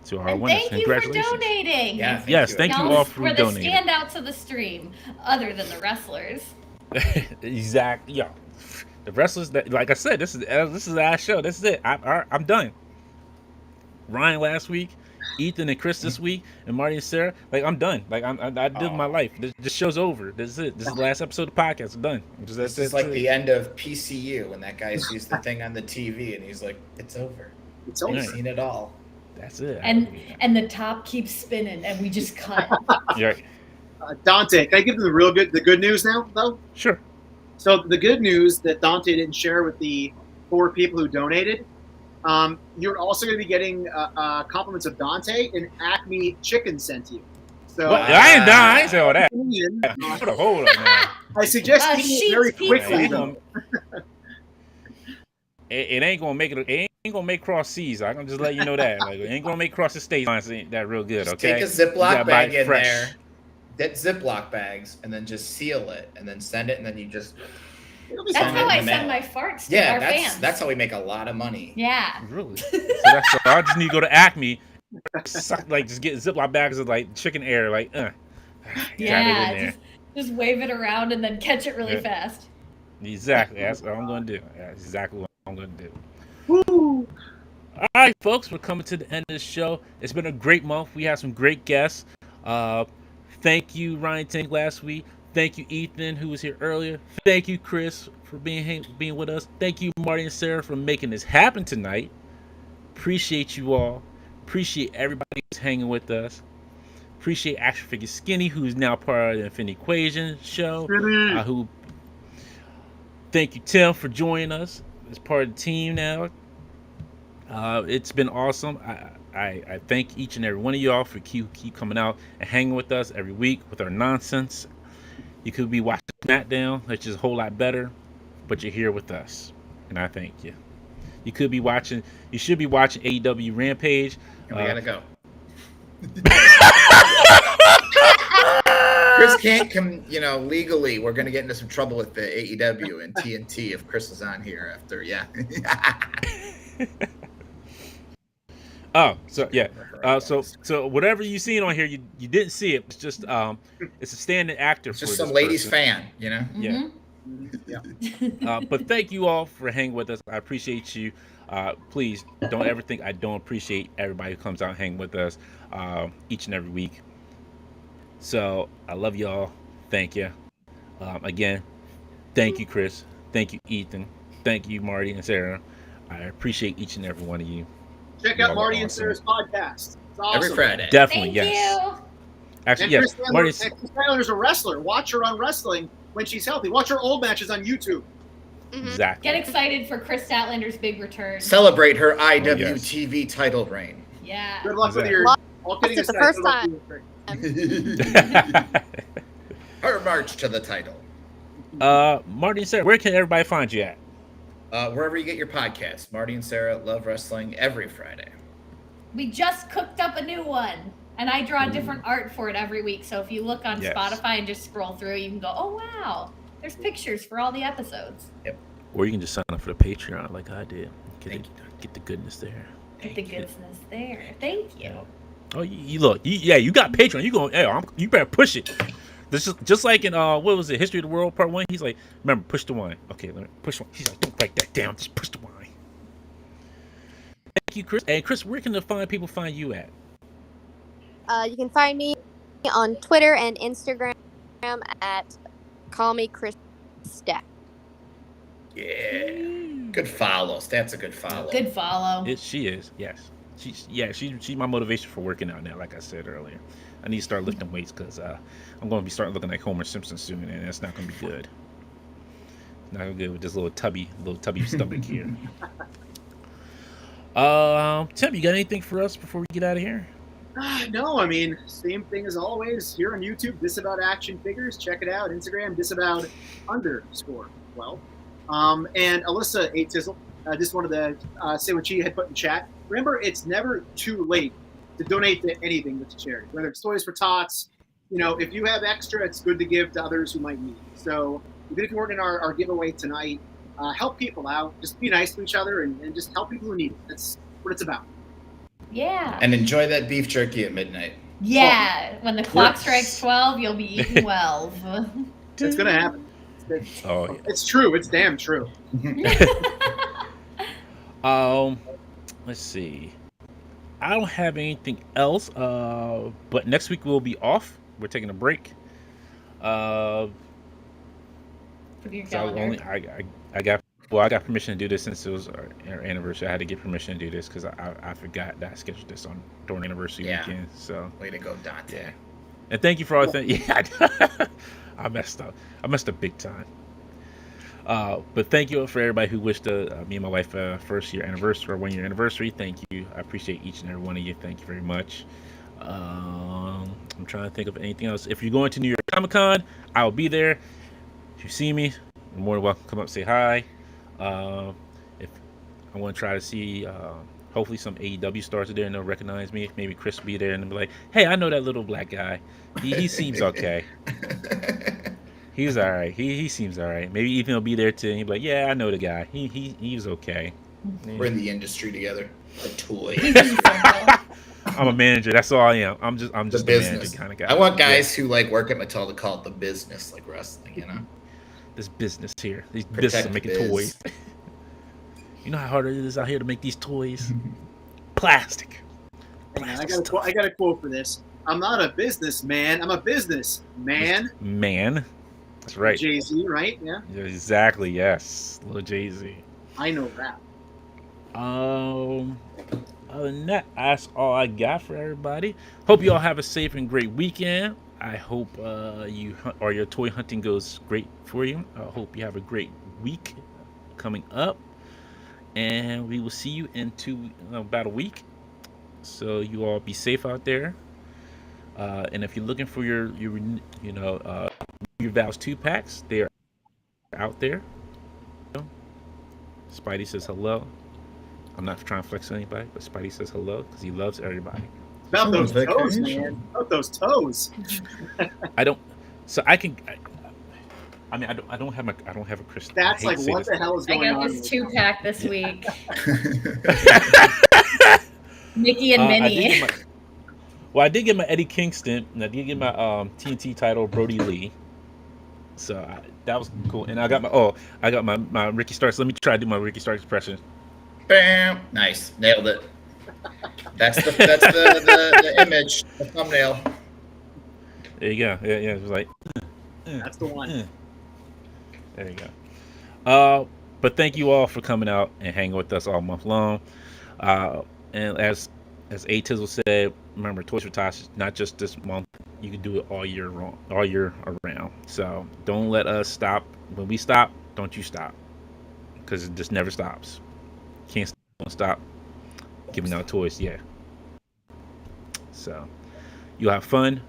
To our And winners. thank you for Congratulations. donating. Yeah, Thank you Y'all all for were the donating. standouts of the stream, other than the wrestlers. Exactly. Yeah. The wrestlers that, like I said, this is our show. This is it. I'm done. Ryan last week, Ethan and Kris this week, and Marty and Sarah. Like I'm done. Like I did my life. This show's over. This is it. This is the last episode of the podcast. I'm done. This is like the end of PCU when that guy sees the thing on the TV and he's like, "It's over. It's over. I've seen it all." That's it. And the top keeps spinning, and we just cut. Yeah. Dante, can I give them the good news now, though? Sure. So the good news that Dante didn't share with the 4 people who donated, you're also going to be getting compliments of Dante and Acme Chicken sent to you. So Well, I ain't done. I ain't say all that. I Put a hold on, man. suggest eating it very Sheets quickly. pizza. Though. It ain't gonna make it. It ain't gonna make cross seas. I can just let you know that. Like, it ain't gonna make cross the state lines. Ain't that real good? Just Okay. take a You gotta Ziploc buy bag it in fresh. there, get Ziploc bags, and then just seal it, and then send it, and then you just It'll be That's fine. how I in the send mail. my farts to our fans. that's how we make a lot of money. Yeah. Really? So I just need to go to Acme, just get Ziploc bags of like chicken air, like got it in Yeah. there. Just wave it around and then catch it really Yeah. fast. Exactly. That's what I'm gonna do. That's exactly what I'm gonna do. Woo! All right, folks, we're coming to the end of the show. It's been a great month. We have some great guests. Thank you, Ryan Tank, last week. Thank you, Ethan, who was here earlier. Thank you, Kris, for being with us. Thank you, Marty and Sarah, for making this happen tonight. Appreciate you all. Appreciate everybody who's hanging with us. Appreciate Action Figure Skinny, who's now part of the Infinity Equation show. Thank you, Tim, for joining us as part of the team now. It's been awesome. I thank each and every one of y'all for keep coming out and hanging with us every week with our nonsense. You could be watching SmackDown, which is a whole lot better, but you're here with us, and I thank you. You should be watching AEW Rampage. And we gotta go. Kris can't come, legally. We're gonna get into some trouble with the AEW and TNT if Kris is on here after. Yeah. Oh, so yeah. So whatever you seen on here, you didn't see it. It's just it's a standing actor. It's just for some this ladies person. fan, Yeah. Yeah. But thank you all for hanging with us. I appreciate you. Please don't ever think I don't appreciate everybody who comes out and hang with us each and every week. So I love y'all. Thank you. Again, thank you, Kris. Thank you, Ethan. Thank you, Marty and Sarah. I appreciate each and every one of you. check out Marty and Sarah's podcast. It's awesome. Every Friday. Definitely, Thank yes. you. Actually, And yes. Kris Marty's, Statlander's a wrestler. Watch her on wrestling when she's healthy. Watch her old matches on YouTube. exactly. Get excited for Kris Statlander's big return. Celebrate her IWTV title reign. Yeah. Good luck with Exactly. your. Lost All kidding it the aside, first good luck time. with your- Her march to the title. Marty and Sarah, where can everybody find you at? Wherever you get your podcasts. Marty and Sarah Love Wrestling every Friday. We just cooked up a new one. And I draw different art for it every week. So if you look on Yes. Spotify and just scroll through, you can go, oh, wow. There's pictures for all the episodes. Or you can just sign up for the Patreon like I did. Get the goodness there. Get the goodness there. Thank you. Oh, you look. You got Patreon. You going? Hey, you better push it. This is just like in what was it? History of the World Part 1. He's like, remember, push the wine. Okay, let me push one. He's like, don't write that down. Just push the wine. Thank you, Kris. Hey, Kris, where can people find you at? You can find me on Twitter and Instagram at Call Me Kris Stat. Yeah. Good follow. That's a good follow. Good follow. She is. Yes. She's my motivation for working out now. Like I said earlier, I need to start lifting weights because I'm going to be starting looking like Homer Simpson soon, and that's not going to be good. It's not going to be good with this little tubby stomach here. Tim, you got anything for us before we get out of here? No, I mean, same thing as always. Here on YouTube, Disabout Action Figures. Check it out. Instagram, Disabout_12. And Alyssa Tizzle, just wanted to say what she had put in chat. Remember, it's never too late to donate to anything that's a charity, whether it's Toys for Tots. If you have extra, it's good to give to others who might need it. So even if you weren't in our giveaway tonight, help people out. Just be nice to each other and just help people who need it. That's what it's about. Yeah. And enjoy that beef jerky at midnight. Yeah. When the clock strikes 12, you'll be eating 12. It's going to happen. Oh, yeah. It's true. It's damn true. Let's see. I don't have anything else. But next week we'll be off. We're taking a break. Give your So calendar. I got permission to do this since it was our anniversary. I had to get permission to do this because I forgot that I scheduled this during anniversary weekend. So Way to go, Dante. yeah. And thank you for all the yeah. I messed up. I messed up big time. But thank you for everybody who wished me and my wife first year anniversary or 1 year anniversary. Thank you. I appreciate each and every one of you. Thank you very much. I'm trying to think of anything else. If you're going to New York Comic Con, I will be there. If you see me, you're more than welcome to come up, say hi. If I want to try to see, hopefully some AEW stars are there and they'll recognize me. Maybe Kris will be there and they'll be like, "Hey, I know that little black guy. He seems okay. He's all right. He seems all right." Maybe Ethan will be there too. And he'll be like, "Yeah, I know the guy. He was okay." We're in the industry together. A toy. I'm a manager. That's all I am. I'm just The a manager business kind of guy. I want guys who work at Mattel to call it the business, like wrestling. This business here. These Protect businesses are making biz. toys. You know how hard it is out here to make these toys? Plastic. I got a quote for this. I'm not a businessman. I'm a business man. Man. That's right. Jay-Z, right? Yeah. Yeah, exactly. Yes. Little Jay-Z. I know rap. Other than that, that's all I got for everybody. Hope you all have a safe and great weekend. I hope your toy hunting goes great for you. I hope you have a great week coming up, and we will see you in about a week. So you all be safe out there. And if you're looking for your Vows 2-packs, they are out there. Spidey says hello. I'm not trying to flex on anybody, but Spidey says hello because he loves everybody. About those Someone's toes, vacation. man. About those toes. I don't have a Kris. That's I hate like, to say what this. the hell is I going got on? this 2-pack this week. Mickey and Minnie. I did get my Eddie Kingston, and I did get my TNT title Brody Lee. So that was cool. And I got my Ricky Starks. Let me try to do my Ricky Starks impression. Bam! Nice, nailed it. That's the image, the thumbnail. There you go. Yeah. It was like. That's the one. There you go. But thank you all for coming out and hanging with us all month long. And And as A Tizzle said, remember, Toys for Tots is not just this month. You can do it all year around. So don't let us stop. When we stop, don't you stop, because it just never stops. Can't stop giving out toys. Yeah. So you'll have fun.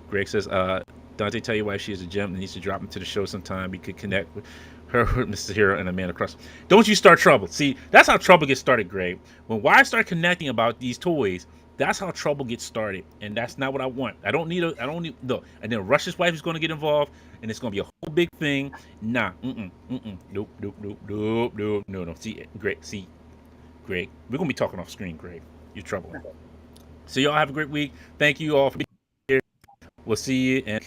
Greg says, Dante, tell your wife she has a gem and needs to drop into the show sometime. You could connect with her, Mr. Hero, and Amanda Cross. Don't you start trouble. See, that's how trouble gets started, Greg. When wives start connecting about these toys, that's how trouble gets started. And that's not what I want. I don't need, no. And then Rush's wife is going to get involved, and it's going to be a whole big thing. Nah, nope. No. See, Greg, Greg, we're going to be talking off screen, Greg. You're troubling. So y'all have a great week. Thank you all for being here. We'll see you, and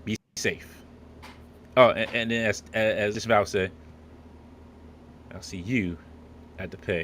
be safe. Oh, and then as this Val said, I'll see you at the pay.